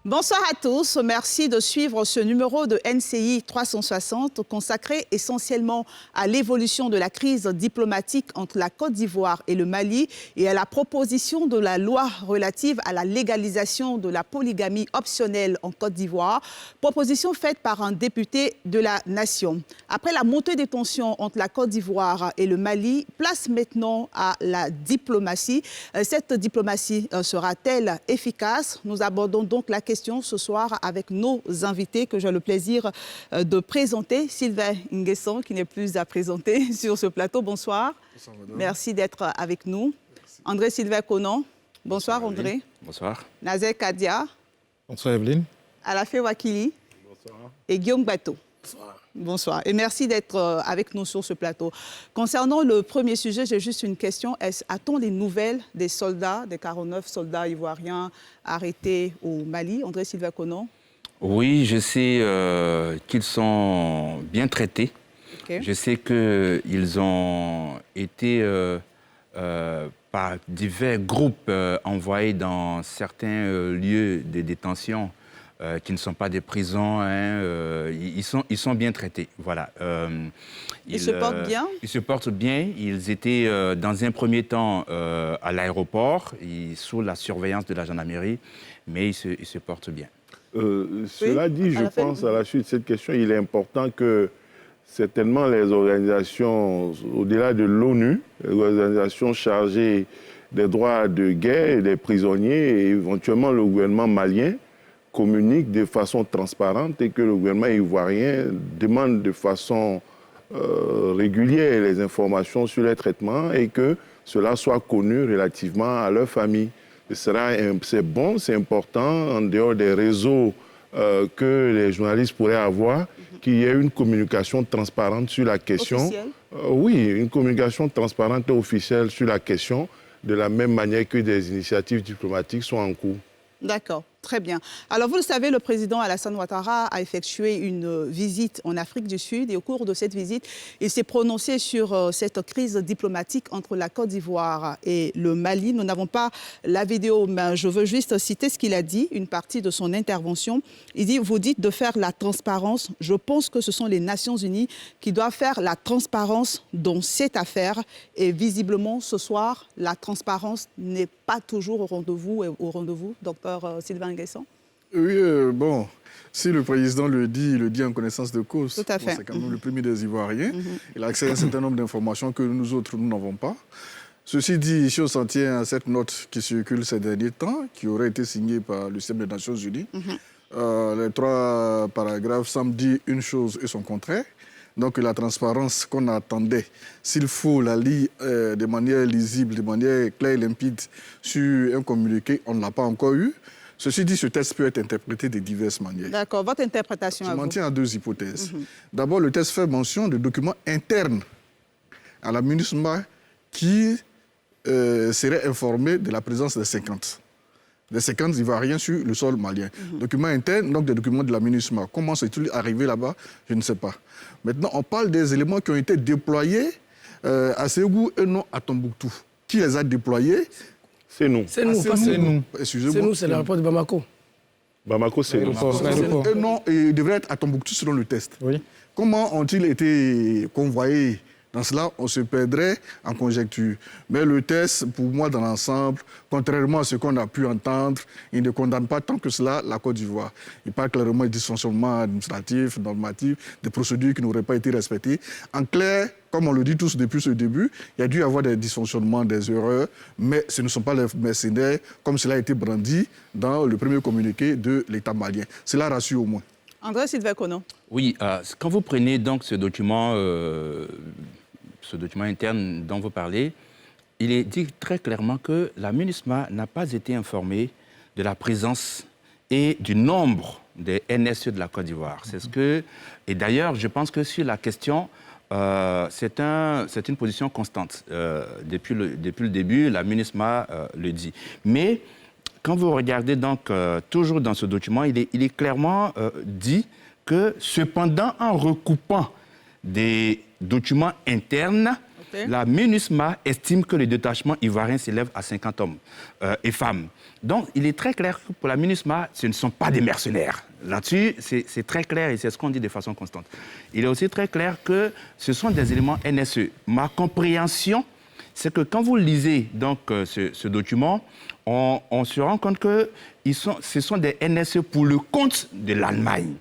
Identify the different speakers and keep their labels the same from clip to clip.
Speaker 1: Bonsoir à tous, merci de suivre ce numéro de NCI 360 consacré essentiellement à l'évolution de la crise diplomatique entre la Côte d'Ivoire et le Mali et à la proposition de la loi relative à la légalisation de la polygamie optionnelle en Côte d'Ivoire, proposition faite par un député de la nation. Après la montée des tensions entre la Côte d'Ivoire et le Mali, place maintenant à la diplomatie. Cette diplomatie sera-t-elle efficace? Nous abordons donc la question ce soir avec nos invités que j'ai le plaisir de présenter. Sylvain Nguesson, qui n'est plus à présenter sur ce plateau. Bonsoir. Bonsoir, madame. Merci d'être avec nous. Merci. André Sylvain Conan. Bonsoir, André.
Speaker 2: Bonsoir.
Speaker 1: Nazer Kadia.
Speaker 3: Bonsoir, Evelyne.
Speaker 1: Alafé Wakili. Bonsoir. Et Guillaume Bateau. Bonsoir. Bonsoir et merci d'être avec nous sur ce plateau. Concernant le premier sujet, j'ai juste une question. A-t-on des nouvelles des soldats, des 49 soldats ivoiriens arrêtés au Mali? André Sylvain Conan.
Speaker 2: Oui, je sais qu'ils sont bien traités. Okay. Je sais qu'ils ont été par divers groupes envoyés dans certains lieux de détention qui ne sont pas des prisons, ils sont bien traités. Voilà.
Speaker 1: Ils se portent bien?
Speaker 2: Ils se portent bien. Ils étaient dans un premier temps à l'aéroport, sous la surveillance de la gendarmerie, mais ils se portent bien.
Speaker 4: Cela dit, je pense, à la suite de cette question, il est important que certainement les organisations, au-delà de l'ONU, les organisations chargées des droits de guerre et des prisonniers, et éventuellement le gouvernement malien, communique de façon transparente et que le gouvernement ivoirien demande de façon régulière les informations sur les traitements et que cela soit connu relativement à leur famille. C'est bon, c'est important, en dehors des réseaux que les journalistes pourraient avoir, qu'il y ait une communication transparente sur la question. Oui, une communication transparente et officielle sur la question, de la même manière que des initiatives diplomatiques sont en cours.
Speaker 1: D'accord, très bien. Alors, vous le savez, le président Alassane Ouattara a effectué une visite en Afrique du Sud et au cours de cette visite, il s'est prononcé sur cette crise diplomatique entre la Côte d'Ivoire et le Mali. Nous n'avons pas la vidéo, mais je veux juste citer ce qu'il a dit, une partie de son intervention. Il dit, vous dites de faire la transparence. Je pense que ce sont les Nations Unies qui doivent faire la transparence dans cette affaire. Et visiblement, ce soir, la transparence n'est pas toujours au rendez-vous, docteur Sylvain Nguesson.
Speaker 3: Oui, bon, si le président le dit, il le dit en connaissance de cause.
Speaker 1: Tout à fait.
Speaker 3: Bon, c'est quand même le premier des Ivoiriens. Il a accès à un certain nombre d'informations que nous autres, nous n'avons pas. Ceci dit, si on s'en tient à cette note qui circule ces derniers temps, qui aurait été signée par le système des Nations Unies, les 3 paragraphes semblent dire une chose et son contraire. Donc la transparence qu'on attendait, s'il faut la lire de manière lisible, de manière claire et limpide sur un communiqué, on ne l'a pas encore eu. Ceci dit, ce texte peut être interprété de diverses manières.
Speaker 1: D'accord, votre interprétation à vous?
Speaker 3: Je m'en tiens à 2 hypothèses. D'abord, le texte fait mention de documents internes à la MINUSMA qui seraient informés de la présence des 50 Ivoiriens sur le sol malien. Documents internes, donc des documents de la MINUSMA. Comment c'est-il arrivé là-bas? Je ne sais pas. Maintenant, on parle des éléments qui ont été déployés à Ségou et non à Tombouctou. Qui les a déployés?
Speaker 4: C'est nous.
Speaker 5: C'est nous, pas c'est nous.
Speaker 3: Excusez-moi.
Speaker 5: C'est nous, c'est l'aéroport de Bamako.
Speaker 4: Bamako, c'est nous.
Speaker 3: Et non, il devrait être à Tombouctou selon le test.
Speaker 5: Oui.
Speaker 3: Comment ont-ils été convoyés? Dans cela, on se perdrait en conjecture. Mais le test, pour moi, dans l'ensemble, contrairement à ce qu'on a pu entendre, il ne condamne pas tant que cela la Côte d'Ivoire. Il parle clairement de dysfonctionnement administratif, normatif, des procédures qui n'auraient pas été respectées. En clair, comme on le dit tous depuis ce début, il y a dû y avoir des dysfonctionnements, des erreurs, mais ce ne sont pas les mercenaires, comme cela a été brandi dans le premier communiqué de l'État malien. Cela rassure au moins.
Speaker 1: André Sylvain Conan.
Speaker 2: Oui, quand vous prenez donc ce document interne dont vous parlez, il est dit très clairement que la MINUSMA n'a pas été informée de la présence et du nombre des NSE de la Côte d'Ivoire. C'est ce que... Et d'ailleurs, je pense que sur la question, c'est une position constante. Depuis le début, la MINUSMA le dit. Mais quand vous regardez donc toujours dans ce document, il est clairement dit que cependant, en recoupant des documents internes, la MINUSMA estime que le détachement ivoirien s'élève à 50 hommes et femmes. Donc, il est très clair que pour la MINUSMA, ce ne sont pas des mercenaires. Là-dessus, c'est très clair et c'est ce qu'on dit de façon constante. Il est aussi très clair que ce sont des éléments NSE. Ma compréhension, c'est que quand vous lisez donc, ce document, on se rend compte que ce sont des NSE pour le compte de l'Allemagne.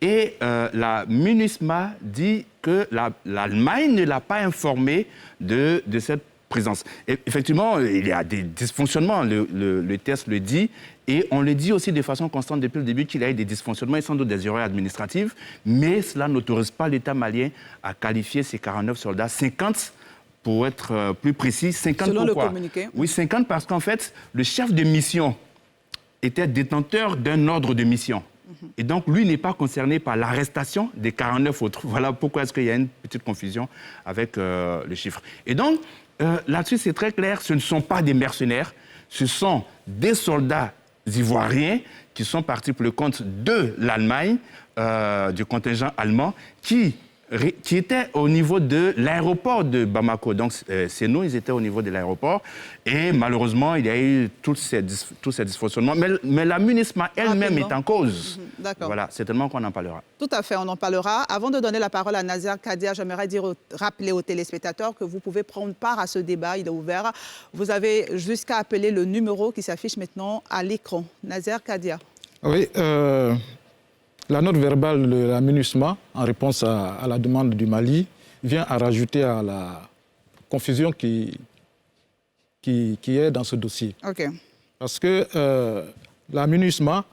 Speaker 2: Et la MINUSMA dit que l'Allemagne ne l'a pas informé de cette présence. Et effectivement, il y a des dysfonctionnements, le test le dit, et on le dit aussi de façon constante depuis le début qu'il y a eu des dysfonctionnements et sans doute des erreurs administratives, mais cela n'autorise pas l'État malien à qualifier ces 49 soldats, 50 pour être plus précis, 50
Speaker 1: selon
Speaker 2: pourquoi?
Speaker 1: Le communiqué.
Speaker 2: Oui, 50 parce qu'en fait, le chef de mission était détenteur d'un ordre de mission. Et donc, lui n'est pas concerné par l'arrestation des 49 autres. Voilà pourquoi est-ce qu'il y a une petite confusion avec le chiffre. Et donc, là-dessus, c'est très clair, ce ne sont pas des mercenaires, ce sont des soldats ivoiriens qui sont partis pour le compte de l'Allemagne, du contingent allemand, qui étaient au niveau de l'aéroport de Bamako. Donc, c'est nous, ils étaient au niveau de l'aéroport. Et malheureusement, il y a eu tous ces dysfonctionnements. Mais la MINUSMA elle-même est en cause.
Speaker 1: D'accord.
Speaker 2: Voilà, certainement qu'on en parlera.
Speaker 1: Tout à fait, on en parlera. Avant de donner la parole à Nazer Kadia, j'aimerais rappeler aux téléspectateurs que vous pouvez prendre part à ce débat. Il est ouvert. Vous avez jusqu'à appeler le numéro qui s'affiche maintenant à l'écran. Nazer Kadia.
Speaker 5: Oui, la note verbale de la MINUSMA, en réponse à la demande du Mali, vient à rajouter à la confusion qui est dans ce dossier.
Speaker 1: OK.
Speaker 5: Parce que la MINUSMA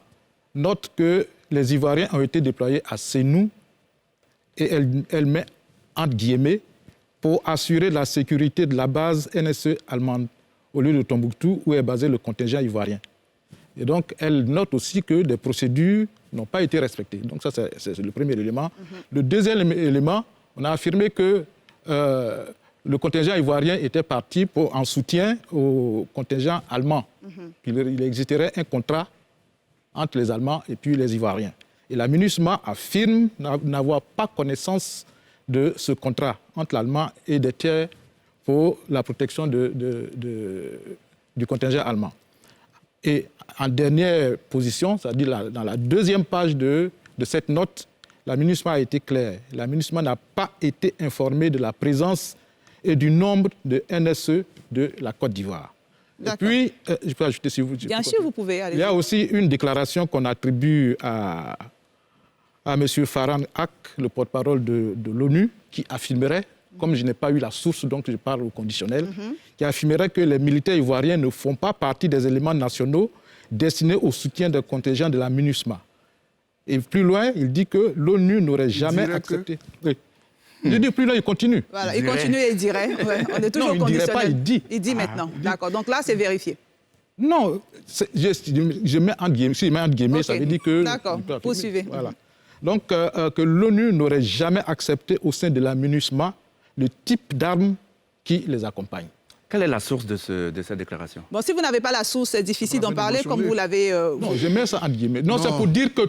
Speaker 5: note que les Ivoiriens ont été déployés à Sénou et elle met entre guillemets pour assurer la sécurité de la base NSE allemande au lieu de Tombouctou où est basé le contingent ivoirien. Et donc, elle note aussi que des procédures n'ont pas été respectées. Donc ça, c'est le premier élément. Le deuxième élément, on a affirmé que le contingent ivoirien était parti en soutien au contingent allemand. Il existerait un contrat entre les Allemands et puis les Ivoiriens. Et la MINUSMA affirme n'avoir pas connaissance de ce contrat entre l'Allemand et des tiers pour la protection du contingent allemand. Et en dernière position, c'est-à-dire dans la deuxième page de cette note, la MINUSMA a été claire. La MINUSMA n'a pas été informée de la présence et du nombre de NSE de la Côte d'Ivoire. Et puis, je peux ajouter si vous...
Speaker 1: Bien sûr, vous pouvez. Allez-y.
Speaker 5: Il y a aussi une déclaration qu'on attribue à M. Farhan Haq, le porte-parole de l'ONU, qui affirmerait, comme je n'ai pas eu la source, donc je parle au conditionnel, qui affirmerait que les militaires ivoiriens ne font pas partie des éléments nationaux destinés au soutien des contingents de la MINUSMA. Et plus loin, il dit que l'ONU n'aurait jamais accepté... Oui. Il dit plus loin, il continue.
Speaker 1: Voilà, il continue et il dirait. Ouais, on est toujours
Speaker 5: non, il ne dirait pas, il dit.
Speaker 1: Il dit maintenant. D'accord, donc là, c'est vérifié.
Speaker 5: Non, je mets entre guillemets, si je mets entre guillemets, ça veut dire que...
Speaker 1: D'accord, poursuivez.
Speaker 5: Voilà. Donc, que l'ONU n'aurait jamais accepté au sein de la MINUSMA le type d'armes qui les accompagne.
Speaker 2: Quelle est la source de cette déclaration?
Speaker 1: Bon, si vous n'avez pas la source, c'est difficile d'en parler comme vous l'avez...
Speaker 5: Non, je mets ça entre guillemets. Non, c'est pour dire que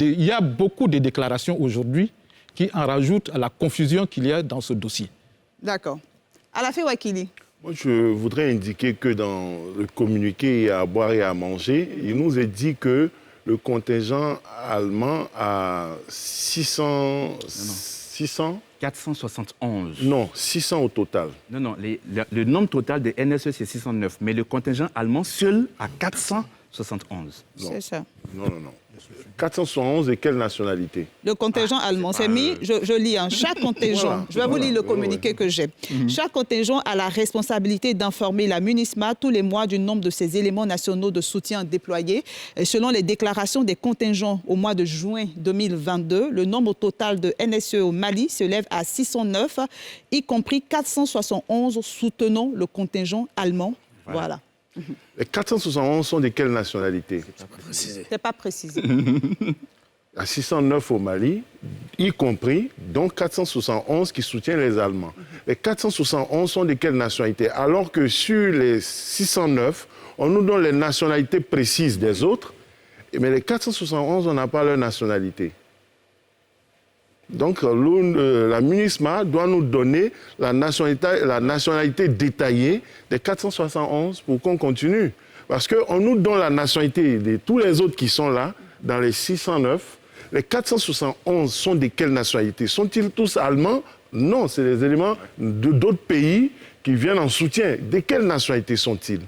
Speaker 5: il y a beaucoup de déclarations aujourd'hui qui en rajoutent à la confusion qu'il y a dans ce dossier.
Speaker 1: D'accord. Alafé Ouakili.
Speaker 4: Moi, je voudrais indiquer que dans le communiqué à boire et à manger, il nous est dit que le contingent allemand a 471. Non, 600 au total.
Speaker 2: Non, le nombre total de NSE, c'est 609, mais le contingent allemand seul a 471.
Speaker 1: C'est ça.
Speaker 4: Non. 471 et quelle nationalité?
Speaker 1: Le contingent allemand, c'est mis, je lis, chaque contingent, voilà, je vais vous lire le communiqué que j'ai. Chaque contingent a la responsabilité d'informer la MINUSMA tous les mois du nombre de ses éléments nationaux de soutien déployés. Et selon les déclarations des contingents au mois de juin 2022, le nombre total de NSE au Mali s'élève à 609, y compris 471 soutenant le contingent allemand. Voilà.
Speaker 4: Les 471 sont de quelle nationalité?
Speaker 1: C'est pas précisé.
Speaker 4: À 609 au Mali, y compris, donc 471 qui soutiennent les Allemands. Les 471 sont de quelle nationalité? Alors que sur les 609, on nous donne les nationalités précises des autres, mais les 471, on n'a pas leur nationalité. Donc, la MINUSMA doit nous donner la nationalité détaillée des 471 pour qu'on continue. Parce qu'on nous donne la nationalité de tous les autres qui sont là, dans les 609. Les 471 sont de quelle nationalité? Sont-ils tous allemands? Non, c'est des éléments d'autres pays qui viennent en soutien. De quelle nationalité sont-ils?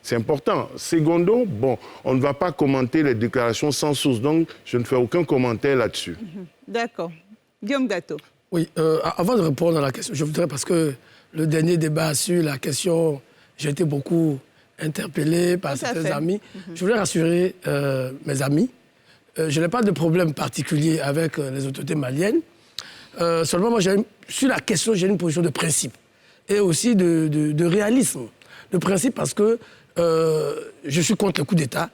Speaker 4: C'est important. Secondo, bon, on ne va pas commenter les déclarations sans source, donc je ne fais aucun commentaire là-dessus.
Speaker 1: D'accord. Guillaume Dato.
Speaker 6: Oui, avant de répondre à la question, je voudrais, parce que le dernier débat sur la question, j'ai été beaucoup interpellé par certains amis. Je voudrais rassurer mes amis. Je n'ai pas de problème particulier avec les autorités maliennes. Seulement, moi, sur la question, j'ai une position de principe et aussi de réalisme. De principe parce que je suis contre le coup d'État.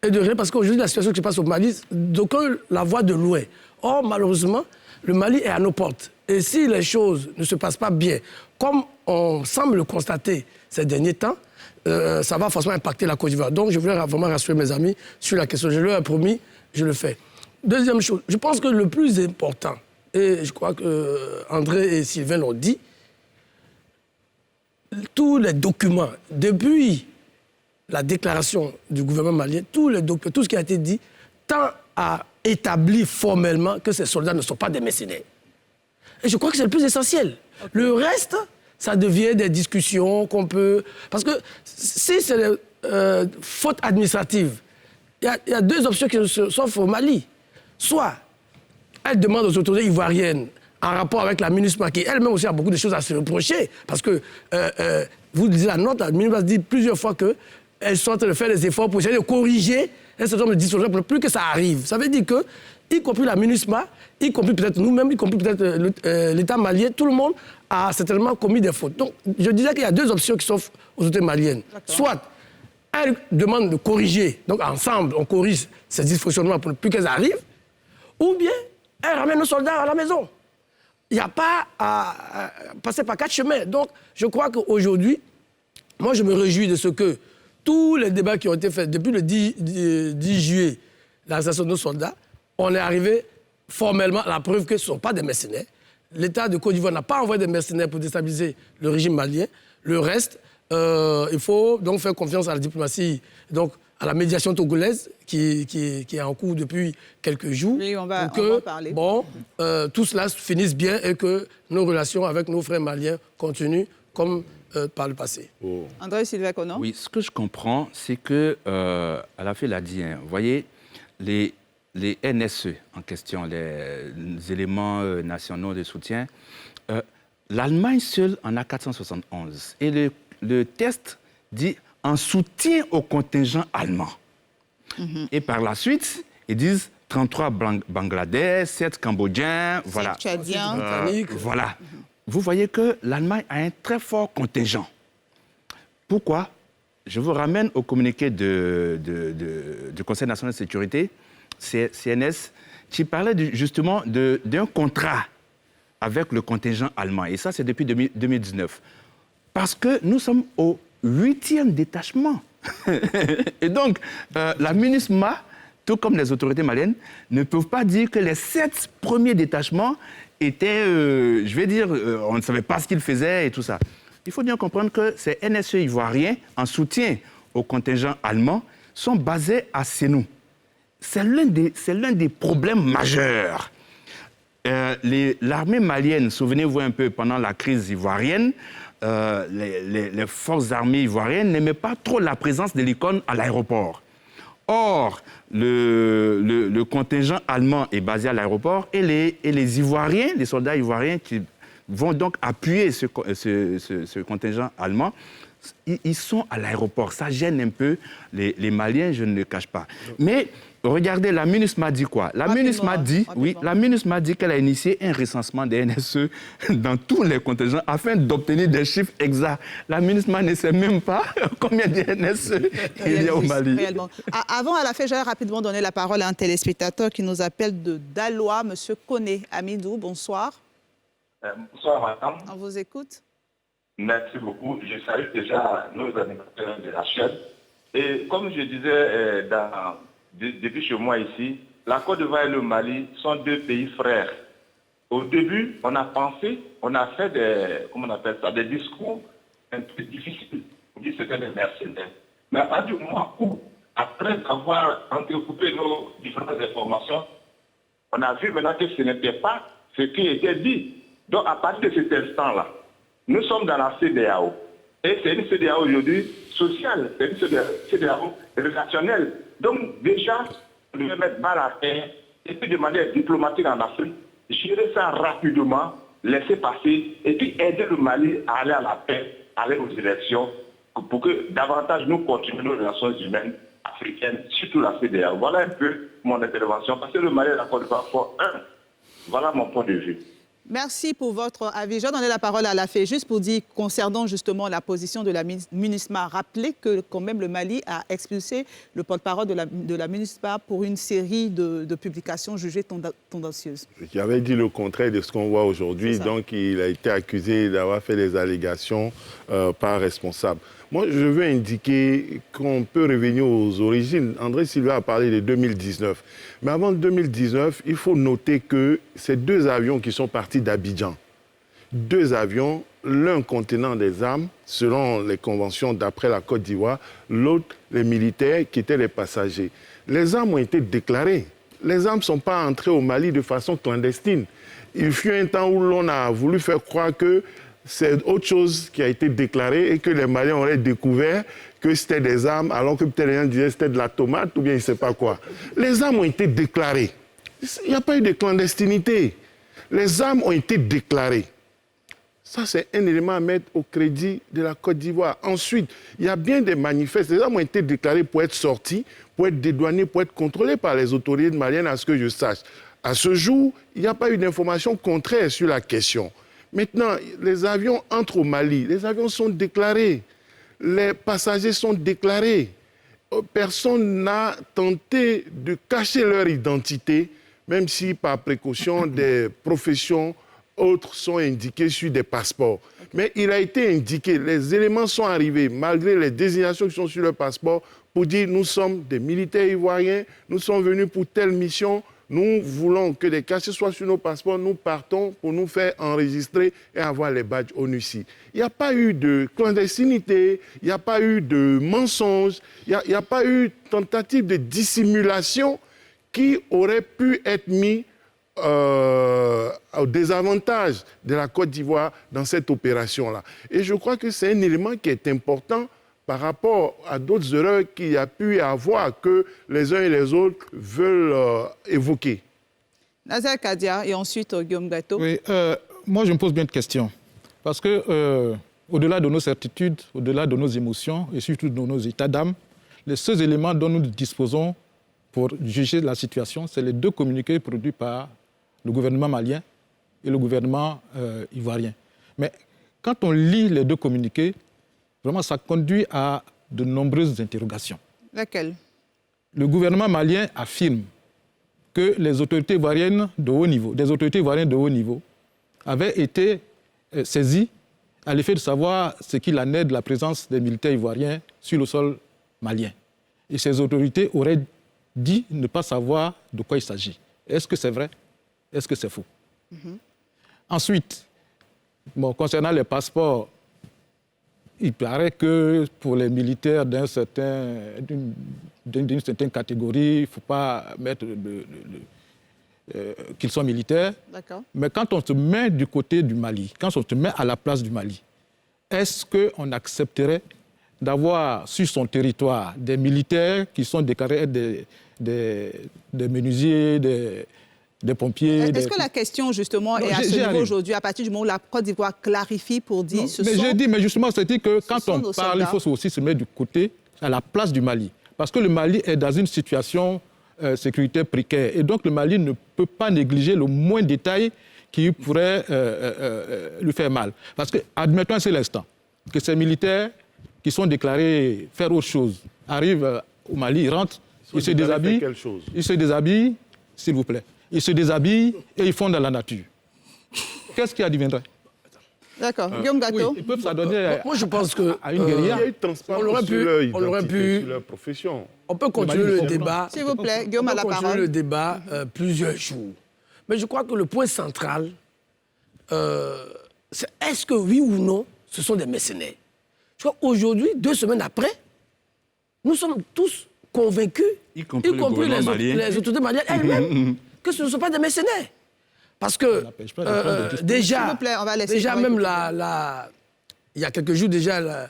Speaker 6: Et de réalisme parce qu'aujourd'hui, la situation qui se passe au Mali, d'aucuns la voient de loin. Or, malheureusement, le Mali est à nos portes. Et si les choses ne se passent pas bien, comme on semble le constater ces derniers temps, ça va forcément impacter la Côte d'Ivoire. Donc, je voulais vraiment rassurer mes amis sur la question. Je leur ai promis, je le fais. Deuxième chose, je pense que le plus important, et je crois que André et Sylvain l'ont dit, tous les documents, depuis la déclaration du gouvernement malien, tous les documents, tout ce qui a été dit, tend à établir formellement que ces soldats ne sont pas des mercenaires. Et je crois que c'est le plus essentiel. Okay. Le reste, ça devient des discussions qu'on peut... Parce que si c'est des fautes administratives, il y a deux options qui s'offrent au Mali. Soit elle demande aux autorités ivoiriennes, en rapport avec la MINUSMA, qui elle-même aussi a beaucoup de choses à se reprocher, parce que, vous disiez la note, la MINUSMA dit plusieurs fois qu'elles sont en train de faire des efforts pour essayer de corriger un certain nombre de dysfonctionnements pour ne plus que ça arrive. Ça veut dire que, y compris la MINUSMA, y compris peut-être nous-mêmes, y compris peut-être l'État malien, tout le monde a certainement commis des fautes. Donc, je disais qu'il y a deux options qui s'offrent aux autorités maliennes. Soit elles demandent de corriger, donc ensemble, on corrige ces dysfonctionnements pour ne plus qu'elles arrivent, ou bien elles ramènent nos soldats à la maison. Il n'y a pas à passer par quatre chemins. Donc, je crois qu'aujourd'hui, moi, je me réjouis de ce que tous les débats qui ont été faits depuis le 10 juillet, l'arrestation de nos soldats, on est arrivé formellement à la preuve que ce ne sont pas des mercenaires. L'État de Côte d'Ivoire n'a pas envoyé des mercenaires pour déstabiliser le régime malien. Le reste, il faut donc faire confiance à la diplomatie, donc à la médiation togolaise qui est en cours depuis quelques jours.
Speaker 1: Oui, on va parler.
Speaker 6: Bon, tout cela finisse bien et que nos relations avec nos frères maliens continuent comme par le passé.
Speaker 1: Oh. André Sylvain Conan.
Speaker 2: Oui, ce que je comprends, c'est que, à la fin, l'a dit, hein, vous voyez, les NSE en question, les éléments nationaux de soutien, l'Allemagne seule en a 471. Et le test dit en soutien au contingent allemand. Et par la suite, ils disent 33 Bangladais, 7 Cambodgiens, voilà.
Speaker 1: 7 Tchadiens.
Speaker 2: Voilà. Vous voyez que l'Allemagne a un très fort contingent. Pourquoi? Je vous ramène au communiqué du Conseil national de sécurité, CNS, qui parlait justement d'un contrat avec le contingent allemand. Et ça, c'est depuis 2019. Parce que nous sommes au 8e détachement. Et donc, la MINUSMA, tout comme les autorités maliennes, ne peuvent pas dire que les 7 premiers détachements étaient, je vais dire, on ne savait pas ce qu'ils faisaient et tout ça. Il faut bien comprendre que ces NSE ivoiriens, en soutien au contingent allemand, sont basés à Sénou. C'est l'un des problèmes majeurs. L'armée malienne, souvenez-vous un peu, pendant la crise ivoirienne, les forces armées ivoiriennes n'aimaient pas trop la présence de l'icône à l'aéroport. Or, le contingent allemand est basé à l'aéroport et les Ivoiriens, les soldats ivoiriens qui vont donc appuyer ce contingent allemand, ils sont à l'aéroport. Ça gêne un peu les Maliens, je ne le cache pas. Mais regardez, la MINUSMA dit quoi? La MINUSMA dit qu'elle a initié un recensement des NSE dans tous les contingents afin d'obtenir des chiffres exacts. La MINUSMA ne sait même pas combien de NSE il y a au Mali.
Speaker 1: Réellement. Avant, à la fin, j'allais rapidement donner la parole à un téléspectateur qui nous appelle de Daloa, M. Koné Amidou. Bonsoir.
Speaker 7: Bonsoir, madame.
Speaker 1: On vous écoute.
Speaker 7: Merci beaucoup. Je salue déjà nos animateurs de la chaîne. Et comme je disais depuis chez moi ici, la Côte d'Ivoire et le Mali sont deux pays frères. Au début, on a pensé, on a fait des discours un peu difficiles. On dit que c'était des mercenaires. Mais à partir du moment où, après avoir entrecoupé nos différentes informations, on a vu maintenant que ce n'était pas ce qui était dit. Donc, à partir de cet instant-là, nous sommes dans la CEDEAO. Et c'est une CEDEAO aujourd'hui sociale, c'est une CEDEAO relationnelle. Donc, déjà, on devait mettre mal à terre et puis de manière diplomatique en Afrique, gérer ça rapidement, laisser passer et puis aider le Mali à aller à la paix, à aller aux élections pour que davantage nous continuions nos relations humaines africaines, surtout la CEDEAO. Voilà un peu mon intervention, parce que le Mali et la Côte d'Ivoire font un. Voilà mon point de vue.
Speaker 1: Merci pour votre avis. Je vais donner la parole à la juste pour dire, concernant justement la position de la MINUSMA, rappeler que quand même le Mali a expulsé le porte-parole de la MINUSMA pour une série de publications jugées tendancieuses.
Speaker 4: J'avais dit le contraire de ce qu'on voit aujourd'hui, donc il a été accusé d'avoir fait des allégations pas responsables. Moi, je veux indiquer qu'on peut revenir aux origines. André Silva a parlé de 2019. Mais avant 2019, il faut noter que ces 2 avions qui sont partis d'Abidjan, 2 avions, l'un contenant des armes, selon les conventions d'après la Côte d'Ivoire, l'autre, les militaires qui étaient les passagers. Les armes ont été déclarées. Les armes ne sont pas entrées au Mali de façon clandestine. Il fut un temps où l'on a voulu faire croire que c'est autre chose qui a été déclarée et que les Maliens auraient découvert que c'était des armes, alors que peut-être les gens disaient que c'était de la tomate ou bien je ne sais pas quoi. Les armes ont été déclarées. Il n'y a pas eu de clandestinité. Les armes ont été déclarées. Ça, c'est un élément à mettre au crédit de la Côte d'Ivoire. Ensuite, il y a bien des manifestes. Les armes ont été déclarées pour être sorties, pour être dédouanées, pour être contrôlées par les autorités maliennes, à ce que je sache. À ce jour, il n'y a pas eu d'informations contraires sur la question. Maintenant, les avions entrent au Mali, les avions sont déclarés, les passagers sont déclarés. Personne n'a tenté de cacher leur identité, même si par précaution des professions autres sont indiquées sur des passeports. Mais il a été indiqué, les éléments sont arrivés, malgré les désignations qui sont sur le passeport, pour dire nous sommes des militaires ivoiriens, nous sommes venus pour telle mission. Nous voulons que des cachets soient sur nos passeports, nous partons pour nous faire enregistrer et avoir les badges ONUCI. Il n'y a pas eu de clandestinité, il n'y a pas eu de mensonge, il n'y a pas eu tentative de dissimulation qui aurait pu être mis au désavantage de la Côte d'Ivoire dans cette opération-là. Et je crois que c'est un élément qui est important par rapport à d'autres erreurs qu'il y a pu y avoir que les uns et les autres veulent évoquer.
Speaker 1: Nazaire Kadia et ensuite Guillaume Gato.
Speaker 5: Oui, moi je me pose bien de questions. Parce que au-delà de nos certitudes, au-delà de nos émotions et surtout de nos états d'âme, les seuls éléments dont nous disposons pour juger la situation, c'est les 2 communiqués produits par le gouvernement malien et le gouvernement ivoirien. Mais quand on lit les 2 communiqués, vraiment, ça conduit à de nombreuses interrogations.
Speaker 1: Laquelle?
Speaker 5: Le gouvernement malien affirme que les autorités ivoiriennes de haut niveau, des autorités ivoiriennes de haut niveau, avaient été saisies à l'effet de savoir ce qu'il en est de la présence des militaires ivoiriens sur le sol malien. Et ces autorités auraient dit ne pas savoir de quoi il s'agit. Est-ce que c'est vrai? Est-ce que c'est faux? Ensuite, concernant les passeports, il paraît que pour les militaires d'une certaine catégorie, il ne faut pas mettre qu'ils sont militaires. Mais quand on se met du côté du Mali, quand on se met à la place du Mali, est-ce qu'on accepterait d'avoir sur son territoire des militaires qui sont déclarés être des menuisiers, des pompiers.
Speaker 1: Est-ce que la question, justement, est à ce niveau aujourd'hui, à partir du moment où la Côte d'Ivoire clarifie pour dire...
Speaker 5: Mais justement, c'est-à-dire que quand on parle, il faut aussi se mettre du côté, à la place du Mali. Parce que le Mali est dans une situation sécuritaire précaire. Et donc, le Mali ne peut pas négliger le moindre détail qui pourrait lui faire mal. Parce que, admettons un seul instant, que ces militaires qui sont déclarés faire autre chose arrivent au Mali, ils rentrent, ils se déshabillent, s'il vous plaît. Ils se déshabillent et ils font dans la nature. Qu'est-ce qui adviendrait?
Speaker 1: D'accord. Guillaume Gato.
Speaker 5: Oui, ils peuvent s'adonner
Speaker 6: moi, je pense que
Speaker 5: à une guérilla.
Speaker 4: On aurait pu leur profession.
Speaker 6: On peut continuer le débat.
Speaker 1: S'il vous plaît, Guillaume a la parole.
Speaker 6: On peut continuer le débat plusieurs jours. Mais je crois que le point central, c'est est-ce que oui ou non, ce sont des mercenaires. Je crois qu'aujourd'hui, 2 semaines après, nous sommes tous convaincus, y compris les autorités maliennes elles-mêmes, que ce ne sont pas des mercenaires. Parce que déjà, même il y a quelques jours déjà,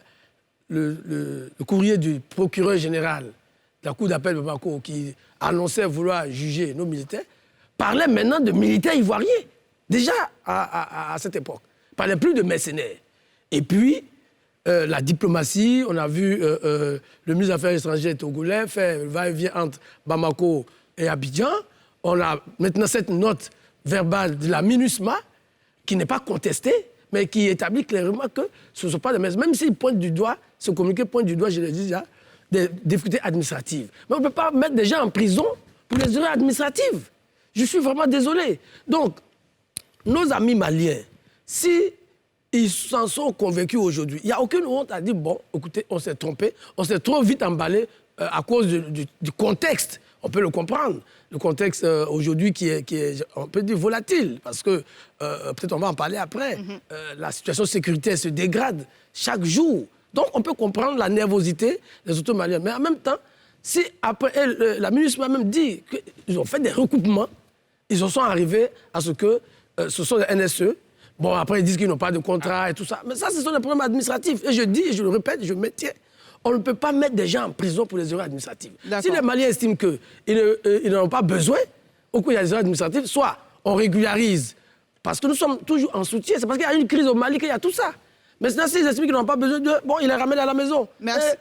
Speaker 6: le courrier du procureur général de la Cour d'appel de Bamako qui annonçait vouloir juger nos militaires, parlait maintenant de militaires ivoiriens, déjà à cette époque. Il ne parlait plus de mercenaires. Et puis, la diplomatie, on a vu le ministre des Affaires étrangères togolais faire le va-et-vient entre Bamako et Abidjan. On a maintenant cette note verbale de la MINUSMA qui n'est pas contestée, mais qui établit clairement que ce ne sont pas des mercenaires. Même s'ils pointent du doigt, ce communiqué pointe du doigt, je l'ai dit déjà, des difficultés administratives. Mais on ne peut pas mettre des gens en prison pour les erreurs administratives. Je suis vraiment désolé. Donc, nos amis maliens, si ils s'en sont convaincus aujourd'hui, il n'y a aucune honte à dire, bon, écoutez, on s'est trompé, on s'est trop vite emballé à cause du contexte. On peut le comprendre. Le contexte aujourd'hui qui est, on peut dire, volatile, parce que, peut-être on va en parler après, la situation sécuritaire se dégrade chaque jour. Donc, on peut comprendre la nervosité des autorités maliennes. Mais en même temps, si après, la MINUSMA même dit qu'ils ont fait des recoupements, ils en sont arrivés à ce que ce sont des NSE. Bon, après, ils disent qu'ils n'ont pas de contrat et tout ça. Mais ça, ce sont des problèmes administratifs. Et je dis, et je le répète, je maintiens, on ne peut pas mettre des gens en prison pour les erreurs administratives. Si les Maliens estiment qu'ils n'en ont pas besoin, au coup, il y a des erreurs administratives, soit on régularise, parce que nous sommes toujours en soutien, c'est parce qu'il y a une crise au Mali qu'il y a tout ça. Mais sinon, s'ils estiment qu'ils n'ont pas besoin de... Bon, ils les ramènent à la maison.
Speaker 1: Merci.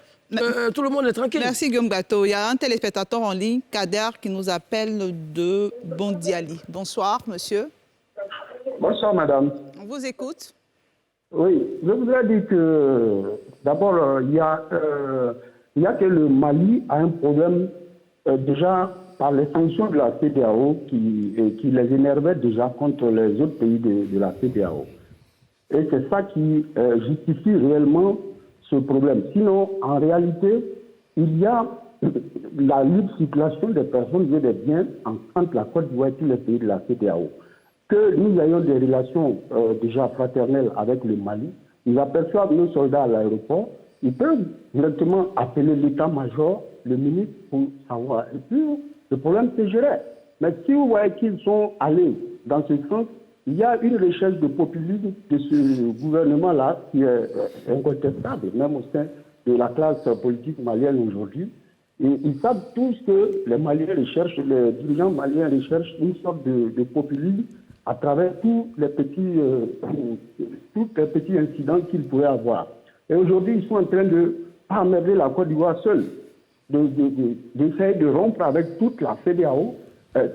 Speaker 6: Tout le monde est tranquille.
Speaker 1: Merci Guillaume Gato. Il y a un téléspectateur en ligne, Kader, qui nous appelle de Bondiali. Bonsoir, monsieur.
Speaker 8: Bonsoir, madame.
Speaker 1: On vous écoute.
Speaker 8: Oui, je voudrais dire que, d'abord, il y a que le Mali a un problème déjà par les sanctions de la CEDEAO qui les énervait déjà contre les autres pays de la CEDEAO. Et c'est ça qui justifie réellement ce problème. Sinon, en réalité, il y a la libre circulation des personnes et des biens entre la Côte d'Ivoire et tous les pays de la CEDEAO. Que nous ayons des relations déjà fraternelles avec le Mali, ils aperçoivent nos soldats à l'aéroport, ils peuvent directement appeler l'état-major, le ministre, pour savoir. Et puis, le problème c'est géré. Mais si vous voyez qu'ils sont allés dans ce sens, il y a une recherche de populisme de ce gouvernement-là qui est incontestable, même au sein de la classe politique malienne aujourd'hui. Et ils savent tous que les Maliens recherchent, les dirigeants maliens recherchent une sorte de populisme à travers tous les petits incidents qu'ils pourraient avoir. Et aujourd'hui, ils sont en train de pas emmerder la Côte d'Ivoire seule, d'essayer de rompre avec toute la CEDEAO,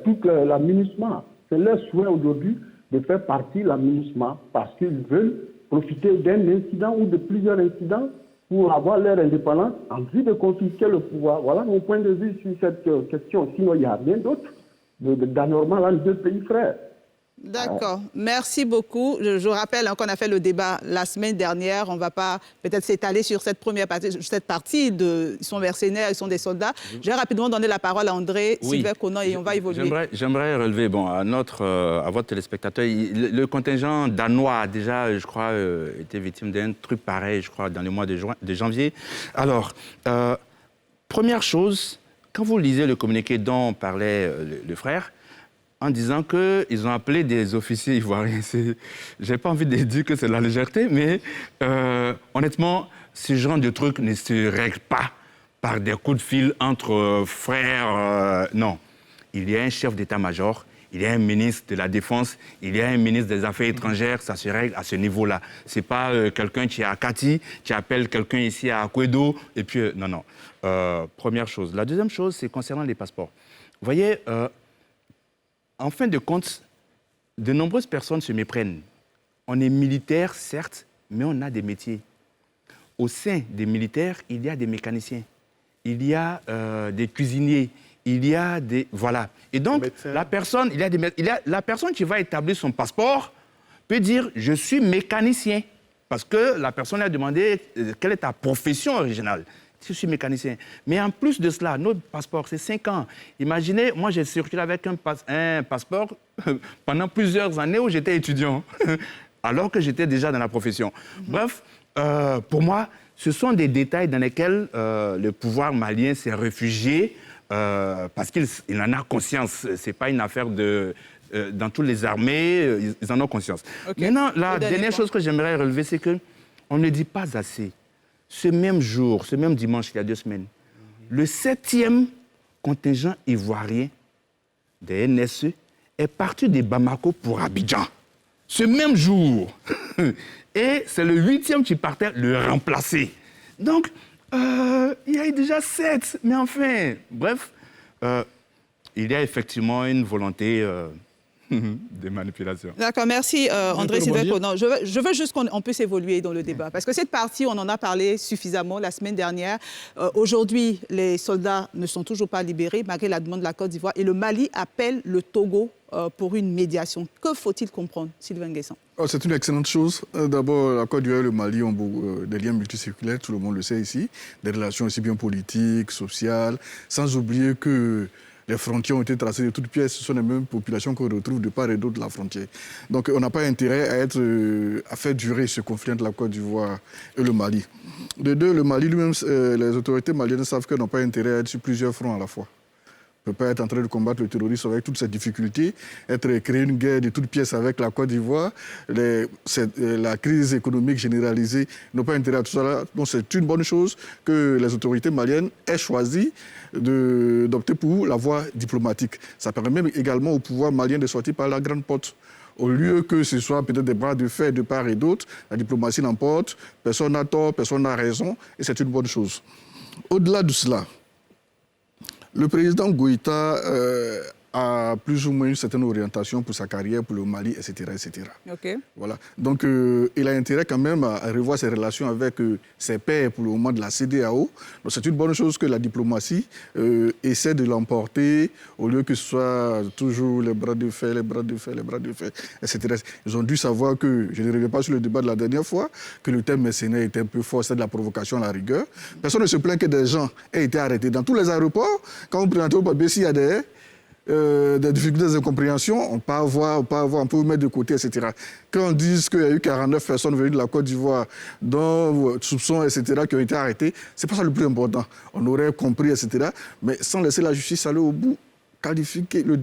Speaker 8: toute la MINUSMA. C'est leur souhait aujourd'hui de faire partie de la MINUSMA parce qu'ils veulent profiter d'un incident ou de plusieurs incidents pour avoir leur indépendance en vue de confisquer le pouvoir. Voilà mon point de vue sur cette question. Sinon, il y a rien d'autre d'anormal entre deux pays frères.
Speaker 1: D'accord. Merci beaucoup. Je rappelle qu'on a fait le débat la semaine dernière. On ne va pas peut-être s'étaler sur cette première partie, ils sont mercenaires, ils sont des soldats. Je vais rapidement donner la parole à André Sylvain Conan et on va évoluer.
Speaker 2: J'aimerais relever, à votre téléspectateur, le contingent danois a déjà, je crois, été victime d'un truc pareil, je crois, dans le mois de janvier. Alors, première chose, quand vous lisez le communiqué dont parlait le frère, en disant qu'ils ont appelé des officiers ivoiriens. Je n'ai pas envie de dire que c'est de la légèreté, mais honnêtement, ce genre de truc ne se règle pas par des coups de fil entre frères. Non. Il y a un chef d'état-major, il y a un ministre de la Défense, il y a un ministre des Affaires étrangères, ça se règle à ce niveau-là. Ce n'est pas quelqu'un qui est à Kati, qui appelle quelqu'un ici à Kwedo, et puis... non. Première chose. La deuxième chose, c'est concernant les passeports. Vous voyez... En fin de compte, de nombreuses personnes se méprennent. On est militaire, certes, mais on a des métiers. Au sein des militaires, il y a des mécaniciens, il y a des cuisiniers, il y a des... Voilà. Et donc, la personne qui va établir son passeport peut dire « je suis mécanicien ». Parce que la personne a demandé quelle est ta profession originale. je suis mécanicien. Mais en plus de cela, notre passeport, c'est 5 ans. Imaginez, moi, j'ai circulé avec un passeport pendant plusieurs années où j'étais étudiant, alors que j'étais déjà dans la profession. Bref, pour moi, ce sont des détails dans lesquels le pouvoir malien s'est réfugié parce qu'il en a conscience. Ce n'est pas une affaire de... dans toutes les armées, ils en ont conscience. Okay. Maintenant, la dernière chose que j'aimerais relever, c'est qu'on ne dit pas assez. Ce même jour, ce même dimanche, il y a 2 semaines, le 7e contingent ivoirien des NSE est parti de Bamako pour Abidjan. Ce même jour. Et c'est le 8e qui partait le remplacer. Donc, il y a eu déjà 7. Mais enfin, bref, il y a effectivement une volonté de manipulation.
Speaker 1: D'accord, merci André Silveco. Non, je veux juste qu'on puisse évoluer dans le débat. Parce que cette partie, on en a parlé suffisamment la semaine dernière. Aujourd'hui, les soldats ne sont toujours pas libérés, malgré la demande de la Côte d'Ivoire. Et le Mali appelle le Togo pour une médiation. Que faut-il comprendre, Sylvain Nguessan?
Speaker 3: C'est une excellente chose. D'abord, la Côte d'Ivoire et le Mali ont des liens multicirculaires, tout le monde le sait ici, des relations aussi bien politiques, sociales, sans oublier que les frontières ont été tracées de toutes pièces, ce sont les mêmes populations qu'on retrouve de part et d'autre de la frontière. Donc on n'a pas intérêt à faire durer ce conflit entre la Côte d'Ivoire et le Mali. De deux, le Mali lui-même, les autorités maliennes savent qu'elles n'ont pas intérêt à être sur plusieurs fronts à la fois. On ne peut pas être en train de combattre le terrorisme avec toutes ces difficultés, créer une guerre de toutes pièces avec la Côte d'Ivoire, la crise économique généralisée, n'ont pas intérêt à tout ça. Donc c'est une bonne chose que les autorités maliennes aient choisi d'opter pour la voie diplomatique. Ça permet même également au pouvoir malien de sortir par la grande porte. Au lieu que ce soit peut-être des bras de fer de part et d'autre, la diplomatie l'emporte, personne n'a tort, personne n'a raison, et c'est une bonne chose. Au-delà de cela, le président Goïta a plus ou moins une certaine orientation pour sa carrière, pour le Mali, etc. etc.
Speaker 1: Okay.
Speaker 3: Voilà. Donc, il a intérêt quand même à revoir ses relations avec ses pairs pour le moment de la CEDEAO. Donc, c'est une bonne chose que la diplomatie essaie de l'emporter au lieu que ce soit toujours les bras de fer, les bras de fer, les bras de fer, etc. Ils ont dû savoir que, je ne reviens pas sur le débat de la dernière fois, que le thème mercenaire était un peu fort, c'est de la provocation à la rigueur. Personne ne se plaint que des gens aient été arrêtés. Dans tous les aéroports, quand vous présentez au papier, s'il y a des difficultés, des incompréhensions, on peut vous mettre de côté, etc. Quand on dit qu'il y a eu 49 personnes venues de la Côte d'Ivoire, dont soupçons, etc., qui ont été arrêtées, c'est pas ça le plus important. On aurait compris, etc. Mais sans laisser la justice aller au bout, qualifier le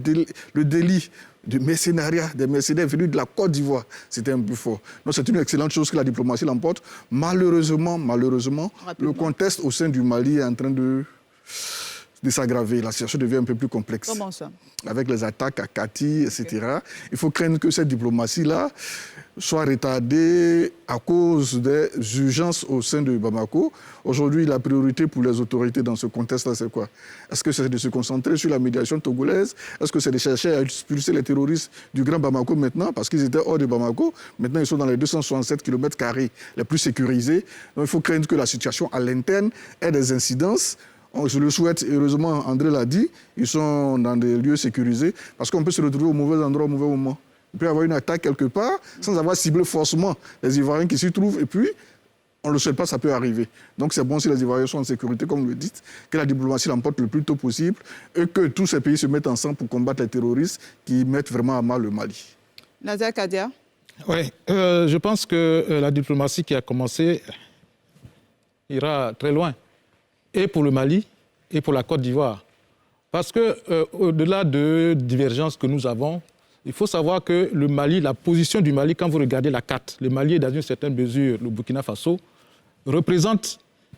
Speaker 3: délit de mercenariat, des mercenaires venus de la Côte d'Ivoire, c'était un peu fort. Donc c'est une excellente chose que la diplomatie l'emporte. Malheureusement, le contexte au sein du Mali est en train de s'aggraver. La situation devient un peu plus complexe.
Speaker 1: Comment ça?
Speaker 3: Avec les attaques à Kati, etc. Okay. Il faut craindre que cette diplomatie-là soit retardée à cause des urgences au sein de Bamako. Aujourd'hui, la priorité pour les autorités dans ce contexte-là, c'est quoi? Est-ce que c'est de se concentrer sur la médiation togolaise? Est-ce que c'est de chercher à expulser les terroristes du Grand Bamako maintenant? Parce qu'ils étaient hors de Bamako. Maintenant, ils sont dans les 267 km² les plus sécurisés. Donc, il faut craindre que la situation à l'interne ait des incidences. Je le souhaite, heureusement, André l'a dit, ils sont dans des lieux sécurisés, parce qu'on peut se retrouver au mauvais endroit, au mauvais moment. Il peut y avoir une attaque quelque part, sans avoir ciblé forcément les Ivoiriens qui s'y trouvent, et puis, on ne le souhaite pas, ça peut arriver. Donc c'est bon si les Ivoiriens sont en sécurité, comme vous le dites, que la diplomatie l'emporte le plus tôt possible, et que tous ces pays se mettent ensemble pour combattre les terroristes qui mettent vraiment à mal le Mali.
Speaker 1: Nadia Kadia?
Speaker 5: Oui, je pense que la diplomatie qui a commencé ira très loin. Et pour le Mali, et pour la Côte d'Ivoire. Parce qu'au-delà de divergences que nous avons, il faut savoir que le Mali, la position du Mali, quand vous regardez la carte, le Mali est dans une certaine mesure, le Burkina Faso, représente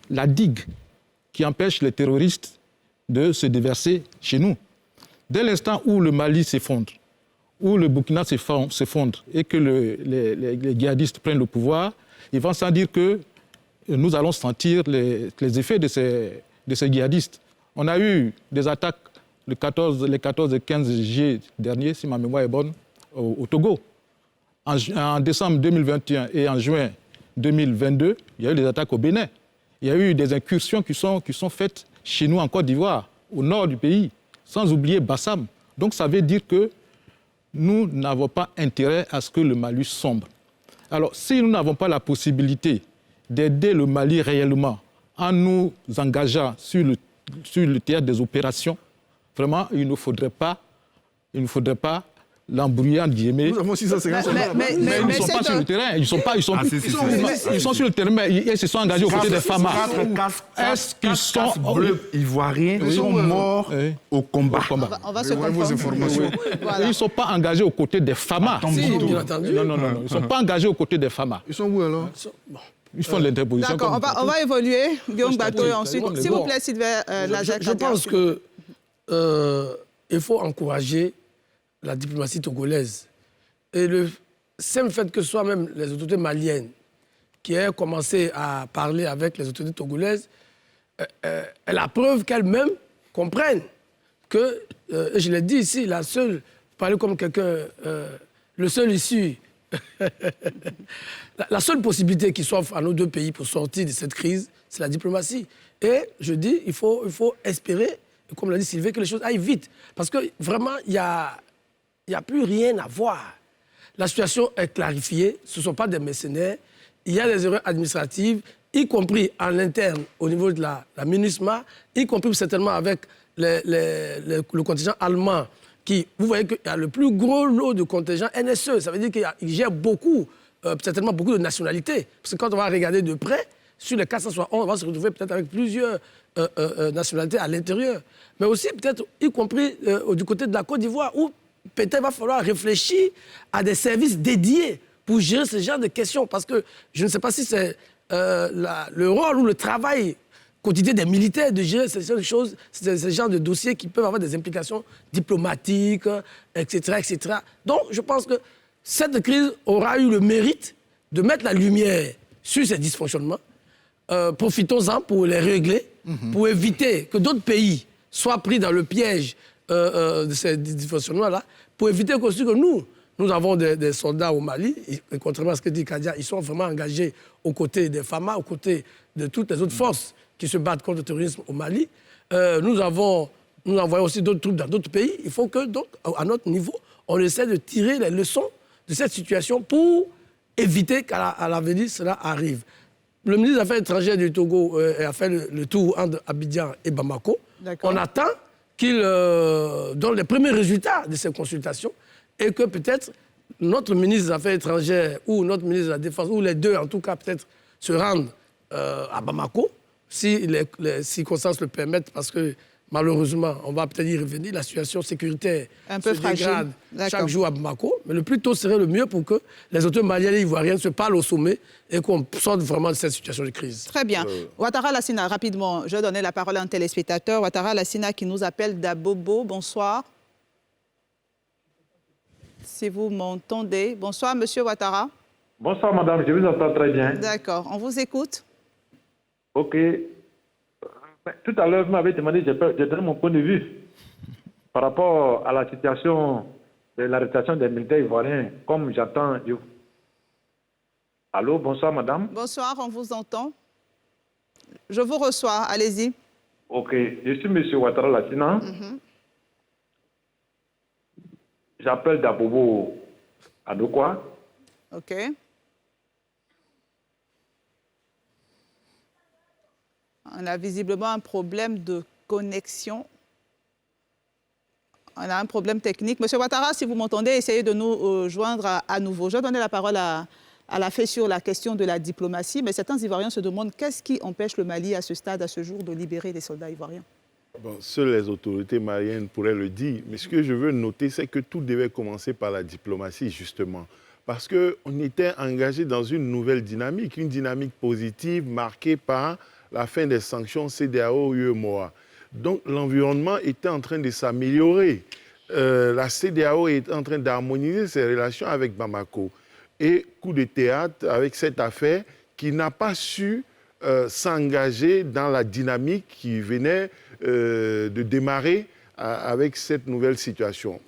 Speaker 5: la digue qui empêche les terroristes de se déverser chez nous. Dès l'instant où le Mali s'effondre, où le Burkina s'effondre et que les djihadistes prennent le pouvoir, ils vont sans dire que nous allons sentir les effets de ces djihadistes. On a eu des attaques les 14 et 15 juillet dernier, si ma mémoire est bonne, au Togo. En décembre 2021 et en juin 2022, il y a eu des attaques au Bénin. Il y a eu des incursions qui sont faites chez nous en Côte d'Ivoire, au nord du pays, sans oublier Bassam. Donc ça veut dire que nous n'avons pas intérêt à ce que le Mali sombre. Alors si nous n'avons pas la possibilité d'aider le Mali réellement en nous engageant sur le théâtre des opérations, vraiment, il ne faudrait pas l'embrouiller en guillemets.
Speaker 3: Nous avons 650 soldats.
Speaker 5: Mais ils ne sont pas sur le terrain. Ils sont sur le terrain, mais ils se sont engagés aux côtés des FAMA. Est-ce qu'ils sont
Speaker 2: bleus ivoiriens sont morts au combat?
Speaker 1: On va se comprendre.
Speaker 3: informations.
Speaker 1: Voilà.
Speaker 5: Ils ne sont pas engagés aux côtés des FAMA.
Speaker 6: Si, bien entendu.
Speaker 5: Non. Ils ne sont pas engagés aux côtés des FAMA.
Speaker 3: Ils sont où alors?
Speaker 5: Ils font l'interposition.
Speaker 1: D'accord, on va évoluer. Guillaume Bateau et ensuite. S'il vous plaît, Sylvain Lajac.
Speaker 6: Je pense qu'il faut encourager la diplomatie togolaise. Et le simple fait que ce soit même les autorités maliennes qui aient commencé à parler avec les autorités togolaises est la preuve qu'elles-mêmes comprennent que, je l'ai dit ici, la seule, parler comme quelqu'un, le seul issue, la seule possibilité qui s'offre à nos deux pays pour sortir de cette crise, c'est la diplomatie. Et je dis, il faut espérer, comme l'a dit Sylvain, que les choses aillent vite. Parce que vraiment, il n'y a plus rien à voir. La situation est clarifiée, ce ne sont pas des mercenaires, il y a des erreurs administratives, y compris en interne au niveau de la MINUSMA, y compris certainement avec le contingent allemand, qui, vous voyez qu'il y a le plus gros lot de contingents NSE, ça veut dire qu'il gère beaucoup, certainement beaucoup de nationalités. Parce que quand on va regarder de près, sur les 471, on va se retrouver peut-être avec plusieurs nationalités à l'intérieur. Mais aussi peut-être, y compris du côté de la Côte d'Ivoire, où peut-être il va falloir réfléchir à des services dédiés pour gérer ce genre de questions. Parce que je ne sais pas si c'est le rôle ou le travail quotidien des militaires de gérer ces choses, ce genre de dossiers qui peuvent avoir des implications diplomatiques, etc., etc. Donc, je pense que cette crise aura eu le mérite de mettre la lumière sur ces dysfonctionnements. Profitons-en pour les régler, pour éviter que d'autres pays soient pris dans le piège de ces dysfonctionnements-là, pour éviter aussi que nous avons des soldats au Mali, et contrairement à ce que dit Kadia, ils sont vraiment engagés aux côtés des FAMA, aux côtés de toutes les autres forces qui se battent contre le terrorisme au Mali. Nous envoyons aussi d'autres troupes dans d'autres pays. Il faut que, donc, à notre niveau, on essaie de tirer les leçons de cette situation pour éviter qu'à l'avenir, cela arrive. Le ministre des Affaires étrangères du Togo a fait le tour entre Abidjan et Bamako. On attend qu'il donne les premiers résultats de ces consultations et que peut-être notre ministre des Affaires étrangères ou notre ministre de la Défense, ou les deux en tout cas peut-être, se rendent à Bamako, si les circonstances le permettent, parce que malheureusement, on va peut-être y revenir, la situation sécuritaire se dégrade chaque jour à Bamako, mais le plus tôt serait le mieux pour que les autorités maliennes et ivoiriennes se parlent au sommet et qu'on sorte vraiment de cette situation de crise.
Speaker 1: Très bien. Ouattara Lassina, rapidement, je vais donner la parole à un téléspectateur. Ouattara Lassina qui nous appelle d'Abobo. Bonsoir. Si vous m'entendez. Bonsoir, monsieur Ouattara.
Speaker 9: Bonsoir, madame. Je vous entends très bien.
Speaker 1: D'accord. On vous écoute.
Speaker 9: OK. Tout à l'heure, vous m'avez demandé, j'ai donné mon point de vue par rapport à la situation de l'arrestation des militaires ivoiriens, comme j'entends. Allô, bonsoir, madame.
Speaker 1: Bonsoir, on vous entend. Je vous reçois, allez-y.
Speaker 9: OK. Je suis monsieur Ouattara Lassina. J'appelle d'Abobo Adokwa.
Speaker 1: OK. On a visiblement un problème de connexion. On a un problème technique. Monsieur Ouattara, si vous m'entendez, essayez de nous joindre à nouveau. Je vais donner la parole à la fée sur la question de la diplomatie, mais certains Ivoiriens se demandent qu'est-ce qui empêche le Mali à ce stade, à ce jour, de libérer les soldats ivoiriens.
Speaker 4: Bon, seules les autorités maliennes pourraient le dire. Mais ce que je veux noter, c'est que tout devait commencer par la diplomatie, justement. Parce qu'on était engagé dans une nouvelle dynamique, une dynamique positive marquée par la fin des sanctions CEDEAO-UEMOA. Donc l'environnement était en train de s'améliorer. La CEDEAO est en train d'harmoniser ses relations avec Bamako. Et coup de théâtre avec cette affaire qui n'a pas su s'engager dans la dynamique qui venait de démarrer avec cette nouvelle situation.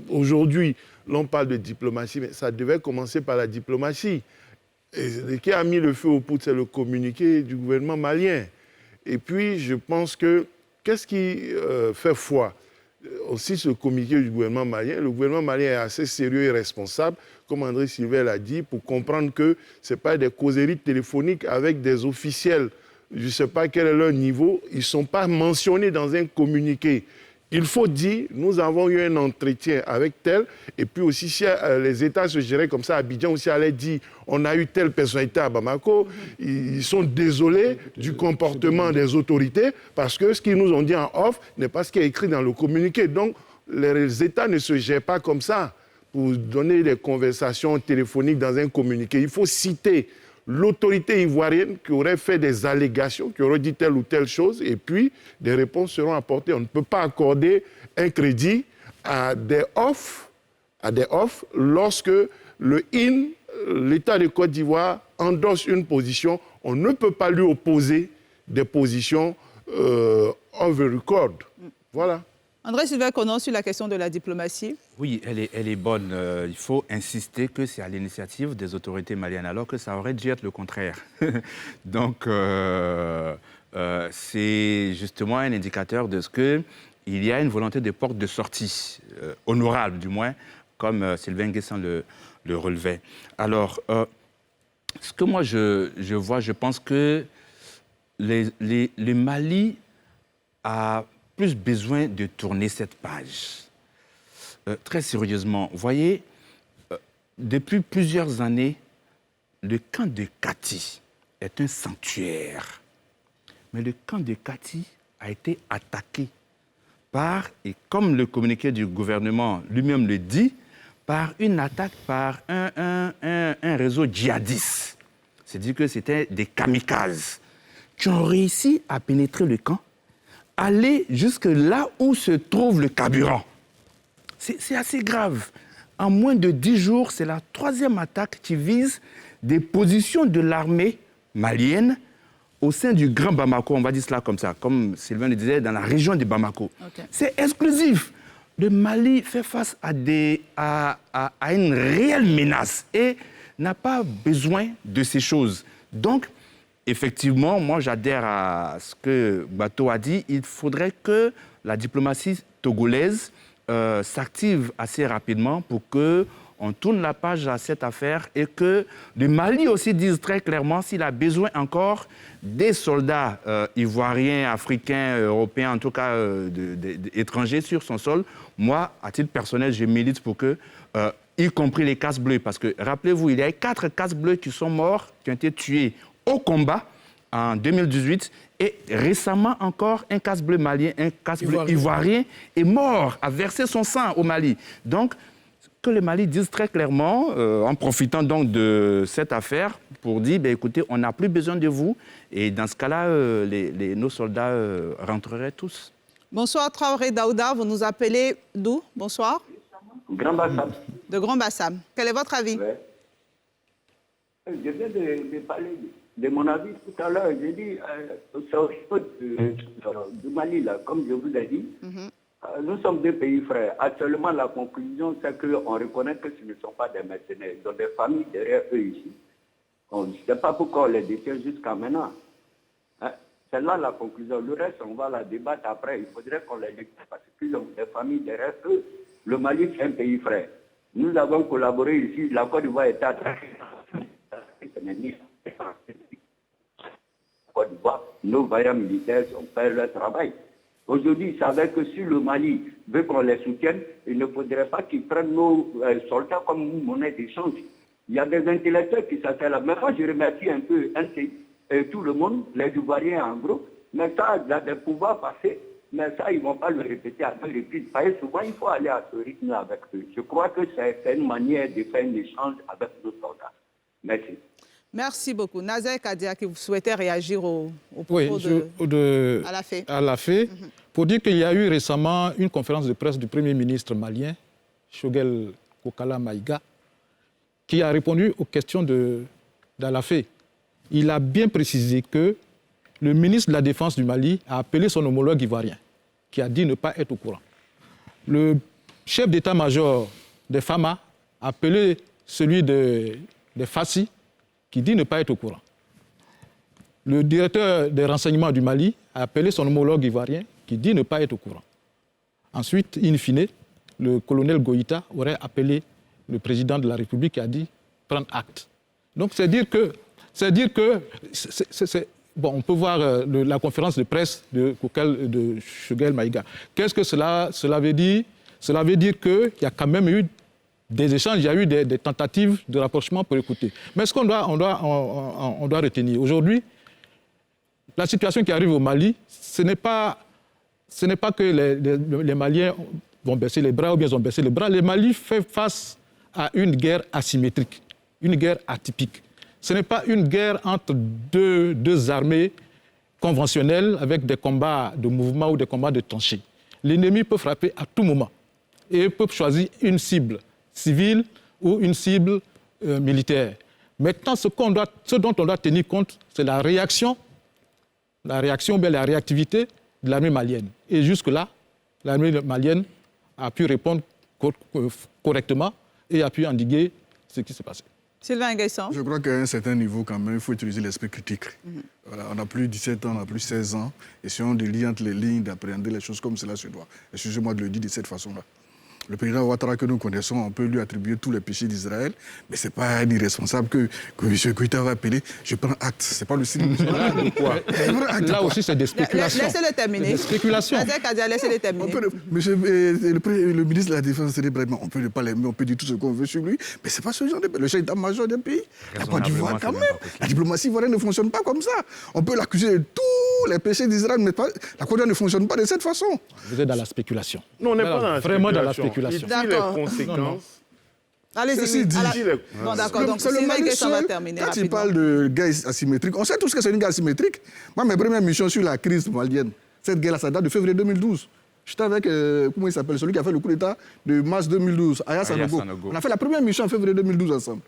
Speaker 4: Aujourd'hui, l'on parle de diplomatie, mais ça devait commencer par la diplomatie. Et ce qui a mis le feu aux poudres, c'est le communiqué du gouvernement malien. Et puis, je pense que, qu'est-ce qui fait foi? Aussi, ce communiqué du gouvernement malien, le gouvernement malien est assez sérieux et responsable, comme André Sylvain l'a dit, pour comprendre que ce n'est pas des causeries téléphoniques avec des officiels je ne sais pas quel est leur niveau, ils ne sont pas mentionnés dans un communiqué. Il faut dire, nous avons eu un entretien avec tel, et puis aussi si les États se géraient comme ça, Abidjan aussi allait dire, on a eu telle personnalité à Bamako, ils sont désolés du comportement des autorités, parce que ce qu'ils nous ont dit en off n'est pas ce qui est écrit dans le communiqué. Donc, les États ne se gèrent pas comme ça pour donner des conversations téléphoniques dans un communiqué. Il faut citer l'autorité ivoirienne qui aurait fait des allégations, qui aurait dit telle ou telle chose, et puis des réponses seront apportées. On ne peut pas accorder un crédit à des offres lorsque le IN, l'État de Côte d'Ivoire, endosse une position. On ne peut pas lui opposer des positions off the record. Voilà.
Speaker 1: André-Sylvain Conon, sur la question de la diplomatie.
Speaker 2: Oui, elle est bonne. Il faut insister que c'est à l'initiative des autorités maliennes, alors que ça aurait dû être le contraire. Donc, c'est justement un indicateur de ce qu'il y a une volonté de porte de sortie, honorable du moins, comme Sylvain Guessan le relevait. Alors, ce que moi je vois, je pense que le Mali a plus besoin de tourner cette page. Très sérieusement, vous voyez, depuis plusieurs années, le camp de Kati est un sanctuaire. Mais le camp de Kati a été attaqué par, et comme le communiqué du gouvernement lui-même le dit, par une attaque par un réseau djihadiste. C'est-à-dire que c'était des kamikazes qui ont réussi à pénétrer le camp, aller jusque là où se trouve le carburant. C'est assez grave. En moins de 10 jours, c'est la 3e attaque qui vise des positions de l'armée malienne au sein du Grand Bamako, on va dire cela comme ça, comme Sylvain le disait, dans la région de Bamako. Okay. C'est exclusif. Le Mali fait face à une réelle menace et n'a pas besoin de ces choses. Donc, effectivement, moi j'adhère à ce que Bato a dit. Il faudrait que la diplomatie togolaise s'active assez rapidement pour qu'on tourne la page à cette affaire et que le Mali aussi dise très clairement s'il a besoin encore des soldats ivoiriens, africains, européens, en tout cas étrangers sur son sol. Moi, à titre personnel, je milite pour que, y compris les casques bleus, parce que rappelez-vous, il y a 4 casques bleus qui sont morts, qui ont été tués au combat en 2018 et récemment encore un casque bleu malien, un casque bleu ivoirien est mort, a versé son sang au Mali. Donc, que le Mali dise très clairement, en profitant donc de cette affaire, pour dire, écoutez, on n'a plus besoin de vous et dans ce cas-là, nos soldats rentreraient tous.
Speaker 1: Bonsoir Traoré Daouda, vous nous appelez d'où? Bonsoir.
Speaker 10: Grand Bassam.
Speaker 1: De Grand Bassam. Quel est votre avis?
Speaker 10: Ouais. Je viens de parler de mon avis tout à l'heure. J'ai dit, c'est au niveau du Mali, là, comme je vous ai dit, nous sommes 2 pays frères. Actuellement, la conclusion, c'est qu'on reconnaît que ce ne sont pas des mercenaires. Ils ont des familles derrière eux ici. On ne sait pas pourquoi on les détient jusqu'à maintenant. Hein? C'est là la conclusion. Le reste, on va la débattre après. Il faudrait qu'on les détient parce qu'ils ont des familles derrière eux. Le Mali, c'est un pays frère. Nous avons collaboré ici. La Côte d'Ivoire est attaquée. Côte d'Ivoire, nos vaillants militaires ont fait leur travail. Aujourd'hui, ils savaient que si le Mali veut qu'on les soutienne, il ne faudrait pas qu'ils prennent nos soldats comme monnaie d'échange. Il y a des intellectuels qui s'attellent là. Mais moi, je remercie un peu tout le monde, les Ivoiriens en gros. Mais ça, il y a des pouvoirs passés. Mais ça, ils ne vont pas le répéter à 2 reprises. Parce que souvent, il faut aller à ce rythme avec eux. Je crois que c'est une manière de faire un échange avec nos soldats. Merci.
Speaker 1: Merci beaucoup. Nazer Kadia, qui vous souhaitait réagir au propos
Speaker 5: à la FE, pour dire qu'il y a eu récemment une conférence de presse du Premier ministre malien, Choguel Kokala Maïga, qui a répondu aux questions d'Alafé. Il a bien précisé que le ministre de la Défense du Mali a appelé son homologue ivoirien, qui a dit ne pas être au courant. Le chef d'état-major des FAMA a appelé celui des FACI, qui dit ne pas être au courant. Le directeur des renseignements du Mali a appelé son homologue ivoirien, qui dit ne pas être au courant. Ensuite, in fine, le colonel Goïta aurait appelé le président de la République qui a dit prendre acte. Donc, c'est dire que bon, on peut voir la conférence de presse de Choguel Maïga. Qu'est-ce que cela veut dire? Cela veut dire qu'il y a quand même eu des échanges, il y a eu des tentatives de rapprochement pour écouter. Mais ce qu'on doit retenir aujourd'hui, la situation qui arrive au Mali, ce n'est pas que les Maliens vont baisser les bras ou bien ils ont baissé les bras. Le Mali fait face à une guerre asymétrique, une guerre atypique. Ce n'est pas une guerre entre deux armées conventionnelles avec des combats de mouvement ou des combats de tranchées. L'ennemi peut frapper à tout moment et peut choisir une cible civile ou une cible militaire. Maintenant, ce dont on doit tenir compte, c'est la réaction ou bien la réactivité de l'armée malienne. Et jusque-là, l'armée malienne a pu répondre correctement et a pu endiguer ce qui s'est passé.
Speaker 1: Sylvain Nguessan.
Speaker 3: Je crois qu'à un certain niveau, quand même, il faut utiliser l'esprit critique. Voilà, on n'a plus 17 ans, on n'a plus 16 ans. Essayons de lire entre les lignes, d'appréhender les choses comme cela se doit. Excusez-moi de le dire de cette façon-là. Le président Ouattara que nous connaissons, on peut lui attribuer tous les péchés d'Israël, mais ce n'est pas un irresponsable que M. Koïta va appeler. Je prends acte. Ce n'est pas le signe.
Speaker 5: Là aussi, c'est des spéculations.
Speaker 1: Laissez-le terminer.
Speaker 5: Des spéculations.
Speaker 1: Laissez-le terminer.
Speaker 3: Le ministre de la Défense, on peut ne pas l'aimer, on peut dire tout ce qu'on veut sur lui, mais ce n'est pas ce genre de pays. Le chef d'état-major d'un pays, la Côte d'Ivoire quand même. La diplomatie ivoirienne ne fonctionne pas comme ça. On peut l'accuser de tous les péchés d'Israël, mais la Côte d'Ivoire ne fonctionne pas de cette façon.
Speaker 5: Vous êtes dans la spéculation.
Speaker 4: Non, on n'est pas dans la
Speaker 5: vraiment dans la spéculation.
Speaker 4: Il dit les conséquences.
Speaker 1: Allez-y. Bon, d'accord, donc c'est le Mali ça va terminer.
Speaker 3: Quand il parle de guerre asymétrique, on sait tous que c'est une guerre asymétrique. Moi, mes premières missions sur la crise malienne, cette guerre-là, ça date de février 2012. J'étais avec, comment il s'appelle, celui qui a fait le coup d'État de mars 2012, Aya Sanogo. On a fait la première mission en février 2012 ensemble.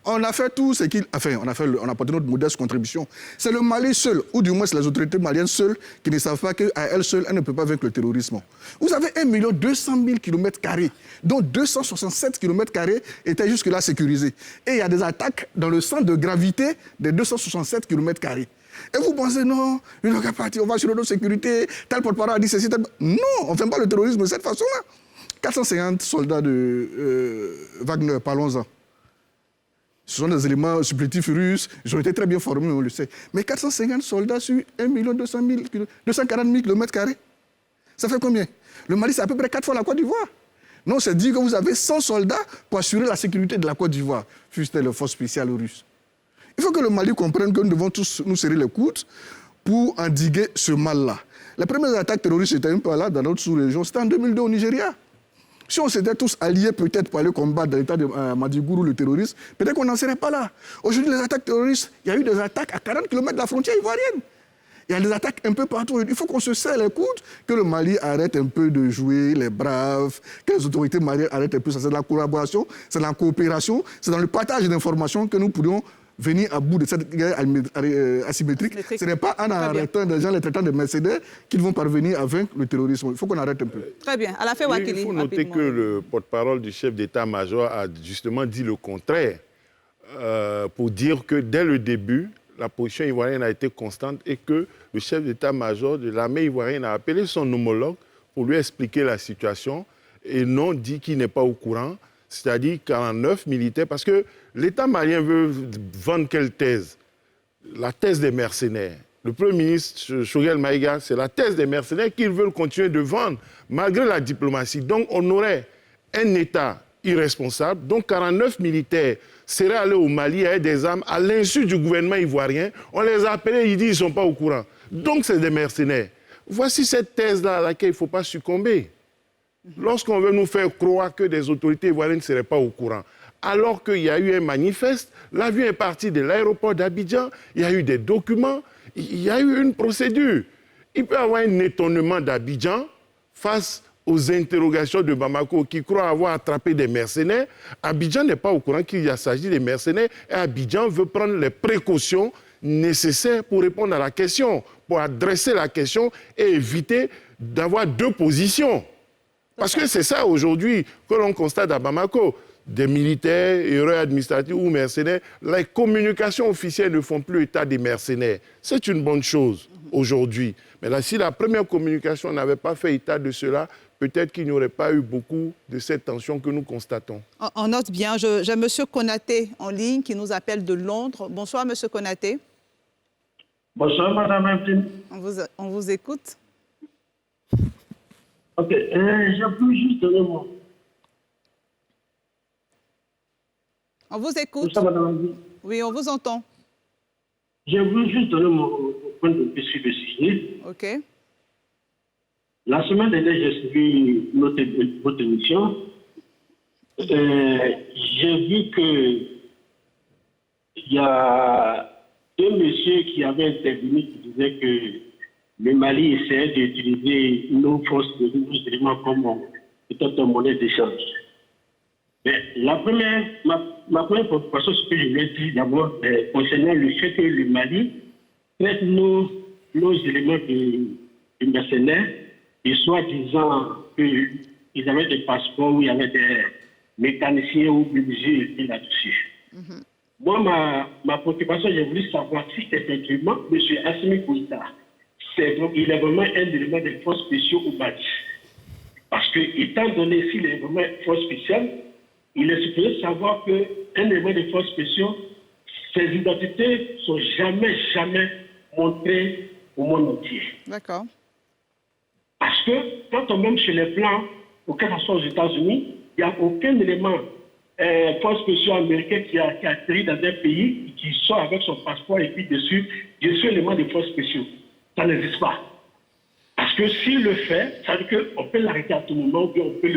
Speaker 3: On a fait tout ce qu'il... Enfin, on a apporté notre modeste contribution. C'est le Mali seul, ou du moins c'est les autorités maliennes seules, qui ne savent pas qu'à elles seules, elles ne peuvent pas vaincre le terrorisme. Vous avez 1 200 000 km², dont 267 km² étaient jusque-là sécurisés. Et il y a des attaques dans le centre de gravité des 267 km². Et vous pensez, non, on va sur notre sécurité, tel porte-parole a dit ceci, tel... Non, on ne fait pas le terrorisme de cette façon-là. 450 soldats de Wagner, parlons-en. Ce sont des éléments supplétifs russes, ils ont été très bien formés, on le sait. Mais 450 soldats sur 1 240 000 km², ça fait combien? Le Mali, c'est à peu près 4 fois la Côte d'Ivoire. Non, c'est dire que vous avez 100 soldats pour assurer la sécurité de la Côte d'Ivoire, fût-ce les forces spéciales russes. Il faut que le Mali comprenne que nous devons tous nous serrer les coudes pour endiguer ce mal-là. Les premières attaques terroristes étaient un peu là, dans notre sous-région, c'était en 2002 au Nigeria. Si on s'était tous alliés peut-être pour aller combattre dans l'état de Madigourou le terrorisme, peut-être qu'on n'en serait pas là. Aujourd'hui, les attaques terroristes, il y a eu des attaques à 40 km de la frontière ivoirienne. Il y a des attaques un peu partout. Il faut qu'on se serre les coudes, que le Mali arrête un peu de jouer les braves, que les autorités maliennes arrêtent un peu. Ça, c'est de la collaboration, c'est de la coopération, c'est dans le partage d'informations que nous pourrions venir à bout de cette guerre asymétrique. Ce n'est pas en arrêtant des gens, les traitant de mercenaires, qu'ils vont parvenir à vaincre le terrorisme. Il faut qu'on arrête un peu.
Speaker 1: Très bien. À la fin,
Speaker 4: il faut noter que le porte-parole du chef d'état-major a justement dit le contraire, pour dire que dès le début, la position ivoirienne a été constante et que le chef d'état-major de l'armée ivoirienne a appelé son homologue pour lui expliquer la situation et non dit qu'il n'est pas au courant, c'est-à-dire 49 militaires, parce que l'État malien veut vendre quelle thèse? La thèse des mercenaires. Le Premier ministre Choguel Maïga, c'est la thèse des mercenaires qu'ils veulent continuer de vendre, malgré la diplomatie. Donc on aurait un État irresponsable, dont 49 militaires seraient allés au Mali avec des armes à l'insu du gouvernement ivoirien. On les a appelés, ils disent qu'ils ne sont pas au courant. Donc c'est des mercenaires. Voici cette thèse-là à laquelle il ne faut pas succomber. Lorsqu'on veut nous faire croire que des autorités ivoiriennes ne seraient pas au courant, alors qu'il y a eu un manifeste, l'avion est parti de l'aéroport d'Abidjan, il y a eu des documents, il y a eu une procédure. Il peut y avoir un étonnement d'Abidjan face aux interrogations de Bamako qui croient avoir attrapé des mercenaires. Abidjan n'est pas au courant qu'il s'agit des mercenaires et Abidjan veut prendre les précautions nécessaires pour répondre à la question, pour adresser la question et éviter d'avoir deux positions. Parce que c'est ça aujourd'hui que l'on constate à Bamako. Des militaires, erreurs administratives ou mercenaires, les communications officielles ne font plus état des mercenaires. C'est une bonne chose aujourd'hui. Mais là, si la première communication n'avait pas fait état de cela, peut-être qu'il n'y aurait pas eu beaucoup de cette tension que nous constatons.
Speaker 1: On note bien. J'ai M. Konaté en ligne qui nous appelle de Londres. Bonsoir, M. Konaté.
Speaker 11: Bonsoir, Madame Imprim.
Speaker 1: On vous écoute.
Speaker 11: Ok, j'ai pu juste donner mon...
Speaker 1: On vous écoute.
Speaker 11: Bonsoir, Madame Imprim.
Speaker 1: Oui, on vous entend.
Speaker 11: J'ai voulu juste donner mon point de vue sur le sujet.
Speaker 1: OK.
Speaker 11: La semaine dernière, j'ai suivi votre émission. J'ai vu qu'il y a deux messieurs qui avaient intervenu qui disaient que le Mali essayait d'utiliser nos forces de éléments comme peut-être une monnaie d'échange. Mais ma première préoccupation, ce que je voulais dire d'abord, concernant le fait que le Mali traite nos éléments de mercenaires, et soi-disant qu'ils avaient des passeports où il y avait des mécaniciens ou menuisiers là-dessus. Moi, ma préoccupation, j'ai voulu savoir si effectivement, M. Assimi Goïta, il est vraiment un élément des forces spéciales au Mali. Parce que, étant donné s'il est vraiment force spéciale, il est supposé savoir qu'un élément des forces spéciales, ses identités ne sont jamais montrées au monde entier. D'accord. Parce que quand on même chez les Blancs, auquel ce soit aux États-Unis, il n'y a aucun élément force spéciale américain qui a atterri dans un pays, qui sort avec son passeport et puis dessus élément des forces spéciales. Ça n'existe pas. Parce que s'il le fait, ça veut dire qu'on peut l'arrêter à tout moment ou bien on peut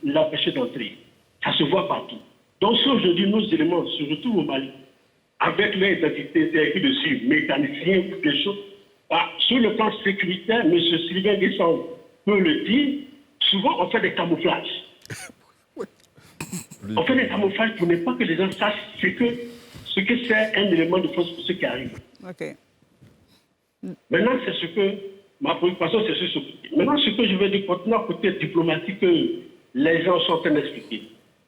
Speaker 11: l'empêcher d'entrer. Ça se voit partout. Donc si aujourd'hui nos éléments se retrouvent au Mali, avec leur identité écrite dessus, mécaniciens ou quelque chose, sur le plan sécuritaire, M. Sylvain Guessant peut le dire, souvent on fait des camouflages. On fait des camouflages pour ne pas que les gens sachent ce que c'est un élément de force pour ceux qui arrivent. Okay. Maintenant, c'est ce que ma préoccupation, c'est ce côté. Maintenant, ce que je veux dire, continuer à côté diplomatique, que les gens sont en train d'expliquer.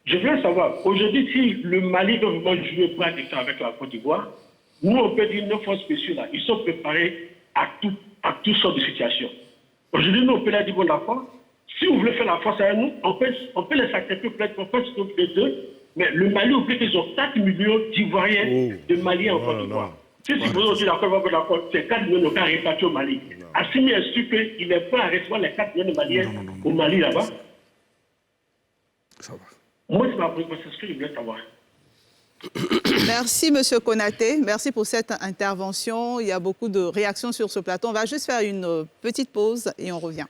Speaker 11: Je veux savoir, aujourd'hui, si le Mali veut vraiment jouer bras de fer avec la Côte d'Ivoire, nous, on peut dire nos forces spéciales, là, ils sont préparés à toutes sortes de situations. Aujourd'hui, nous, on peut leur dire, bon, d'accord, si vous voulez faire la force avec nous, on peut les sacrifier peut-être, on peut se couper les deux, mais le Mali, oublie qu'ils ont 4 millions d'Ivoiriens, de Maliens en Côte d'Ivoire. Si vous aujourd'hui d'accord, c'est 4 millions de répartis au Mali. Assimi est sûr qu'il est prêt à recevoir les 4 millions de Maliens au Mali là-bas.
Speaker 3: Ça va.
Speaker 11: Moi, c'est ma préoccupation, c'est ce que je voulais savoir.
Speaker 1: Merci, M. Konaté. Merci pour cette intervention. Il y a beaucoup de réactions sur ce plateau. On va juste faire une petite pause et on revient.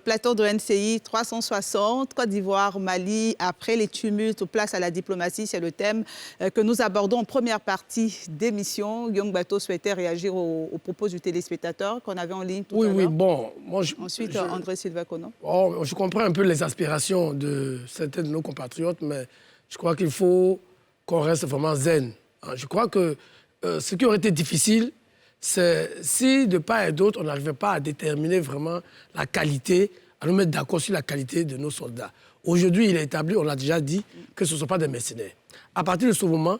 Speaker 1: Plateau de NCI 360, Côte d'Ivoire, Mali, après les tumultes, place à la diplomatie, c'est le thème que nous abordons en première partie d'émission. Guillaume Bateau souhaitait réagir aux propos du téléspectateur qu'on avait en ligne tout à l'heure.
Speaker 6: Oui, bon.
Speaker 1: Ensuite, André Silva Kono.
Speaker 6: Je comprends un peu les aspirations de certains de nos compatriotes, mais je crois qu'il faut qu'on reste vraiment zen. Je crois que ce qui aurait été difficile, c'est si de part et d'autre, on n'arrivait pas à déterminer vraiment la qualité, à nous mettre d'accord sur la qualité de nos soldats. Aujourd'hui, il est établi, on l'a déjà dit, que ce ne sont pas des mercenaires. À partir de ce moment,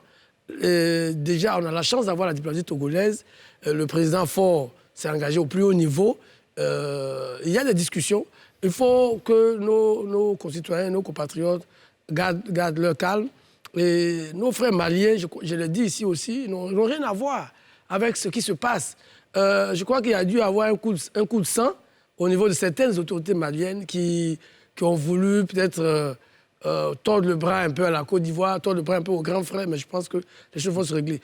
Speaker 6: déjà, on a la chance d'avoir la diplomatie togolaise. Le président Faure s'est engagé au plus haut niveau. Il y a des discussions. Il faut que nos concitoyens, nos compatriotes gardent leur calme. Et nos frères maliens, je le dis ici aussi, n'ont rien à voir avec ce qui se passe. Je crois qu'il y a dû avoir un coup de sang au niveau de certaines autorités maliennes qui ont voulu peut-être tordre le bras un peu à la Côte d'Ivoire, tordre le bras un peu aux grands frères, mais je pense que les choses vont se régler.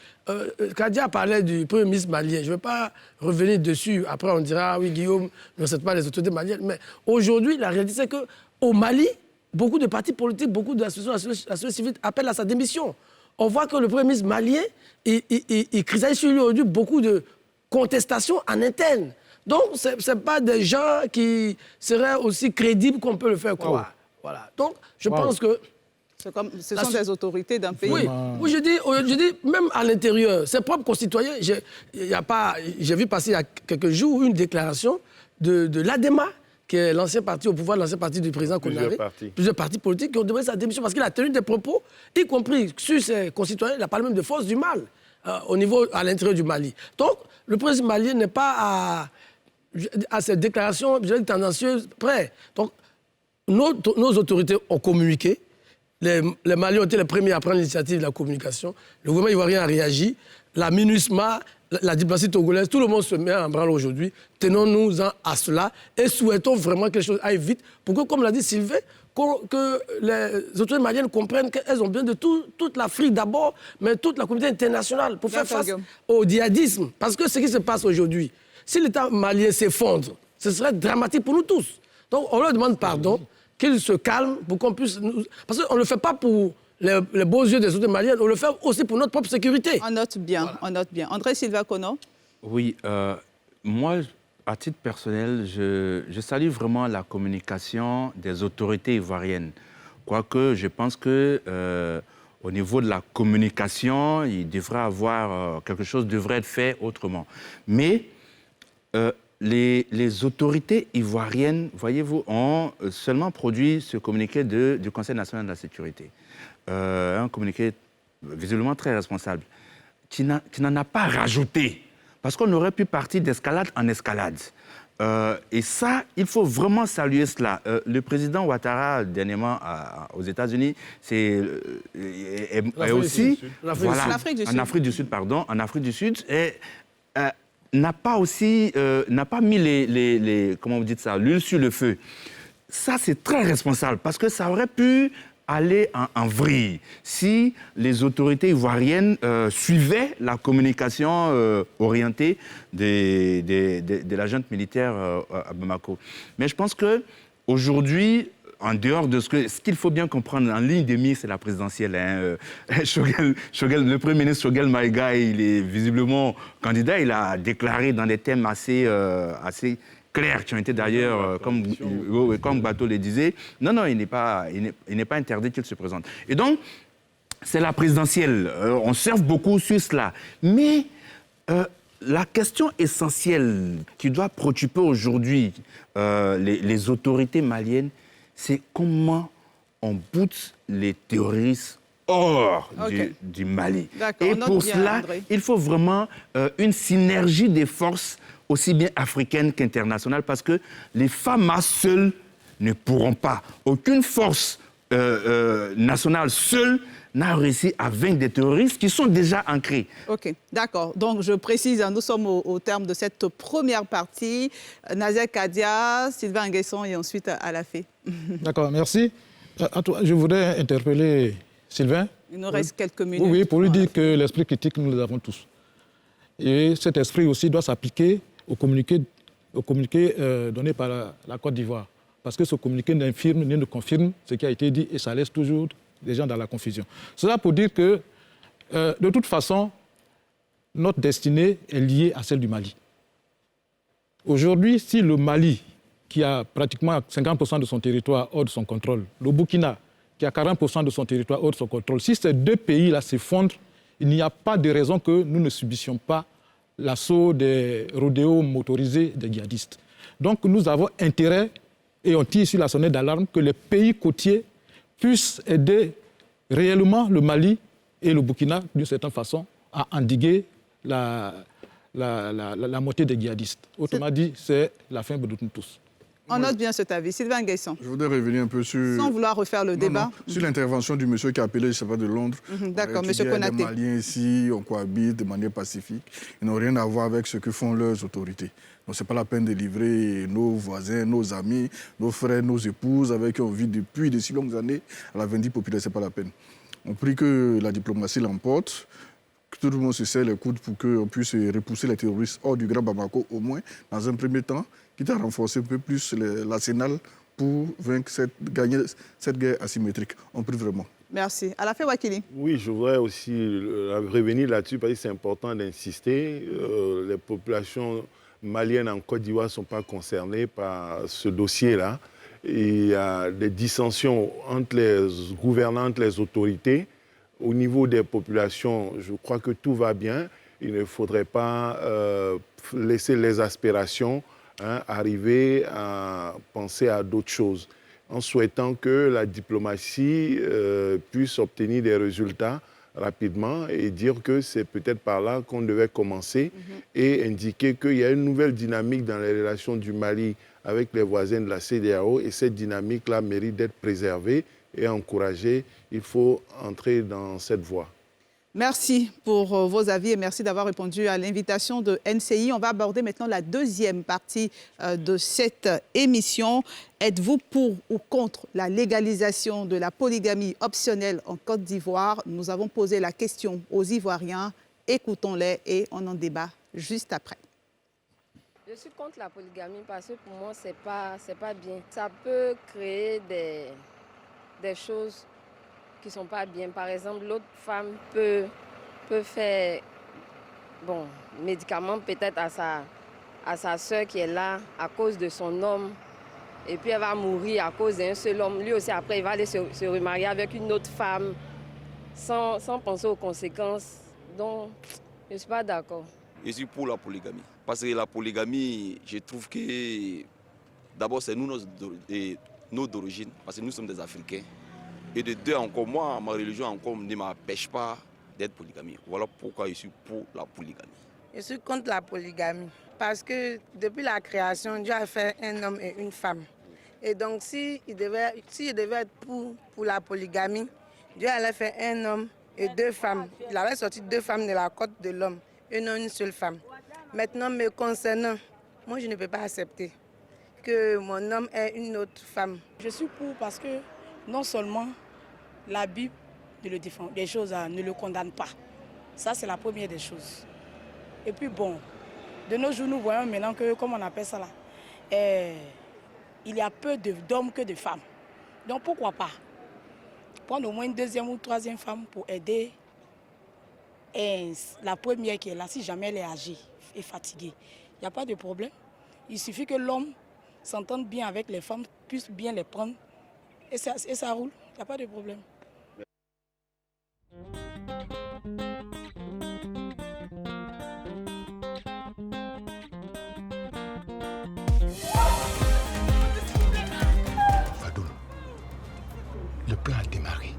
Speaker 6: Kadia parlait du Premier ministre malien. Je ne vais pas revenir dessus. Après, on dira, ah oui, Guillaume ne cède pas les autorités maliennes. Mais aujourd'hui, la réalité, c'est qu'au Mali, beaucoup de partis politiques, beaucoup d'associations, la société civile appellent à sa démission. On voit que le Premier ministre malien, il cristallise sur lui aujourd'hui beaucoup de contestations en interne. Donc, ce n'est pas des gens qui seraient aussi crédibles qu'on peut le faire croire. Voilà. Donc, je pense que...
Speaker 1: Ce sont des autorités d'un pays.
Speaker 6: Oui, je dis, même à l'intérieur, ses propres concitoyens, j'ai vu passer il y a quelques jours une déclaration de l'ADEMA, qui est l'ancien parti au pouvoir, l'ancien parti du président Konaré, plusieurs partis politiques qui ont demandé sa démission parce qu'il a tenu des propos, y compris sur ses concitoyens, il a parlé même de force du mal à l'intérieur du Mali. Donc, le président malien n'est pas à cette déclaration, je dirais, tendancieuse près. Donc, nos autorités ont communiqué les Maliens ont été les premiers à prendre l'initiative de la communication. Le gouvernement ivoirien a réagi. La MINUSMA, la diplomatie togolaise, tout le monde se met en branle aujourd'hui. Tenons-nous-en à cela et souhaitons vraiment que les choses aillent vite pour que, comme l'a dit Sylvain, que les autorités maliennes comprennent qu'elles ont besoin de toute l'Afrique d'abord, mais toute la communauté internationale pour faire face au djihadisme. Parce que ce qui se passe aujourd'hui, si l'État malien s'effondre, ce serait dramatique pour nous tous. Donc on leur demande pardon, qu'ils se calment pour qu'on puisse... Parce qu'on ne le fait pas pour les beaux yeux des autorités maliennes, on le fait aussi pour notre propre sécurité.
Speaker 1: On note bien, voilà. On note bien. André Silva Kono.
Speaker 2: Oui, moi, à titre personnel, je salue vraiment la communication des autorités ivoiriennes. Quoique, je pense que au niveau de la communication, il devrait avoir quelque chose devrait être fait autrement. Mais les autorités ivoiriennes, voyez-vous, ont seulement produit ce communiqué du Conseil national de la sécurité. Un communiqué visiblement très responsable, qui n'en a pas rajouté. Parce qu'on aurait pu partir d'escalade en escalade. Et ça, il faut vraiment saluer cela. Le président Ouattara, dernièrement aux États-Unis, est aussi...
Speaker 1: En Afrique du Sud,
Speaker 2: en Afrique du Sud, n'a pas mis comment vous dites ça, l'huile sur le feu. Ça, c'est très responsable parce que ça aurait pu aller en vrille si les autorités ivoiriennes suivaient la communication orientée de la junte militaire à Bamako. Mais je pense qu'aujourd'hui, en dehors de ce qu'il faut bien comprendre, en ligne de mire, c'est la présidentielle. Le Premier ministre Choguel Maïga, il est visiblement candidat. Il a déclaré dans des thèmes assez clairs, qui ont été d'ailleurs, comme Bateau le disait, non, il n'est pas interdit qu'il se présente. Et donc, c'est la présidentielle. On surfe beaucoup sur cela. Mais la question essentielle qui doit préoccuper aujourd'hui les autorités maliennes, c'est comment on boute les terroristes hors du Mali. Et pour cela, il faut vraiment une synergie des forces aussi bien africaines qu'internationales, parce que les FAMA seules ne pourront pas. Aucune force nationale seule n'a réussi à vaincre des terroristes qui sont déjà ancrés.
Speaker 1: OK, d'accord. Donc, je précise, nous sommes au terme de cette première partie. Nazer Kadia, Sylvain Nguesson et ensuite Alafé.
Speaker 5: D'accord, merci. Je voudrais interpeller Sylvain.
Speaker 1: Il nous reste quelques minutes.
Speaker 5: Oui, pour lui dire que l'esprit critique, nous l'avons tous. Et cet esprit aussi doit s'appliquer au communiqué donné par la Côte d'Ivoire. Parce que ce communiqué n'infirme ni ne confirme ce qui a été dit et ça laisse toujours les gens dans la confusion. Cela pour dire que, de toute façon, notre destinée est liée à celle du Mali. Aujourd'hui, si le Mali, qui a pratiquement 50% de son territoire hors de son contrôle, le Burkina, qui a 40% de son territoire hors de son contrôle, si ces deux pays-là s'effondrent, il n'y a pas de raison que nous ne subissions pas l'assaut des rodéos motorisés des djihadistes. Donc nous avons intérêt, et on tire sur la sonnette d'alarme, que les pays côtiers puissent aider réellement le Mali et le Burkina, d'une certaine façon, à endiguer la montée des djihadistes. Autrement dit, c'est la fin de nous tous.
Speaker 1: On note bien cet avis. Sylvain Nguesson.
Speaker 3: Je voudrais revenir un peu sur...
Speaker 1: Sans vouloir refaire le débat.
Speaker 3: Sur l'intervention du monsieur qui a appelé, je ne sais pas, de Londres.
Speaker 1: D'accord, monsieur Konaté.
Speaker 3: Les Maliens ici, on cohabite de manière pacifique. Ils n'ont rien à voir avec ce que font leurs autorités. Donc ce n'est pas la peine de livrer nos voisins, nos amis, nos frères, nos épouses, avec qui on vit depuis de si longues années à la vindicte populaire. Ce n'est pas la peine. On prie que la diplomatie l'emporte, que tout le monde se serre les coudes pour qu'on puisse repousser les terroristes hors du Grand Bamako, au moins, dans un premier temps, quitte à renforcer un peu plus l'arsenal pour gagner cette guerre asymétrique. On prie vraiment.
Speaker 1: Merci. Alafé Wakili.
Speaker 4: Oui, je voudrais aussi revenir là-dessus parce que c'est important d'insister. Les populations maliennes en Côte d'Ivoire ne sont pas concernées par ce dossier-là. Il y a des dissensions entre les gouvernants, entre les autorités. Au niveau des populations, je crois que tout va bien. Il ne faudrait pas laisser les aspirations arriver à penser à d'autres choses, en souhaitant que la diplomatie puisse obtenir des résultats rapidement et dire que c'est peut-être par là qu'on devait commencer et indiquer qu'il y a une nouvelle dynamique dans les relations du Mali avec les voisins de la CEDEAO et cette dynamique-là mérite d'être préservée et encourager. Il faut entrer dans cette voie.
Speaker 1: Merci pour vos avis et merci d'avoir répondu à l'invitation de NCI. On va aborder maintenant la deuxième partie de cette émission. Êtes-vous pour ou contre la légalisation de la polygamie optionnelle en Côte d'Ivoire? Nous avons posé la question aux Ivoiriens. Écoutons-les et on en débat juste après.
Speaker 12: Je suis contre la polygamie parce que pour moi, c'est pas bien. Ça peut créer des choses qui ne sont pas bien. Par exemple, l'autre femme peut faire médicament peut-être à sa soeur qui est là à cause de son homme. Et puis elle va mourir à cause d'un seul homme. Lui aussi, après, il va aller se remarier avec une autre femme sans penser aux conséquences. Donc, je ne suis pas d'accord.
Speaker 13: Je suis pour la polygamie. Parce que la polygamie, je trouve que d'abord, c'est nous nos d'origine, parce que nous sommes des Africains. Et de deux, encore moi, ma religion encore ne m'empêche pas d'être polygamie. Voilà pourquoi je suis pour la polygamie.
Speaker 14: Je suis contre la polygamie parce que depuis la création, Dieu a fait un homme et une femme. Et donc, s'il devait être pour la polygamie, Dieu allait faire un homme et deux femmes. Il avait sorti deux femmes de la côte de l'homme et non une seule femme. Maintenant, me concernant, moi, je ne peux pas accepter que mon homme ait une autre femme.
Speaker 15: Je suis pour parce que non seulement la Bible ne le défend, des choses ne le condamne pas. Ça, c'est la première des choses. Et puis bon, de nos jours, nous voyons maintenant que, comme on appelle ça là, il y a peu d'hommes que de femmes. Donc pourquoi pas prendre au moins une deuxième ou troisième femme pour aider la première qui est là, si jamais elle est âgée et fatiguée. Il n'y a pas de problème. Il suffit que l'homme s'entende bien avec les femmes, puisse bien les prendre et ça roule. Il n'y a pas de problème.
Speaker 16: Fadoul, le plan a démarré.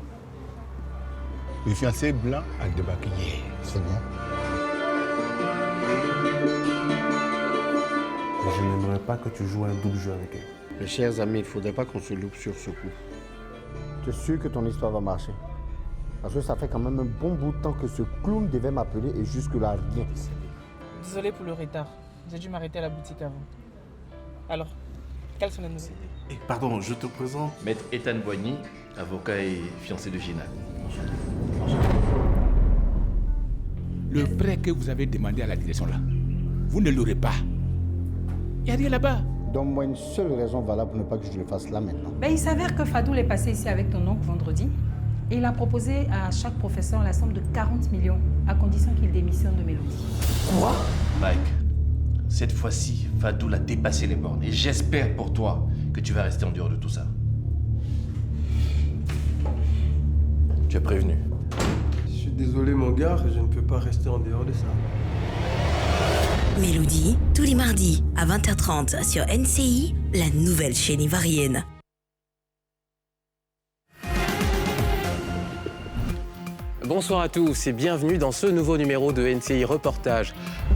Speaker 16: Le fiancé blanc a débarqué hier. C'est bon.
Speaker 17: Je n'aimerais pas que tu joues un double jeu avec elle.
Speaker 18: Mes chers amis, il ne faudrait pas qu'on se loupe sur ce coup.
Speaker 19: Je suis sûr que ton histoire va marcher. Parce que ça fait quand même un bon bout de temps que ce clown devait m'appeler et jusque-là, rien.
Speaker 20: Désolé pour le retard. J'ai dû m'arrêter à la boutique avant. Alors, quelles sont les nouvelles?
Speaker 17: Pardon, je te présente
Speaker 21: Maître Ethan Boigny, avocat et fiancé de Gina.
Speaker 16: Le prêt que vous avez demandé à la direction là, vous ne l'aurez pas. Il n'y a rien là-bas.
Speaker 19: Donne-moi une seule raison valable pour ne pas que je le fasse là maintenant.
Speaker 22: Il s'avère que Fadoul est passé ici avec ton oncle vendredi et il a proposé à chaque professeur la somme de 40 millions à condition qu'il démissionne de Mélodie.
Speaker 21: Quoi? Mike, cette fois-ci, Fadoul a dépassé les bornes et j'espère pour toi que tu vas rester en dehors de tout ça. Tu es prévenu.
Speaker 23: Je suis désolé mon gars, je ne peux pas rester en dehors de ça.
Speaker 24: Mélodie, tous les mardis à 20h30 sur NCI, la nouvelle chaîne ivoirienne.
Speaker 25: Bonsoir à tous et bienvenue dans ce nouveau numéro de NCI Reportage.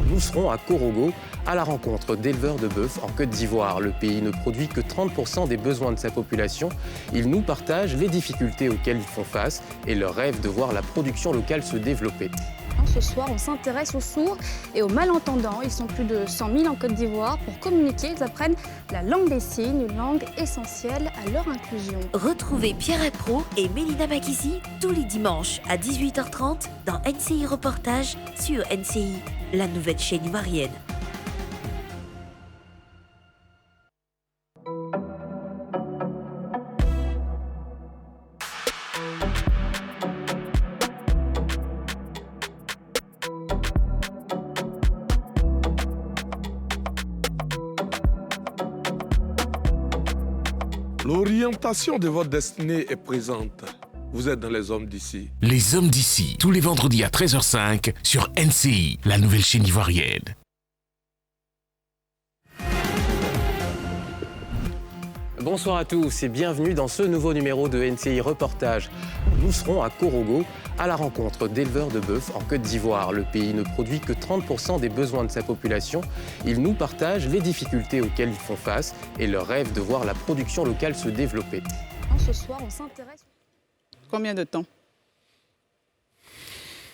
Speaker 25: Nous serons à Korogo, à la rencontre d'éleveurs de bœuf en Côte d'Ivoire. Le pays ne produit que 30% des besoins de sa population. Ils nous partagent les difficultés auxquelles ils font face et leur rêve de voir la production locale se développer.
Speaker 26: Ce soir, on s'intéresse aux sourds et aux malentendants. Ils sont plus de 100 000 en Côte d'Ivoire. Pour communiquer, ils apprennent la langue des signes, une langue essentielle à leur inclusion.
Speaker 24: Retrouvez Pierre Pro et Mélina Makissi tous les dimanches à 18h30 dans NCI Reportage sur NCI, la nouvelle chaîne ivoirienne.
Speaker 27: L'orientation de votre destinée est présente. Vous êtes dans les hommes d'ici.
Speaker 28: Les hommes d'ici, tous les vendredis à 13h05 sur NCI, la nouvelle chaîne ivoirienne.
Speaker 25: Bonsoir à tous et bienvenue dans ce nouveau numéro de NCI Reportage. Nous serons à Korogo, à la rencontre d'éleveurs de bœuf en Côte d'Ivoire. Le pays ne produit que 30% des besoins de sa population. Ils nous partagent les difficultés auxquelles ils font face et leur rêve de voir la production locale se développer.
Speaker 26: Ce soir, on s'intéresse...
Speaker 1: combien de temps?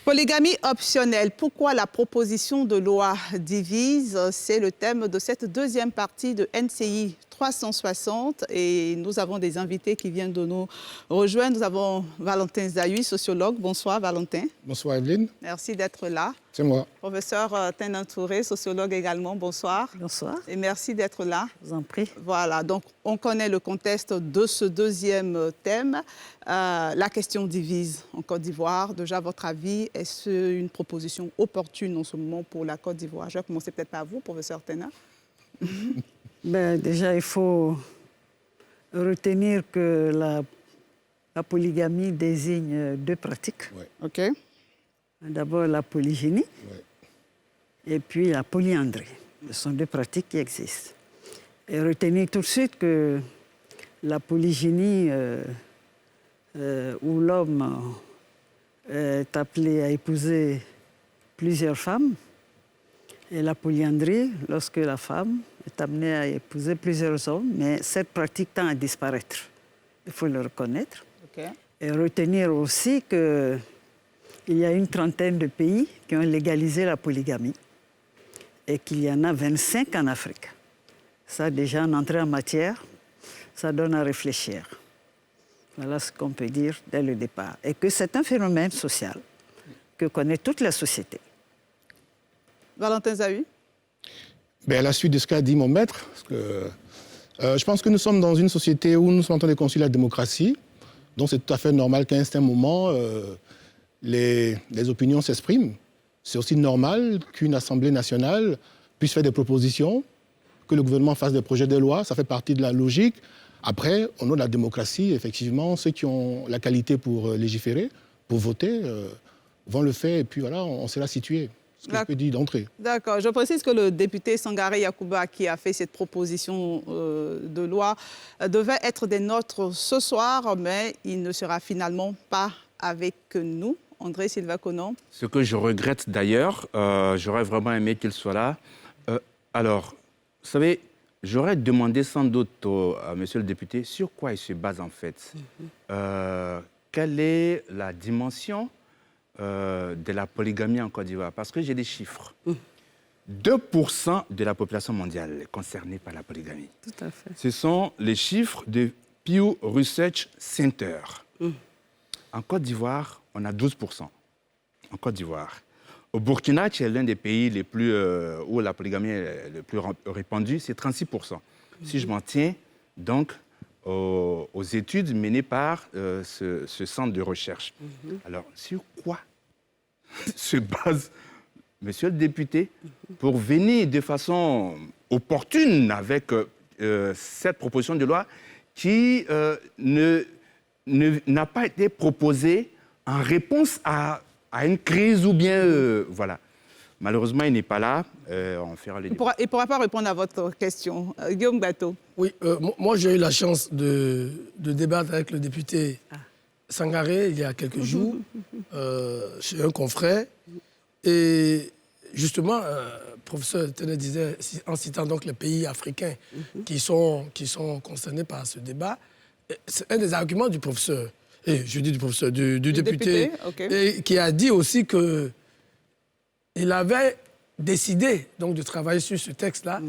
Speaker 1: Polygamie optionnelle, pourquoi la proposition de loi divise? C'est le thème de cette deuxième partie de NCI 360 et nous avons des invités qui viennent de nous rejoindre. Nous avons Valentin Zahui, sociologue. Bonsoir Valentin.
Speaker 2: Bonsoir Evelyne.
Speaker 1: Merci d'être là.
Speaker 2: C'est moi.
Speaker 1: Professeur Tenan Touré, sociologue également. Bonsoir.
Speaker 5: Bonsoir.
Speaker 1: Et merci d'être là.
Speaker 5: Je vous en prie.
Speaker 1: Voilà, donc on connaît le contexte de ce deuxième thème. La question divise en Côte d'Ivoire. Déjà, votre avis, est-ce une proposition opportune en ce moment pour la Côte d'Ivoire? Je vais commencer peut-être par vous, professeur Tenan.
Speaker 5: Déjà, il faut retenir que la polygamie désigne deux pratiques.
Speaker 2: Ouais.
Speaker 1: OK.
Speaker 5: D'abord la polygynie et puis la polyandrie. Ce sont deux pratiques qui existent. Et retenir tout de suite que la polygynie, où l'homme est appelé à épouser plusieurs femmes, et la polyandrie, lorsque la femme est amenée à épouser plusieurs hommes, mais cette pratique tend à disparaître. Il faut le reconnaître.
Speaker 1: Okay.
Speaker 5: Et retenir aussi qu'il y a une trentaine de pays qui ont légalisé la polygamie et qu'il y en a 25 en Afrique. Ça, déjà, en entrée en matière, ça donne à réfléchir. Voilà ce qu'on peut dire dès le départ. Et que c'est un phénomène social que connaît toute la société.
Speaker 1: Valentin Zahui.
Speaker 2: À la suite de ce qu'a dit mon maître, parce que, je pense que nous sommes dans une société où nous sommes en train de construire la démocratie. Donc c'est tout à fait normal qu'à un certain moment, les opinions s'expriment. C'est aussi normal qu'une Assemblée nationale puisse faire des propositions, que le gouvernement fasse des projets de loi. Ça fait partie de la logique. Après, au nom de la démocratie, effectivement, ceux qui ont la qualité pour légiférer, pour voter, vont le faire. Et puis voilà, on sera situé. Ce que je peux dire d'entrée.
Speaker 1: D'accord. Je précise que le député Sangaré Yacouba, qui a fait cette proposition de loi, devait être des nôtres ce soir, mais il ne sera finalement pas avec nous. André Sylvain Conan.
Speaker 6: Ce que je regrette d'ailleurs, j'aurais vraiment aimé qu'il soit là. Alors, vous savez, j'aurais demandé sans doute à monsieur le député sur quoi il se base en fait. Quelle est la dimension de la polygamie en Côte d'Ivoire? Parce que j'ai des chiffres. 2% de la population mondiale est concernée par la polygamie.
Speaker 5: Tout à fait.
Speaker 6: Ce sont les chiffres de Pew Research Center. En Côte d'Ivoire, on a 12%. En Côte d'Ivoire. Au Burkina, qui est l'un des pays les plus, où la polygamie est le plus répandue, c'est 36%. Si je m'en tiens donc aux études menées par ce centre de recherche. Alors, sur quoi se base monsieur le député pour venir de façon opportune avec cette proposition de loi qui n'a pas été proposée en réponse à une crise ou bien... voilà. Malheureusement, il n'est pas là. On fera les débats.
Speaker 1: Il ne pourra pas répondre à votre question. Guillaume Bateau.
Speaker 23: Oui, moi j'ai eu la chance de débattre avec le député Sangaré il y a quelques jours, chez un confrère. Et justement, le professeur Tenan disait, en citant donc les pays africains qui sont concernés par ce débat, c'est un des arguments du professeur, et je dis du professeur, du député, et qui a dit aussi que il avait décidé donc, de travailler sur ce texte-là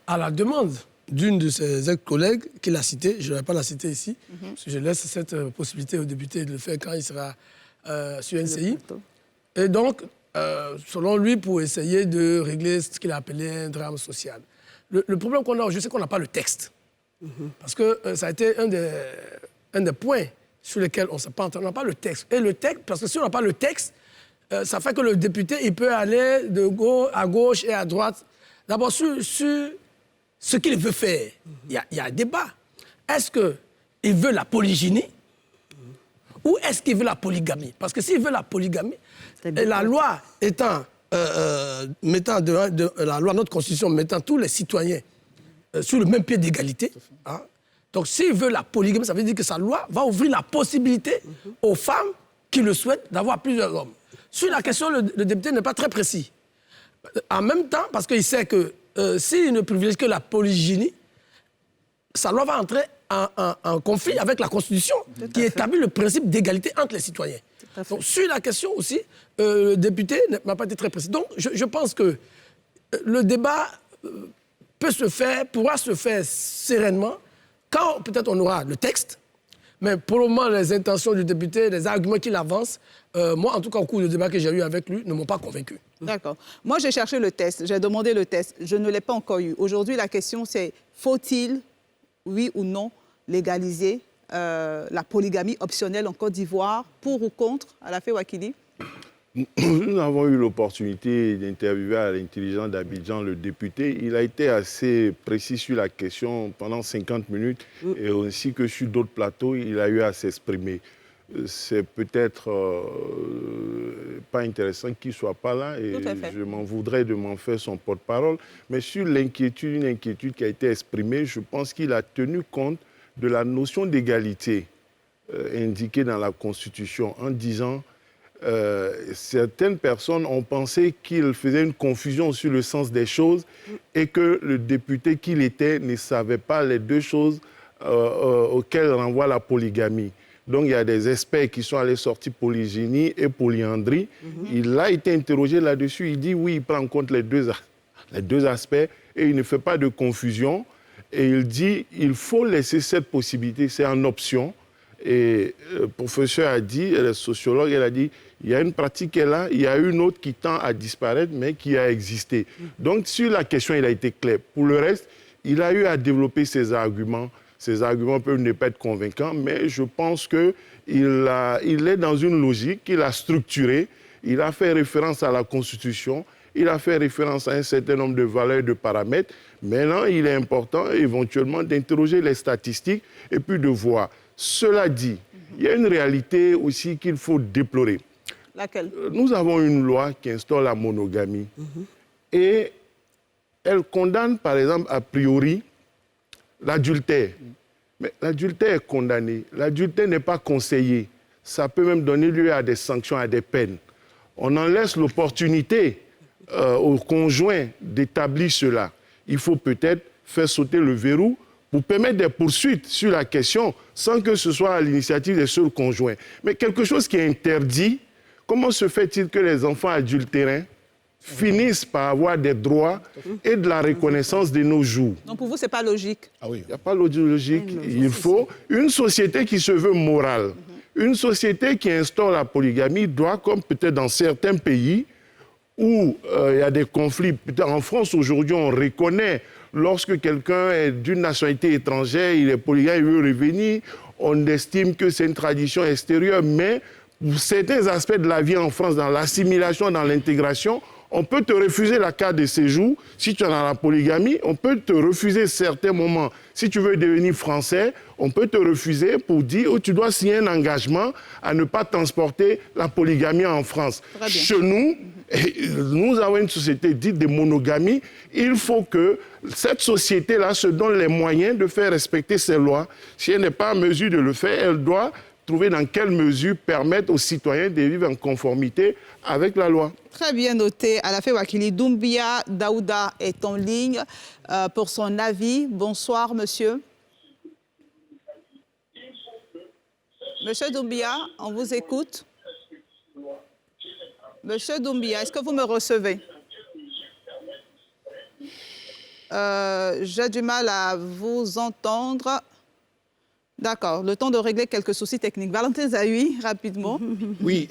Speaker 23: à la demande d'une de ses ex-collègues qu'il a citée. Je ne vais pas la citer ici, parce que je laisse cette possibilité au député de le faire quand il sera sur NCI. Et donc, selon lui, pour essayer de régler ce qu'il a appelé un drame social. Le problème qu'on a, je sais qu'on n'a pas le texte. Parce que ça a été un des points sur lesquels on ne s'est pas entendu. On n'a pas le texte. Et le texte, parce que si on n'a pas le texte, ça fait que le député, il peut aller à gauche et à droite. D'abord, sur ce qu'il veut faire, il y a un débat. Est-ce qu'il veut la polygynie ou est-ce qu'il veut la polygamie? Parce que s'il veut la polygamie, la loi étant, la loi, notre constitution mettant tous les citoyens sur le même pied d'égalité, hein, donc s'il veut la polygamie, ça veut dire que sa loi va ouvrir la possibilité aux femmes qui le souhaitent d'avoir plusieurs hommes. Sur la question, le député n'est pas très précis. En même temps, parce qu'il sait que s'il ne privilégie que la polygynie, sa loi va entrer en conflit avec la Constitution qui établit le principe d'égalité entre les citoyens. Donc, sur la question aussi, le député ne m'a pas été très précis. Donc, je pense que le débat pourra se faire sereinement quand peut-être on aura le texte. Mais pour le moment, les intentions du député, les arguments qu'il avance, moi, en tout cas, au cours du débat que j'ai eu avec lui, ne m'ont pas convaincu.
Speaker 1: D'accord. Moi, j'ai cherché le test, j'ai demandé le test. Je ne l'ai pas encore eu. Aujourd'hui, la question, c'est faut-il, oui ou non, légaliser la polygamie optionnelle en Côte d'Ivoire, pour ou contre, Alafé Ouakili?
Speaker 3: Nous avons eu l'opportunité d'interviewer à l'intelligence d'Abidjan le député. Il a été assez précis sur la question pendant 50 minutes et ainsi que sur d'autres plateaux, il a eu à s'exprimer. C'est peut-être pas intéressant qu'il ne soit pas là et je m'en voudrais de m'en faire son porte-parole. Mais sur l'inquiétude, une inquiétude qui a été exprimée, je pense qu'il a tenu compte de la notion d'égalité indiquée dans la Constitution en disant certaines personnes ont pensé qu'il faisait une confusion sur le sens des choses et que le député qu'il était ne savait pas les deux choses auxquelles renvoie la polygamie. Donc il y a des experts qui sont allés sortir polygynie et polyandrie. Il a été interrogé là-dessus. Il dit oui, il prend en compte les deux aspects et il ne fait pas de confusion. Et il dit il faut laisser cette possibilité, c'est en option. Et le professeur a dit, le sociologue, elle a dit, il y a une pratique qui est là, il y a une autre qui tend à disparaître, mais qui a existé. Donc, sur la question, il a été clair. Pour le reste, il a eu à développer ses arguments. Ces arguments peuvent ne pas être convaincants, mais je pense qu'il est dans une logique qu'il a structurée. Il a fait référence à la Constitution, il a fait référence à un certain nombre de valeurs et de paramètres. Maintenant, il est important, éventuellement, d'interroger les statistiques et puis de voir. Cela dit, il y a une réalité aussi qu'il faut déplorer.
Speaker 1: Laquelle?
Speaker 3: Nous avons une loi qui instaure la monogamie et elle condamne, par exemple, a priori, l'adultère. Mais l'adultère est condamné. L'adultère n'est pas conseillé. Ça peut même donner lieu à des sanctions, à des peines. On en laisse l'opportunité aux conjoints d'établir cela. Il faut peut-être faire sauter le verrou pour permettre des poursuites sur la question sans que ce soit à l'initiative des seuls conjoints. Mais quelque chose qui est interdit, comment se fait-il que les enfants adultérins finissent par avoir des droits et de la reconnaissance de nos jours?
Speaker 1: Donc pour vous, ce n'est pas logique?
Speaker 3: Ah oui, il n'y a pas de logique. Il faut une société qui se veut morale. Une société qui instaure la polygamie doit, comme peut-être dans certains pays où il y a des conflits, peut-être en France aujourd'hui, on reconnaît lorsque quelqu'un est d'une nationalité étrangère, il est polygame, il veut revenir, on estime que c'est une tradition extérieure, mais pour certains aspects de la vie en France, dans l'assimilation, dans l'intégration, on peut te refuser la carte de séjour si tu es dans la polygamie, on peut te refuser certains moments. Si tu veux devenir français, on peut te refuser pour dire que tu dois signer un engagement à ne pas transporter la polygamie en France. Chez nous, nous avons une société dite de monogamie. Il faut que cette société-là se donne les moyens de faire respecter ses lois. Si elle n'est pas en mesure de le faire, elle doit trouver dans quelle mesure permettre aux citoyens de vivre en conformité avec la loi.
Speaker 1: Très bien noté. Alafé Ouakili, Doumbia Daouda est en ligne pour son avis. Bonsoir, monsieur. Monsieur Doumbia, on vous écoute. Monsieur Doumbia, est-ce que vous me recevez? J'ai du mal à vous entendre. D'accord, le temps de régler quelques soucis techniques. Valentin Zahui, rapidement.
Speaker 2: Oui,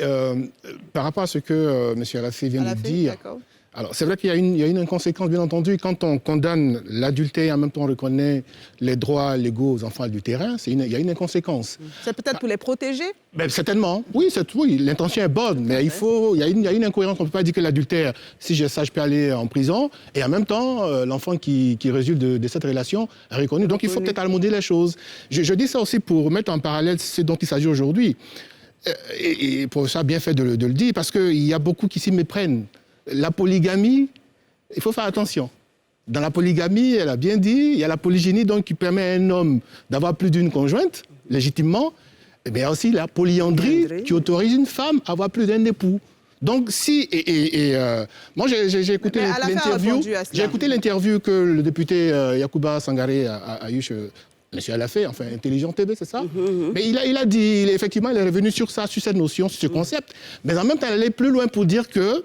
Speaker 2: par rapport à ce que M. Alafé vient de dire, alors c'est vrai qu'il y a une inconséquence, bien entendu. Quand on condamne l'adultère et en même temps on reconnaît les droits légaux aux enfants adultérins, il y a une inconséquence.
Speaker 1: C'est peut-être pour les protéger?
Speaker 2: Ben, certainement, oui, l'intention est bonne, mais il y a une incohérence. On ne peut pas dire que l'adultère, si je sais, je peux aller en prison, et en même temps, l'enfant qui résulte de cette relation est reconnu. Donc il faut peut-être almoder les choses. Je dis ça aussi pour mettre en parallèle ce dont il s'agit aujourd'hui. Et pour ça, bien fait de le dire, parce qu'il y a beaucoup qui s'y méprennent. La polygamie, il faut faire attention. Dans la polygamie, elle a bien dit, il y a la polygynie donc, qui permet à un homme d'avoir plus d'une conjointe, légitimement. Mais il y a aussi la polyandrie qui autorise une femme à avoir plus d'un époux. Donc si... moi, j'ai écouté l'interview que le député Yacouba Sangaré a eu Monsieur l'a fait, enfin, Intelligent TV, c'est ça? Mais il a dit, effectivement, il est revenu sur ça, sur cette notion, sur ce concept. Mais en même temps, il allait plus loin pour dire que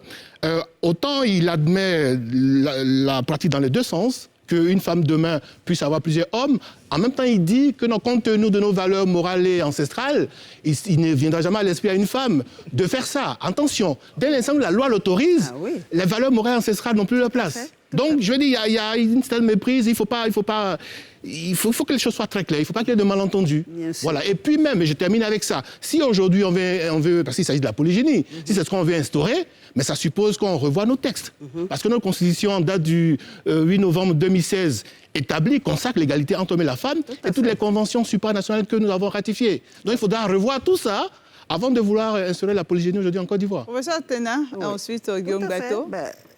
Speaker 2: autant il admet la pratique dans les deux sens, qu'une femme demain puisse avoir plusieurs hommes. En même temps, il dit que compte tenu de nos valeurs morales et ancestrales, il ne viendra jamais à l'esprit à une femme de faire ça. Attention, dès l'instant où la loi l'autorise, les valeurs morales et ancestrales n'ont plus leur place. Donc, je veux dire, il y a une certaine méprise, il faut que les choses soient très claires, il ne faut pas qu'il y ait de malentendus. Voilà. Et puis même, et je termine avec ça, si aujourd'hui on veut parce qu'il s'agit de la polygénie, si c'est ce qu'on veut instaurer, mais ça suppose qu'on revoie nos textes. Parce que notre constitution, en date du 8 novembre 2016, établit, consacre l'égalité entre l'homme et la femme, et toutes les conventions supranationales que nous avons ratifiées. Donc il faudra revoir tout ça avant de vouloir instaurer la polygénie aujourd'hui en Côte d'Ivoire.
Speaker 1: Professeur Tena, ensuite Guillaume Bateau.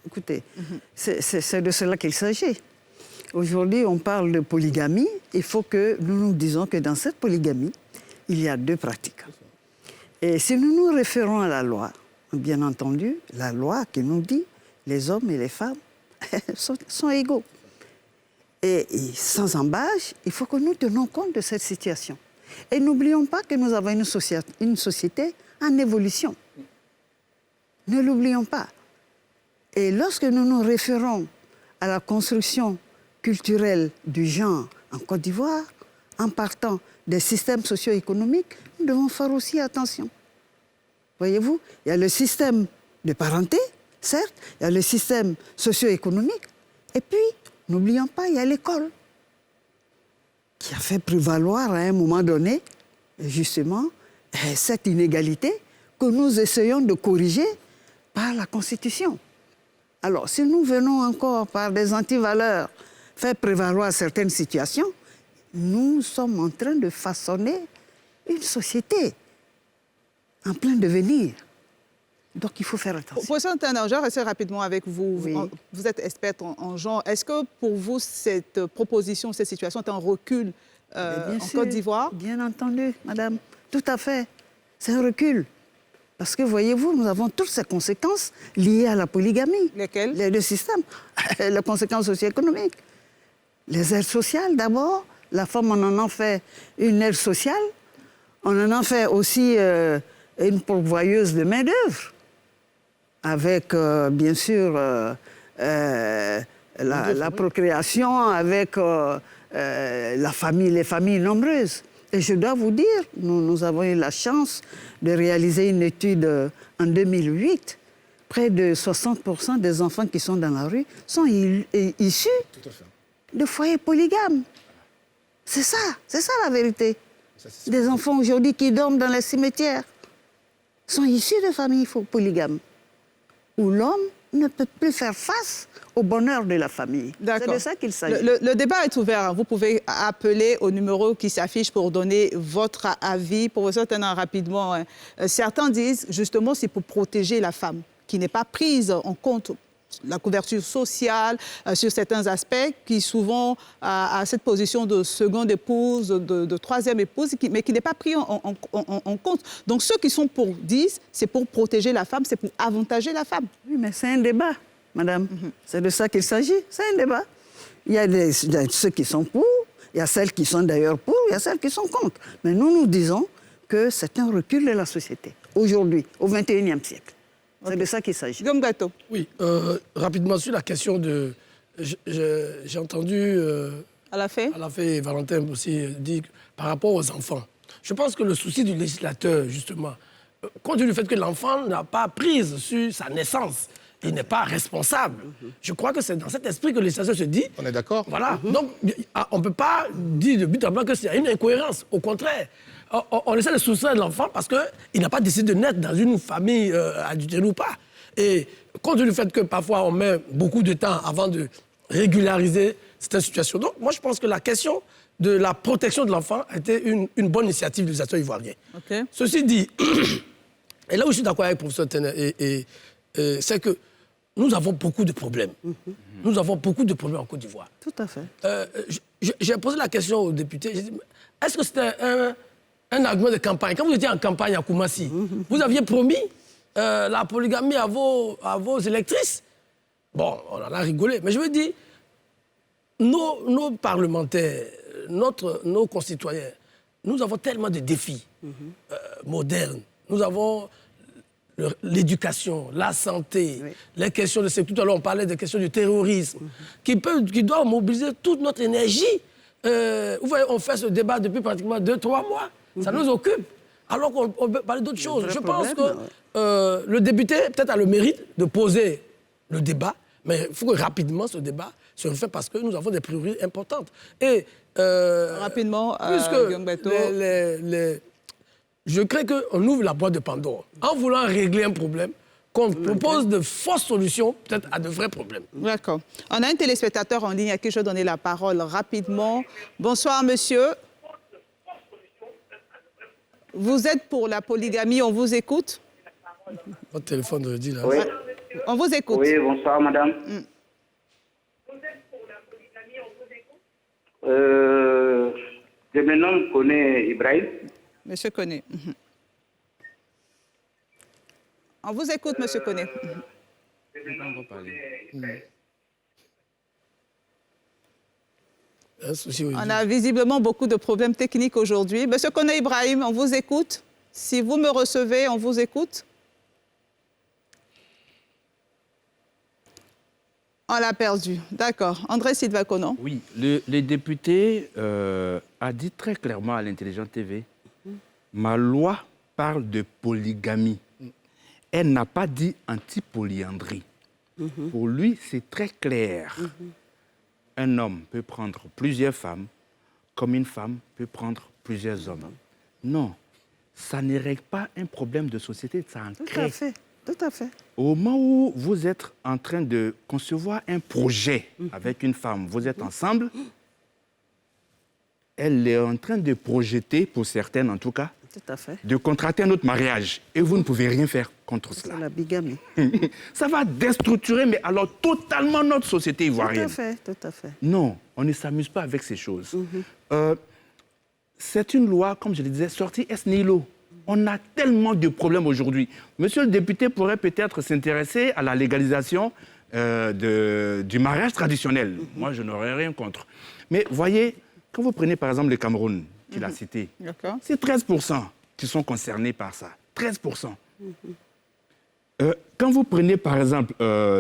Speaker 5: Écoutez, c'est de cela qu'il s'agit. Aujourd'hui, on parle de polygamie. Il faut que nous nous disions que dans cette polygamie, il y a deux pratiques. Et si nous nous référons à la loi, bien entendu, la loi qui nous dit les hommes et les femmes sont égaux. Et sans embâche, il faut que nous tenions compte de cette situation. Et n'oublions pas que nous avons une société en évolution. Ne l'oublions pas. Et lorsque nous nous référons à la construction culturelle du genre en Côte d'Ivoire, en partant des systèmes socio-économiques, nous devons faire aussi attention. Voyez-vous, il y a le système de parenté, certes, il y a le système socio-économique, et puis, n'oublions pas, il y a l'école, qui a fait prévaloir à un moment donné, justement, cette inégalité que nous essayons de corriger par la Constitution. Alors, si nous venons encore par des antivaleurs faire prévaloir certaines situations, nous sommes en train de façonner une société en plein devenir. Donc, il faut faire attention.
Speaker 1: Professeur Tena, je vais rester rapidement avec vous. Oui. Vous êtes experte en genre. Est-ce que pour vous, cette proposition, cette situation est un recul en Côte d'Ivoire?
Speaker 5: Bien entendu, madame. Tout à fait. C'est un recul. Parce que, voyez-vous, nous avons toutes ces conséquences liées à la polygamie.
Speaker 1: Lesquelles?
Speaker 5: Le système. Les conséquences socio-économiques. Les aides sociales, d'abord. La femme, on en fait une aide sociale. On en fait aussi une pourvoyeuse de main-d'œuvre. Avec, bien sûr, la procréation, avec les familles nombreuses. Et je dois vous dire, nous avons eu la chance de réaliser une étude en 2008. Près de 60% des enfants qui sont dans la rue sont issus de foyers polygames. C'est ça la vérité. Des enfants aujourd'hui qui dorment dans les cimetières sont issus de familles polygames, où l'homme ne peut plus faire face au bonheur de la famille. C'est de ça qu'il s'agit.
Speaker 1: Le débat est ouvert. Vous pouvez appeler au numéro qui s'affiche pour donner votre avis. Professeur Tena, rapidement, certains disent justement c'est pour protéger la femme, qui n'est pas prise en compte la couverture sociale sur certains aspects, qui souvent a cette position de seconde épouse, de troisième épouse, mais qui n'est pas pris en compte. Donc ceux qui sont pour disent c'est pour protéger la femme, c'est pour avantager la femme.
Speaker 5: Oui, mais c'est un débat, madame. C'est de ça qu'il s'agit, c'est un débat. Il y a ceux qui sont pour, il y a celles qui sont d'ailleurs pour, il y a celles qui sont contre. Mais nous disons que c'est un recul de la société, aujourd'hui, au XXIe siècle. C'est de ça qu'il s'agit.
Speaker 1: Guillaume Bateau.
Speaker 23: Oui, rapidement sur la question de... J'ai entendu...
Speaker 1: à la fin
Speaker 23: et Valentin aussi dire par rapport aux enfants. Je pense que le souci du législateur, justement, compte tenu du fait que l'enfant n'a pas prise sur sa naissance, il n'est pas responsable. Je crois que c'est dans cet esprit que le législateur se dit...
Speaker 2: On est d'accord.
Speaker 23: Voilà. Donc, on ne peut pas dire de but en blanc qu'il y a une incohérence. Au contraire. On essaie de soustraire l'enfant parce qu'il n'a pas décidé de naître dans une famille adultérée ou pas. Et compte tenu du fait que parfois on met beaucoup de temps avant de régulariser cette situation. Donc moi je pense que la question de la protection de l'enfant a été une bonne initiative du législateur ivoirien.
Speaker 1: Okay.
Speaker 23: Ceci dit, et là où je suis d'accord avec le professeur Tena, c'est que nous avons beaucoup de problèmes. Nous avons beaucoup de problèmes en Côte d'Ivoire.
Speaker 5: Tout à fait.
Speaker 23: J'ai posé la question aux députés, j'ai dit, est-ce que c'était un argument de campagne? Quand vous étiez en campagne à Koumassi, vous aviez promis la polygamie à vos électrices. Bon, on en a rigolé. Mais je veux dire, nos parlementaires, nos concitoyens, nous avons tellement de défis modernes. Nous avons l'éducation, la santé, les questions de sécurité. Tout à l'heure, on parlait des questions du terrorisme, qui doivent mobiliser toute notre énergie. Vous voyez, on fait ce débat depuis pratiquement 2-3 mois. Ça nous occupe. Alors qu'on peut parler d'autres choses. Je pense que le député, peut-être, a le mérite de poser le débat, mais il faut que rapidement ce débat se fait parce que nous avons des priorités importantes. Et
Speaker 1: rapidement,
Speaker 23: je crains qu'on ouvre la boîte de Pandore. En voulant régler un problème, qu'on propose de fausses solutions, peut-être à de vrais problèmes.
Speaker 1: D'accord. On a un téléspectateur en ligne à qui je vais donner la parole rapidement. Bonsoir, monsieur. Vous êtes pour la polygamie, on vous écoute.
Speaker 23: Votre téléphone, je dis là.
Speaker 4: Oui.
Speaker 1: On vous écoute.
Speaker 4: Oui, bonsoir, madame. Je me nomme Koné Ibrahim.
Speaker 1: Monsieur Koné. On vous écoute, monsieur Koné. On a visiblement beaucoup de problèmes techniques aujourd'hui. Monsieur Koné Ibrahim, on vous écoute. Si vous me recevez, on vous écoute. On l'a perdu. D'accord. André Silva Conan.
Speaker 6: Oui, le député a dit très clairement à l'Intelligence TV, ma loi parle de polygamie. Elle n'a pas dit anti-polyandrie. Pour lui, c'est très clair. Un homme peut prendre plusieurs femmes, comme une femme peut prendre plusieurs hommes. Non, ça ne règle pas un problème de société, ça en crée.
Speaker 5: Tout à fait, tout à fait.
Speaker 6: Au moment où vous êtes en train de concevoir un projet avec une femme, vous êtes ensemble, elle est en train de projeter, pour certaines en tout cas,
Speaker 5: tout à fait,
Speaker 6: de contracter un autre mariage. Et vous ne pouvez rien faire contre cela.
Speaker 5: C'est la bigamie.
Speaker 6: Ça va déstructurer, mais alors totalement notre société ivoirienne.
Speaker 5: Tout à fait, tout à fait.
Speaker 6: Non, on ne s'amuse pas avec ces choses. C'est une loi, comme je le disais, sortie ex nihilo. On a tellement de problèmes aujourd'hui. Monsieur le député pourrait peut-être s'intéresser à la légalisation du mariage traditionnel. Moi, je n'aurais rien contre. Mais voyez, quand vous prenez par exemple le Cameroun, qu'il a cité, c'est 13% qui sont concernés par ça. 13%. Quand vous prenez par exemple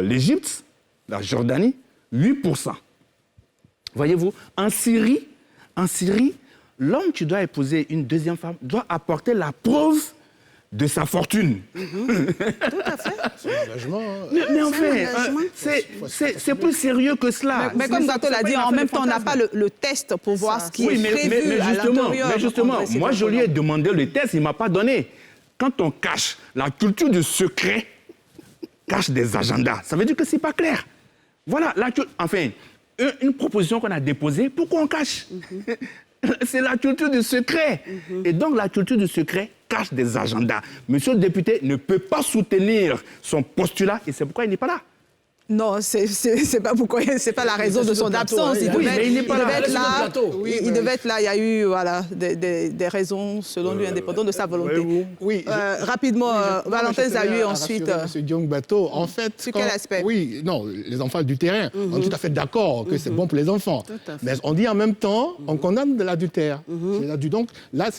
Speaker 6: l'Égypte, la Jordanie, 8%. Voyez-vous, en Syrie, l'homme qui doit épouser une deuxième femme doit apporter la preuve de sa fortune.
Speaker 5: Tout à fait.
Speaker 2: C'est un engagement.
Speaker 6: Mais enfin, c'est plus sérieux que cela.
Speaker 1: Mais comme Gato l'a dit, en même temps, on n'a pas le test pour voir ce qui est prévu à l'intérieur.
Speaker 6: Mais justement, moi, je lui ai demandé le test, il ne m'a pas donné. Quand on cache la culture du secret, cache des agendas, ça veut dire que ce n'est pas clair. Voilà, enfin, une proposition qu'on a déposée, pourquoi on cache? C'est la culture du secret. Et donc, la culture du secret cache des agendas. Monsieur le député ne peut pas soutenir son postulat et c'est pourquoi il n'est pas là.
Speaker 1: Non, c'est pas pourquoi, c'est pas la raison de son absence. Il devait être là. Il devait être là. Il y a eu des raisons, selon lui, indépendantes de sa volonté.
Speaker 2: Oui.
Speaker 1: Rapidement, Valentin Zahu ensuite.
Speaker 2: Monsieur Diong Bato, en fait.
Speaker 1: Sur quel aspect?
Speaker 2: Oui, non, les enfants du terrain. On est tout à fait d'accord que c'est bon pour les enfants. Mais on dit en même temps, on condamne de l'adultère. Donc là,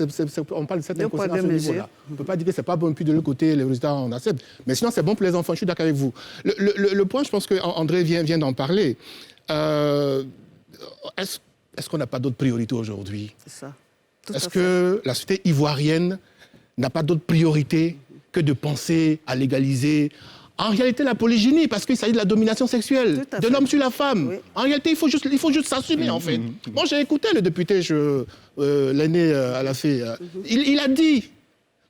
Speaker 2: on parle de cette inconséquence à ce niveau-là. On ne peut pas dire que c'est pas bon, puis de l'autre côté, les résultats, on accepte. Mais sinon, c'est bon pour les enfants. Je suis d'accord avec vous. Le point, je pense que André vient d'en parler. Est-ce qu'on n'a pas d'autres priorités aujourd'hui?
Speaker 5: C'est ça.
Speaker 2: Est-ce que la société ivoirienne n'a pas d'autres priorités que de penser à légaliser en réalité la polygynie, parce qu'il s'agit de la domination sexuelle de l'homme sur la femme. Oui. En réalité, il faut juste s'assumer, en fait. Moi, j'ai écouté le député, l'aîné à la fée. Il a dit.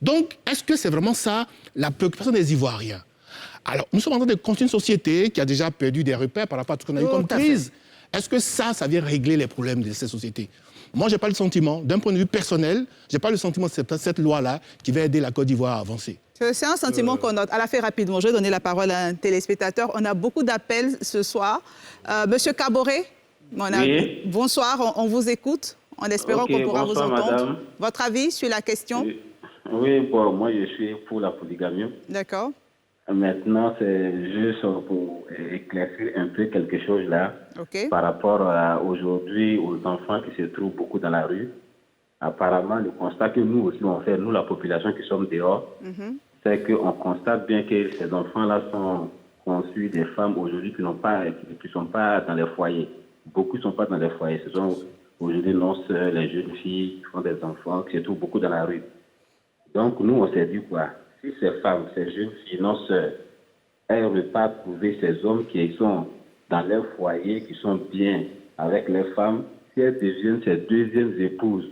Speaker 2: Donc, est-ce que c'est vraiment ça la préoccupation des Ivoiriens? Alors, nous sommes en train de construire une société qui a déjà perdu des repères par rapport à tout ce qu'on a eu comme crise. Est-ce que ça vient régler les problèmes de ces sociétés? Moi, je n'ai pas le sentiment, d'un point de vue personnel, je n'ai pas le sentiment que c'est cette loi-là qui va aider la Côte d'Ivoire à avancer.
Speaker 1: C'est un sentiment qu'on note. À la fin, rapidement, je vais donner la parole à un téléspectateur. On a beaucoup d'appels ce soir. Monsieur Caboret, oui. Bonsoir, on vous écoute, en espérant qu'on pourra vous entendre. Madame. Votre avis sur la question?
Speaker 4: Oui, bon, moi je suis pour la polygamie.
Speaker 1: D'accord.
Speaker 7: Maintenant, c'est juste pour éclaircir un peu quelque chose là, par rapport à aujourd'hui aux enfants qui se trouvent beaucoup dans la rue. Apparemment, le constat que nous aussi on fait, nous la population qui sommes dehors, c'est qu'on constate bien que ces enfants-là sont conçus des femmes aujourd'hui qui ne sont pas dans les foyers. Beaucoup ne sont pas dans les foyers. Ce sont aujourd'hui nos sœurs, les jeunes filles qui font des enfants, qui se trouvent beaucoup dans la rue. Donc nous, on s'est dit quoi? Si ces femmes, ces jeunes filles, nos sœurs, elles ne veulent pas trouver ces hommes qui sont dans leur foyer, qui sont bien avec les femmes, si elles deviennent ces deuxièmes épouses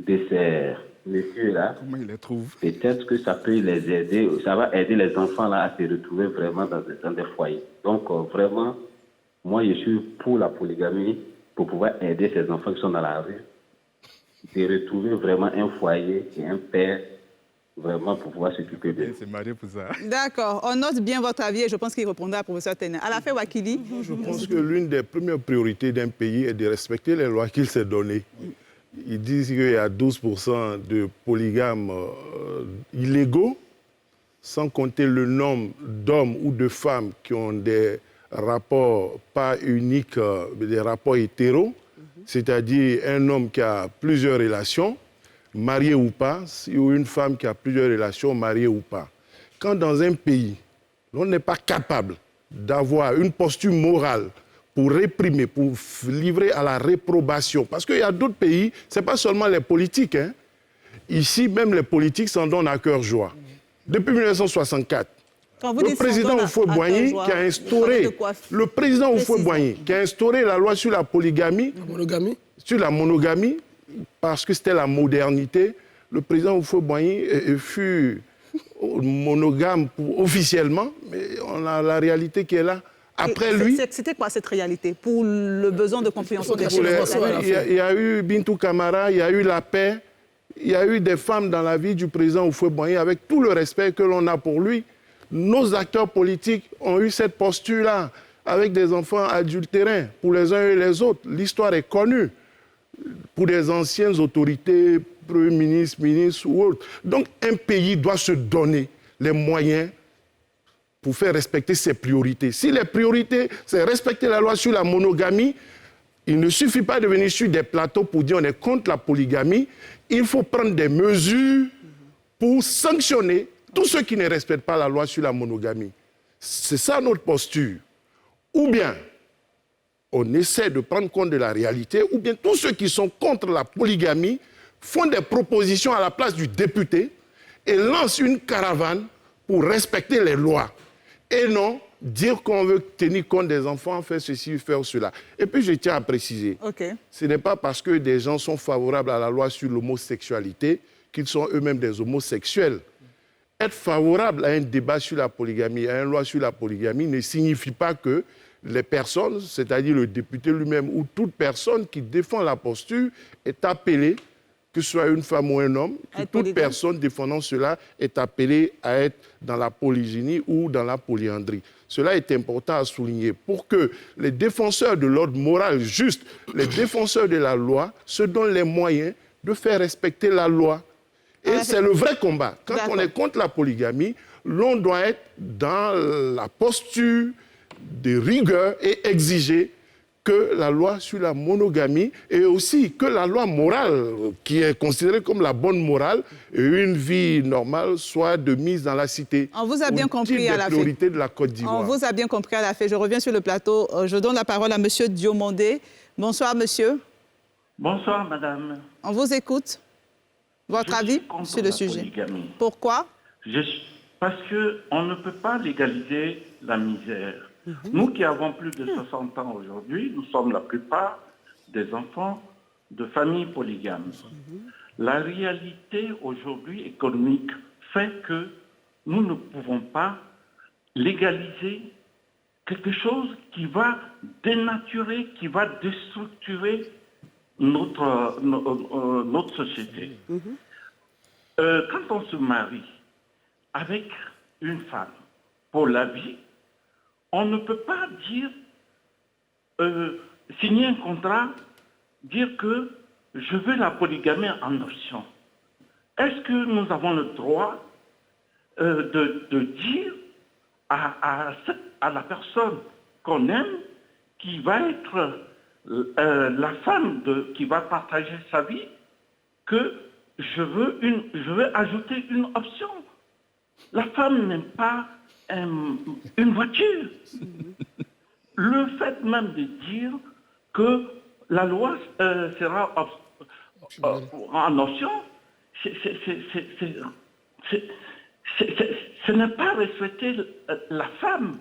Speaker 7: de ces messieurs-là,
Speaker 6: comment ils les trouvent?
Speaker 7: Peut-être que ça peut les aider, ça va aider les enfants-là à se retrouver vraiment dans des foyers. Donc vraiment, moi je suis pour la polygamie, pour pouvoir aider ces enfants qui sont dans la rue, de retrouver vraiment un foyer et un père, vraiment pour pouvoir s'occuper d'eux.
Speaker 6: C'est marié pour ça.
Speaker 1: D'accord, on note bien votre avis et je pense qu'il répondra à professeur Ténin. À la fin, Wakili.
Speaker 3: Je pense que l'une des premières priorités d'un pays est de respecter les lois qu'il s'est données. Ils disent qu'il y a 12% de polygames illégaux, sans compter le nombre d'hommes ou de femmes qui ont des rapports pas uniques, des rapports hétéros, c'est-à-dire un homme qui a plusieurs relations, marié ou pas, ou une femme qui a plusieurs relations, mariée ou pas. Quand dans un pays, on n'est pas capable d'avoir une posture morale pour réprimer, pour livrer à la réprobation. Parce qu'il y a d'autres pays, ce n'est pas seulement les politiques. Hein. Ici, même les politiques s'en donnent à cœur joie. Depuis 1964, le président Houphouët-Boigny qui a instauré, la loi sur la polygamie, sur la monogamie, parce que c'était la modernité, le président Houphouët-Boigny fut monogame officiellement, mais on a la réalité qui est là. Après lui...
Speaker 1: C'était quoi cette réalité pour le besoin de compréhension des choses?
Speaker 3: Il y a eu Bintou Camara, il y a eu la paix, il y a eu des femmes dans la vie du président Houphouët-Boigny, avec tout le respect que l'on a pour lui. Nos acteurs politiques ont eu cette posture-là, avec des enfants adultérins, pour les uns et les autres. L'histoire est connue pour des anciennes autorités, premiers ministres, ministres ou autres. Donc un pays doit se donner les moyens pour faire respecter ses priorités. Si les priorités, c'est respecter la loi sur la monogamie, il ne suffit pas de venir sur des plateaux pour dire on est contre la polygamie. Il faut prendre des mesures pour sanctionner tous ceux qui ne respectent pas la loi sur la monogamie. C'est ça notre posture. Ou bien, on essaie de prendre compte de la réalité, ou bien tous ceux qui sont contre la polygamie font des propositions à la place du député et lancent une caravane pour respecter les lois. Et non dire qu'on veut tenir compte des enfants, faire ceci, faire cela. Et puis je tiens à préciser, ce n'est pas parce que des gens sont favorables à la loi sur l'homosexualité qu'ils sont eux-mêmes des homosexuels. Être favorable à un débat sur la polygamie, à une loi sur la polygamie, ne signifie pas que les personnes, c'est-à-dire le député lui-même ou toute personne qui défend la posture est appelée, que ce soit une femme ou un homme, que toute personne défendant cela est appelée à être dans la polygynie ou dans la polyandrie. Cela est important à souligner pour que les défenseurs de l'ordre moral juste, les défenseurs de la loi, se donnent les moyens de faire respecter la loi. Et c'est le vrai combat. Quand on est contre la polygamie, l'on doit être dans la posture de rigueur et exiger que la loi sur la monogamie et aussi que la loi morale, qui est considérée comme la bonne morale, et une vie normale soit de mise dans la cité.
Speaker 1: On vous a bien compris à la fin.
Speaker 3: De la Côte d'Ivoire.
Speaker 1: On vous a bien compris à la fin. Je reviens sur le plateau. Je donne la parole à M. Diomondé. Bonsoir, monsieur.
Speaker 8: Bonsoir, madame.
Speaker 1: On vous écoute. Votre avis sur le sujet?
Speaker 8: Polygamie.
Speaker 1: Pourquoi?
Speaker 8: Parce qu'on ne peut pas légaliser la misère. Nous qui avons plus de 60 ans aujourd'hui, nous sommes la plupart des enfants de familles polygames. La réalité aujourd'hui économique fait que nous ne pouvons pas légaliser quelque chose qui va dénaturer, qui va déstructurer notre société. Quand on se marie avec une femme pour la vie, on ne peut pas dire, signer un contrat, dire que je veux la polygamie en option. Est-ce que nous avons le droit de dire à la personne qu'on aime qui va être la femme qui va partager sa vie que je veux ajouter une option. La femme n'aime pas une voiture. Le fait même de dire que la loi sera en option, ce n'est pas respecter la femme.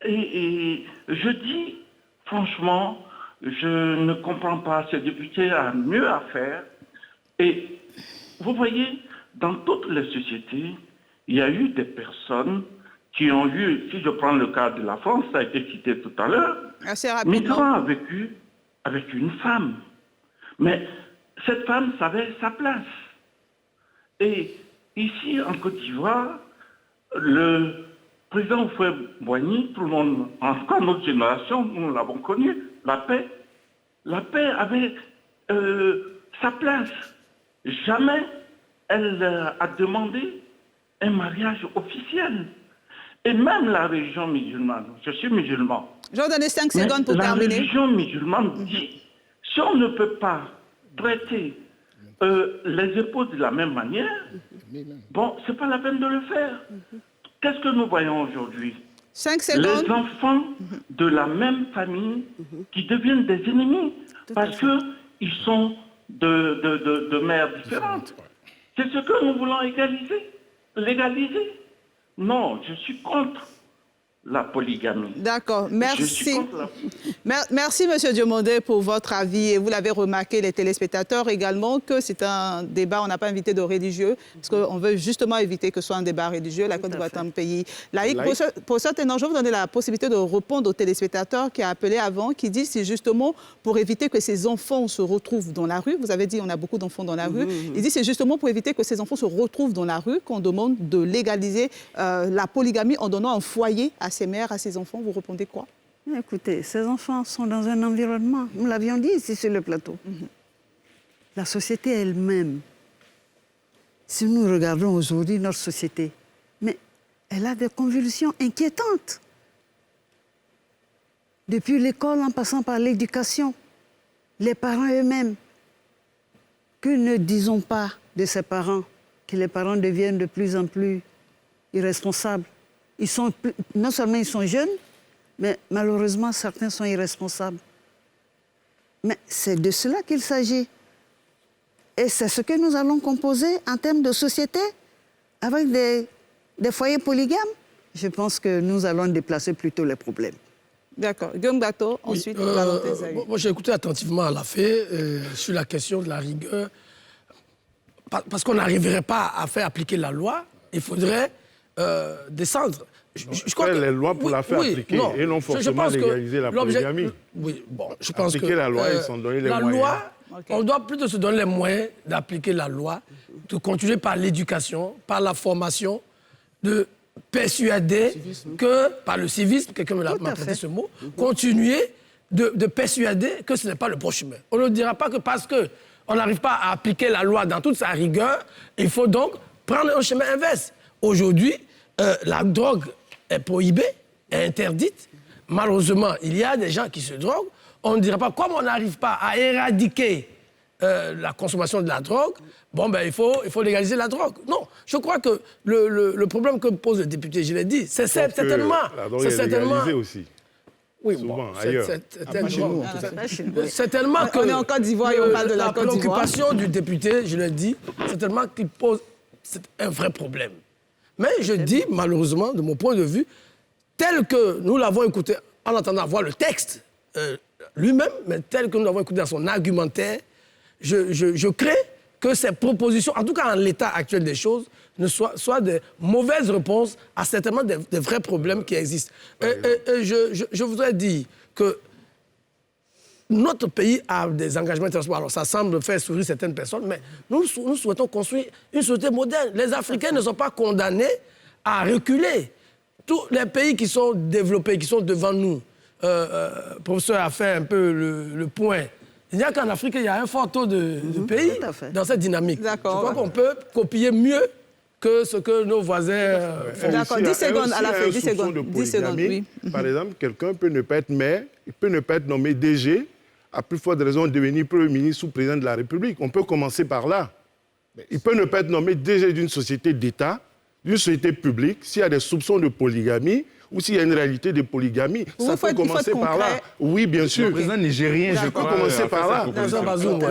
Speaker 8: Et je dis, franchement, je ne comprends pas. Ce député a mieux à faire. Et vous voyez, dans toutes les sociétés, il y a eu des personnes qui ont eu, si je prends le cas de la France, ça a été cité tout à l'heure, Mitterrand a vécu avec une femme. Mais cette femme savait sa place. Et ici, en Côte d'Ivoire, le président Houphouët-Boigny, tout le monde, en tout cas notre génération, nous l'avons connu, la paix avait sa place. Jamais elle a demandé un mariage officiel. Et même la religion musulmane, je suis musulman.
Speaker 1: Je vais vous donner 5 secondes pour terminer.
Speaker 8: La religion musulmane dit, si on ne peut pas traiter les épouses de la même manière, bon, c'est pas la peine de le faire. Qu'est-ce que nous voyons aujourd'hui?
Speaker 1: 5 secondes.
Speaker 8: Les enfants de la même famille qui deviennent des ennemis parce qu'ils sont de mères différentes. C'est ce que nous voulons légaliser. Non, je suis contre la polygamie.
Speaker 1: D'accord, merci. Merci, M. Diomandé, pour votre avis. Et vous l'avez remarqué, les téléspectateurs également, que c'est un débat, on n'a pas invité de religieux, parce qu'on veut justement éviter que ce soit un débat religieux. La Côte d'Ivoire est un pays laïque. Pour ça, je vais vous donner la possibilité de répondre aux téléspectateurs qui a appelé avant, qui dit c'est justement pour éviter que ces enfants se retrouvent dans la rue. Vous avez dit on a beaucoup d'enfants dans la rue. Il dit c'est justement pour éviter que ces enfants se retrouvent dans la rue qu'on demande de légaliser la polygamie en donnant un foyer à ses mères, à ses enfants. Vous répondez quoi?
Speaker 5: Écoutez, ces enfants sont dans un environnement, nous l'avions dit ici sur le plateau. La société elle-même, si nous regardons aujourd'hui notre société, mais elle a des convulsions inquiétantes. Depuis l'école en passant par l'éducation, les parents eux-mêmes. Que ne disons pas de ces parents, que les parents deviennent de plus en plus irresponsables. Non seulement ils sont jeunes, mais malheureusement, certains sont irresponsables. Mais c'est de cela qu'il s'agit. Et c'est ce que nous allons composer en termes de société, avec des foyers polygames. Je pense que nous allons déplacer plutôt les problèmes.
Speaker 1: D'accord. Guillaume Bateau, ensuite, Valentin Zaï.
Speaker 23: Moi, j'ai écouté attentivement à la sur la question de la rigueur. Parce qu'on n'arriverait pas à faire appliquer la loi, il faudrait descendre.
Speaker 3: Je crois que les lois pour la faire appliquer et non forcément légaliser la polygamie.
Speaker 23: Oui, bon, je pense
Speaker 3: appliquer la loi et s'en donner les moyens.
Speaker 23: Loi, on doit plutôt se donner les moyens d'appliquer la loi, de continuer par l'éducation, par la formation, de persuader que, par le civisme, quelqu'un m'a prêté ce mot, continuer de persuader que ce n'est pas le bon chemin. On ne dira pas que parce qu'on n'arrive pas à appliquer la loi dans toute sa rigueur, il faut donc prendre un chemin inverse. Aujourd'hui, la drogue est prohibée, est interdite. Malheureusement, il y a des gens qui se droguent. On ne dirait pas, comme on n'arrive pas à éradiquer la consommation de la drogue, bon, ben, il faut légaliser la drogue. Non, je crois que le problème que pose le député, je l'ai dit, c'est certainement...
Speaker 3: La drogue est légalisée aussi.
Speaker 23: Oui,
Speaker 3: souvent,
Speaker 23: bon,
Speaker 3: ailleurs.
Speaker 23: C'est tellement que...
Speaker 1: On est en Côte d'Ivoire et on parle de la Côte d'Ivoire.
Speaker 23: La préoccupation du député, je l'ai dit, c'est tellement qu'il pose un vrai problème. Mais je dis, malheureusement, de mon point de vue, tel que nous l'avons écouté, en entendant voir le texte lui-même, mais tel que nous l'avons écouté dans son argumentaire, je crains que ces propositions, en tout cas en l'état actuel des choses, ne soient des mauvaises réponses à certainement des vrais problèmes qui existent. Je voudrais dire que notre pays a des engagements internationaux. Alors, ça semble faire sourire certaines personnes, mais nous souhaitons construire une société moderne. Les Africains ne sont pas condamnés à reculer. Tous les pays qui sont développés, qui sont devant nous, le professeur a fait un peu le point. Il n'y a qu'en Afrique, il y a un fort taux de pays dans cette dynamique. Je crois qu'on peut copier mieux que ce que nos voisins font.
Speaker 1: D'accord, 10 secondes à la fin, 10 secondes.
Speaker 3: De
Speaker 1: 10 secondes, oui.
Speaker 3: Par exemple, quelqu'un peut ne pas être maire, il peut ne pas être nommé DG, à plus forte raison devenir Premier ministre ou Président de la République. On peut commencer par là. Il peut ne pas être nommé DG d'une société d'État, d'une société publique, s'il y a des soupçons de polygamie, ou s'il y a une réalité de polygamie, ça peut commencer par là. Oui, bien sûr.
Speaker 6: Le président nigérien, je crois,
Speaker 3: peut commencer par là.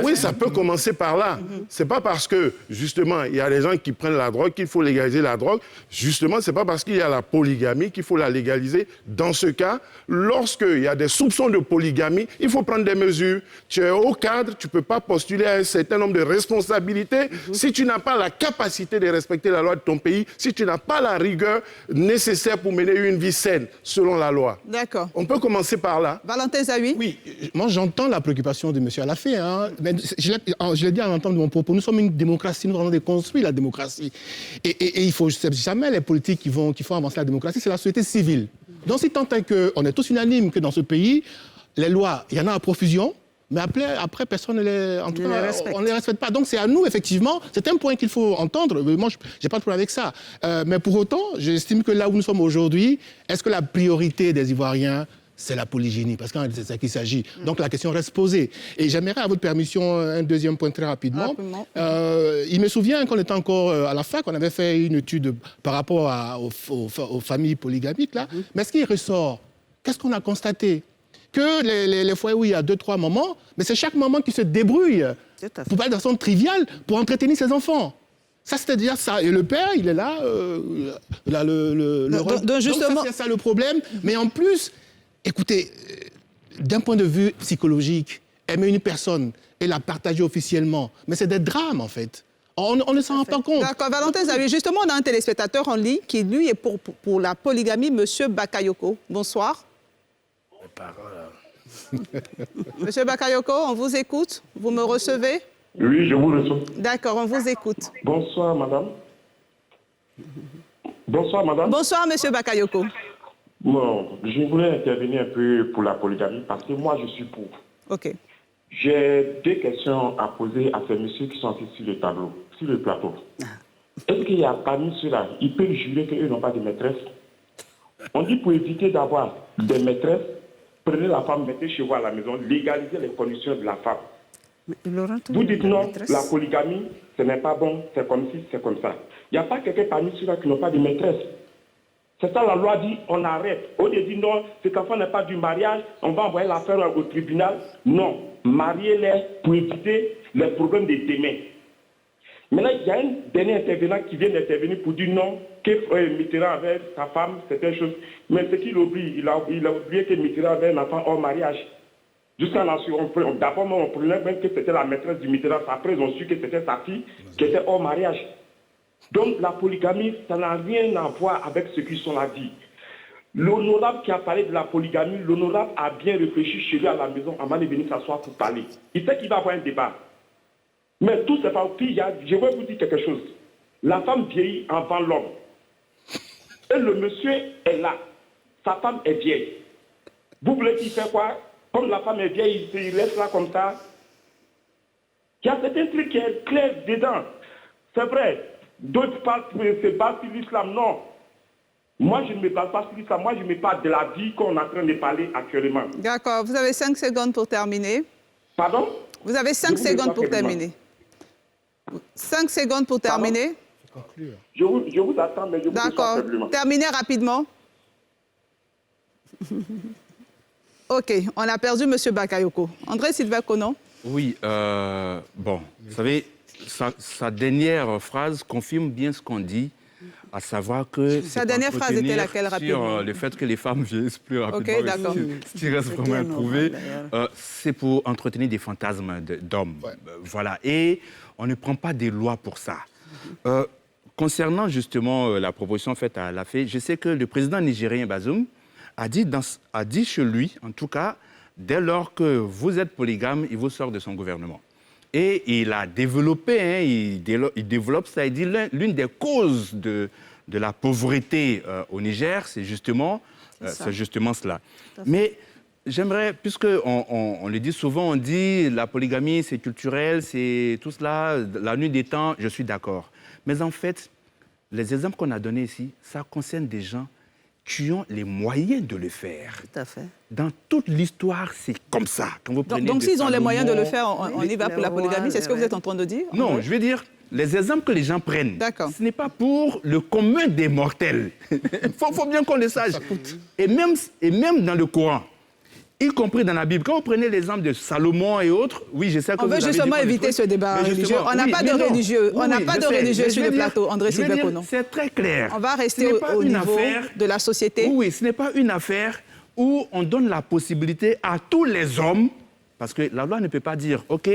Speaker 3: Oui, ça peut commencer par là. C'est pas parce que, justement, il y a des gens qui prennent la drogue qu'il faut légaliser la drogue. Justement, c'est pas parce qu'il y a la polygamie qu'il faut la légaliser. Dans ce cas, lorsqu'il y a des soupçons de polygamie, il faut prendre des mesures. Tu es au cadre, tu peux pas postuler à un certain nombre de responsabilités si tu n'as pas la capacité de respecter la loi de ton pays, si tu n'as pas la rigueur nécessaire pour mener une vie saine, selon la loi.
Speaker 1: D'accord.
Speaker 3: On peut commencer par là.
Speaker 1: Valentin Zawi.
Speaker 2: Oui, moi j'entends la préoccupation de M. Alafé, hein, mais je l'ai dit en entendant de mon propos, nous sommes une démocratie, nous avons déconstruit la démocratie. Et il faut jamais les politiques qui font avancer la démocratie, c'est la société civile. Donc si tant est qu'on est tous unanimes que dans ce pays, les lois, il y en a à profusion, mais après personne ne les respecte pas. Donc c'est à nous, effectivement, c'est un point qu'il faut entendre. Moi, je n'ai pas de problème avec ça. Mais pour autant, j'estime que là où nous sommes aujourd'hui, est-ce que la priorité des Ivoiriens, c'est la polygynie? Parce que c'est ça qu'il s'agit. Donc la question reste posée. Et j'aimerais, à votre permission, un deuxième point très rapidement. Il me souvient qu'on était encore à la fac, on avait fait une étude par rapport aux familles polygamiques, là. Mais ce qui ressort, qu'est-ce qu'on a constaté? Que les foyers où il y a 2-3 mamans, mais c'est chaque maman qui se débrouille, pour pas de façon triviale, pour entretenir ses enfants. Ça, c'est-à-dire ça. Et le père, il est là, donc justement, c'est ça le problème. Mais en plus, écoutez, d'un point de vue psychologique, aimer une personne et la partager officiellement, mais c'est des drames, en fait. On ne s'en rend pas compte.
Speaker 1: D'accord, Valentin Zawi, justement, on a un téléspectateur en ligne qui, lui, est pour la polygamie, M. Bakayoko. Bonsoir. Monsieur Bakayoko, on vous écoute. Vous me recevez?
Speaker 9: Oui, je vous reçois.
Speaker 1: D'accord, on vous écoute.
Speaker 9: Bonsoir, madame. Bonsoir, madame.
Speaker 1: Bonsoir, monsieur Bakayoko.
Speaker 9: Bon, je voulais intervenir un peu pour la polygamie parce que moi, je suis pour.
Speaker 1: OK.
Speaker 9: J'ai deux questions à poser à ces messieurs qui sont assis sur le tableau, sur le plateau. Est-ce qu'il y a parmi ceux-là, ils peuvent jurer qu'eux n'ont pas de maîtresse? On dit pour éviter d'avoir des maîtresses, prenez la femme, mettez chez vous à la maison, légalisez les conditions de la femme. Vous dites non, la polygamie, ce n'est pas bon, c'est comme ci, c'est comme ça. Il n'y a pas quelqu'un parmi ceux-là qui n'ont pas de maîtresse. C'est ça la loi dit, on arrête. Au lieu de dire non, cet enfant n'est pas du mariage, on va envoyer l'affaire au tribunal. Non, mariez-les pour éviter les problèmes de demain. Maintenant, il y a un dernier intervenant qui vient d'intervenir pour dire non, que Mitterrand avec sa femme, c'est une chose. Mais ce qu'il oublie, il a oublié que Mitterrand avait un enfant hors mariage. Jusqu'à là, d'abord, on prenait même que c'était la maîtresse du Mitterrand. Après, ils ont su que c'était sa fille qui était hors mariage. Donc, la polygamie, ça n'a rien à voir avec ce qu'ils sont là dit. L'honorable qui a parlé de la polygamie, l'honorable a bien réfléchi chez lui à la maison avant de venir s'asseoir pour parler. Il sait qu'il va avoir un débat. Mais tout c'est pas. Puis, je vais vous dire quelque chose. La femme vieillit avant l'homme. Et le monsieur est là. Sa femme est vieille. Vous voulez qu'il fasse quoi? Comme la femme est vieille, il reste là comme ça. Il y a certains trucs qui est clair dedans. C'est vrai. D'autres parlent se battre sur l'islam. Non. Moi, je ne me parle pas sur l'islam. Moi, je me parle de la vie qu'on est en train de parler actuellement.
Speaker 1: D'accord. Vous avez 5 secondes pour terminer.
Speaker 9: Pardon?
Speaker 1: Vous avez 5 secondes pour terminer. 5 secondes pour terminer.
Speaker 9: Je vous attends, mais je vous
Speaker 1: D'accord. Terminez rapidement. OK. On a perdu M. Bakayoko. André Sylvain Conon.
Speaker 6: Oui. Bon, vous savez, sa dernière phrase confirme bien ce qu'on dit, à savoir que...
Speaker 1: Sa dernière phrase était laquelle, rapidement?
Speaker 6: Sur le fait que les femmes vieillissent plus rapidement.
Speaker 1: OK, d'accord.
Speaker 6: Ce qui reste vraiment à prouver, c'est pour entretenir des fantasmes d'hommes. Voilà. Et on ne prend pas des lois pour ça. Concernant justement la proposition faite à Alafé, je sais que le président nigérien Bazoum a dit chez lui, en tout cas, dès lors que vous êtes polygame, il vous sort de son gouvernement. Et il a développé, il développe ça, il dit l'une des causes de la pauvreté au Niger, c'est justement cela. Mais j'aimerais, puisqu'on le dit souvent, on dit la polygamie, c'est culturel, c'est tout cela, la nuit des temps, je suis d'accord. Mais en fait, les exemples qu'on a donnés ici, ça concerne des gens qui ont les moyens de le faire.
Speaker 5: Tout à fait.
Speaker 6: Dans toute l'histoire, c'est comme ça. Quand vous prenez
Speaker 1: donc s'ils ont les moyens de le faire, on y va
Speaker 5: les
Speaker 1: pour la polygamie,
Speaker 5: rois,
Speaker 1: c'est ce que vous êtes en train de dire?
Speaker 6: Non, je veux dire, les exemples que les gens prennent, ce n'est pas pour le commun des mortels. Il faut bien qu'on le sache. Et même dans le Coran, y compris dans la Bible, quand vous prenez l'exemple de Salomon et autres, oui, je sais que
Speaker 1: on veut justement éviter ce débat religieux. On n'a pas de religieux. On n'a pas de religieux sur le plateau, André Sylvain.
Speaker 6: C'est très clair.
Speaker 1: On va rester au niveau de la société.
Speaker 6: Oui, ce n'est pas une affaire où on donne la possibilité à tous les hommes, parce que la loi ne peut pas dire, OK,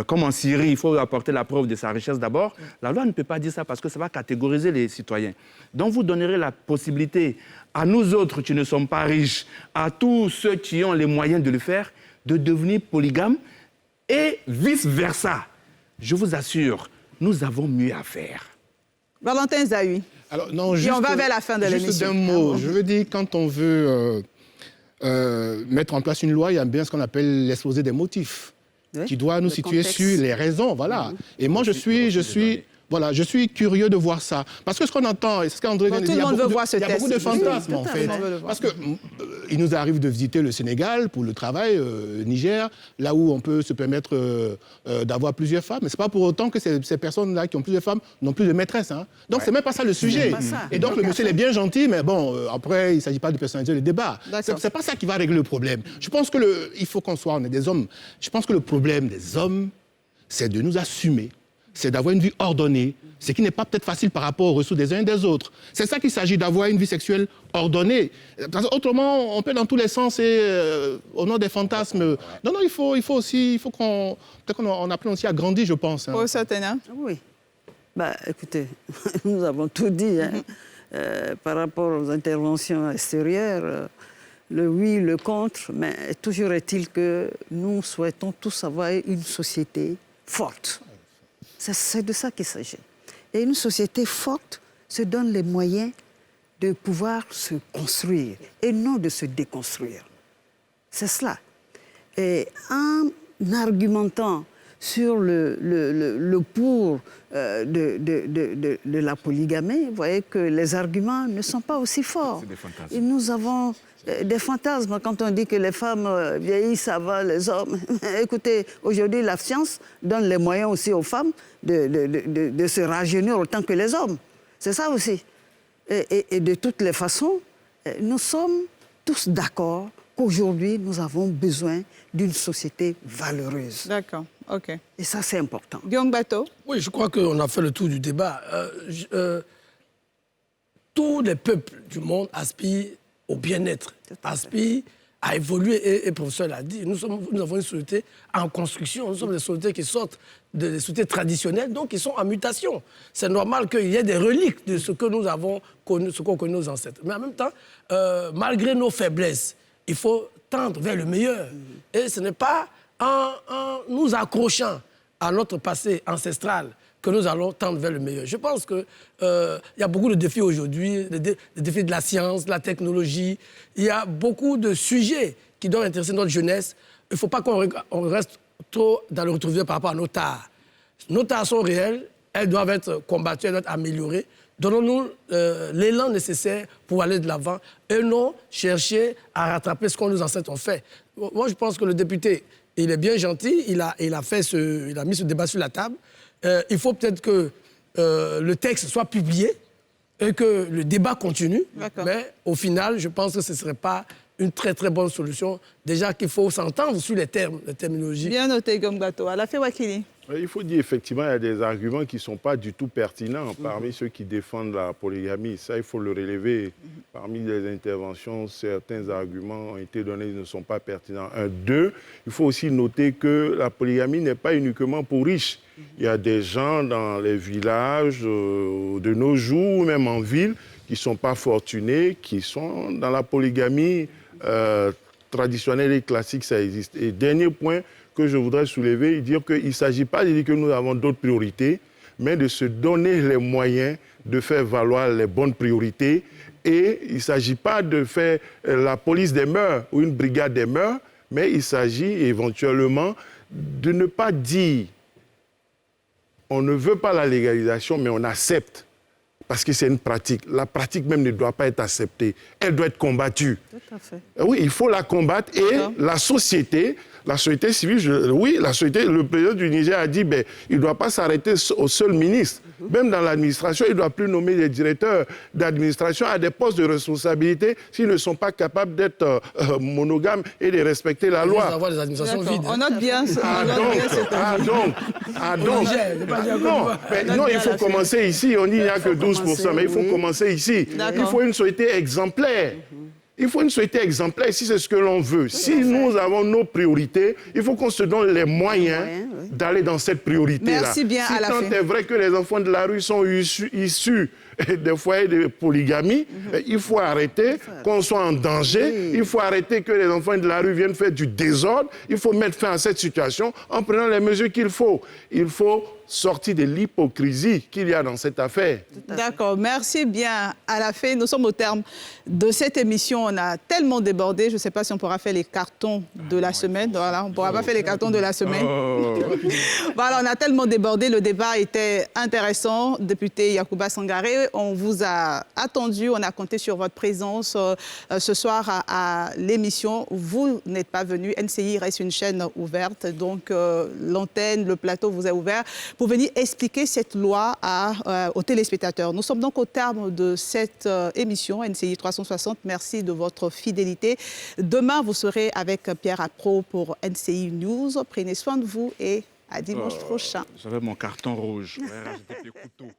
Speaker 6: comme en Syrie, il faut apporter la preuve de sa richesse d'abord. La loi ne peut pas dire ça parce que ça va catégoriser les citoyens. Donc vous donnerez la possibilité à nous autres qui ne sommes pas riches, à tous ceux qui ont les moyens de le faire, de devenir polygames et vice-versa. Je vous assure, nous avons mieux à faire.
Speaker 1: Valentin Zahui.
Speaker 2: Alors, non,
Speaker 1: et on va vers la fin de l'émission.
Speaker 2: Juste un mot. Je veux dire, quand on veut mettre en place une loi, il y a bien ce qu'on appelle l'exposé des motifs, qui doit nous situer sur les raisons. Voilà. Et moi, je suis curieux de voir ça. Parce que ce qu'on entend, et ce qu'André vient de dire, il y a beaucoup de fantasmes, en fait. Parce qu'il nous arrive de visiter le Sénégal pour le travail, Niger, là où on peut se permettre d'avoir plusieurs femmes. Mais ce n'est pas pour autant que ces personnes-là qui ont plusieurs femmes n'ont plus de maîtresse. Hein. Donc, ce n'est même pas ça le sujet. Et donc, le monsieur est bien gentil, mais bon, après, il ne s'agit pas de personnaliser le débat. Ce n'est pas ça qui va régler le problème. Je pense qu'il faut qu'on soit, on est des hommes. Je pense que le problème des hommes, c'est de nous assumer. C'est d'avoir une vie ordonnée, ce qui n'est pas peut-être facile par rapport aux ressources des uns et des autres. C'est ça qu'il s'agit, d'avoir une vie sexuelle ordonnée. Parce autrement, on peut dans tous les sens et au nom des fantasmes. Non, il faut qu'on apprenne aussi à grandir, je pense. Hein.
Speaker 1: Oh, certainement.
Speaker 5: Oui. Écoutez, nous avons tout dit. Hein. Par rapport aux interventions extérieures, le oui, le contre, mais toujours est-il que nous souhaitons tous avoir une société forte. C'est de ça qu'il s'agit. Et une société forte se donne les moyens de pouvoir se construire et non de se déconstruire. C'est cela. Et en argumentant sur le pour de la polygamie, vous voyez que les arguments ne sont pas aussi forts. Et nous avons des fantasmes quand on dit que les femmes vieillissent avant les hommes. Écoutez, aujourd'hui, la science donne les moyens aussi aux femmes de se rajeunir autant que les hommes. C'est ça aussi. Et de toutes les façons, nous sommes tous d'accord qu'aujourd'hui, nous avons besoin d'une société valeureuse.
Speaker 1: D'accord, OK.
Speaker 5: Et ça, c'est important.
Speaker 1: Guillaume Bateau.
Speaker 23: Oui, je crois qu'on a fait le tour du débat. Tous les peuples du monde aspirent au bien-être, aspirent à évoluer. Et le professeur l'a dit, nous avons une société en construction. Nous sommes des sociétés qui sortent des sociétés traditionnelles, donc qui sont en mutation. C'est normal qu'il y ait des reliques de ce que nous avons connu, ce qu'ont connu nos ancêtres. Mais en même temps, malgré nos faiblesses, il faut tendre vers le meilleur. Et ce n'est pas en nous accrochant à notre passé ancestral que nous allons tendre vers le meilleur. Je pense qu'il y a beaucoup de défis aujourd'hui, des défis de la science, de la technologie. Il y a beaucoup de sujets qui doivent intéresser notre jeunesse. Il ne faut pas qu'on reste trop dans le retrouvailles par rapport à nos tares. Nos tares sont réelles, elles doivent être combattues, elles doivent être améliorées. Donnons-nous l'élan nécessaire pour aller de l'avant et non chercher à rattraper ce que nos ancêtres ont fait. Moi, je pense que le député, il est bien gentil, il a mis ce débat sur la table. Il faut peut-être que le texte soit publié et que le débat continue. Mais au final, je pense que ce ne serait pas une très très bonne solution. Déjà qu'il faut s'entendre sur les termes, les terminologies.
Speaker 1: Bien noté, Gombato. Alafi Wakili.
Speaker 3: Il faut dire effectivement qu'il y a des arguments qui ne sont pas du tout pertinents parmi ceux qui défendent la polygamie. Ça, il faut le relever. Parmi les interventions, certains arguments ont été donnés, ils ne sont pas pertinents. Deux, il faut aussi noter que la polygamie n'est pas uniquement pour riches. Il y a des gens dans les villages de nos jours, ou même en ville, qui ne sont pas fortunés, qui sont dans la polygamie traditionnelle et classique, ça existe. Et dernier point que je voudrais soulever, dire qu'il ne s'agit pas de dire que nous avons d'autres priorités, mais de se donner les moyens de faire valoir les bonnes priorités. Et il ne s'agit pas de faire la police des mœurs ou une brigade des mœurs, mais il s'agit éventuellement de ne pas dire on ne veut pas la légalisation, mais on accepte. parce que c'est une pratique. La pratique même ne doit pas être acceptée. Elle doit être combattue.
Speaker 1: Tout à fait.
Speaker 3: Oui, il faut la combattre et la société civile, le président du Niger a dit il ne doit pas s'arrêter au seul ministre. Même dans l'administration, il ne doit plus nommer des directeurs d'administration à des postes de responsabilité s'ils ne sont pas capables d'être monogames et de respecter la loi.
Speaker 23: Avoir des administrations vides.
Speaker 1: On note bien ce
Speaker 3: non, il faut commencer ici. On dit qu'il n'y a que 12%, mais il faut commencer ici. Il faut une société exemplaire. Il faut une société exemplaire si c'est ce que l'on veut. Si nous avons nos priorités, il faut qu'on se donne les moyens d'aller dans cette priorité-là.
Speaker 1: Merci bien,
Speaker 3: si tant est vrai que les enfants de la rue sont issus des foyers de polygamie, il faut arrêter qu'on soit en danger. Il faut arrêter que les enfants de la rue viennent faire du désordre. Il faut mettre fin à cette situation en prenant les mesures qu'il faut. Il faut sortir de l'hypocrisie qu'il y a dans cette affaire.
Speaker 1: D'accord, merci bien. À la fin, nous sommes au terme de cette émission. On a tellement débordé, je ne sais pas si on pourra faire les cartons de la semaine. Voilà, on ne pourra pas faire les cartons de la semaine. Voilà, on a tellement débordé, le débat était intéressant. Député Yacouba Sangaré, on vous a attendu, on a compté sur votre présence ce soir à l'émission. Vous n'êtes pas venu, NCI reste une chaîne ouverte, donc l'antenne, le plateau vous est ouvert pour venir expliquer cette loi aux téléspectateurs. Nous sommes donc au terme de cette émission NCI 360. Merci de votre fidélité. Demain, vous serez avec Pierre Appro pour NCI News. Prenez soin de vous et à dimanche prochain.
Speaker 6: J'avais mon carton rouge. Ouais, rajouter des couteaux.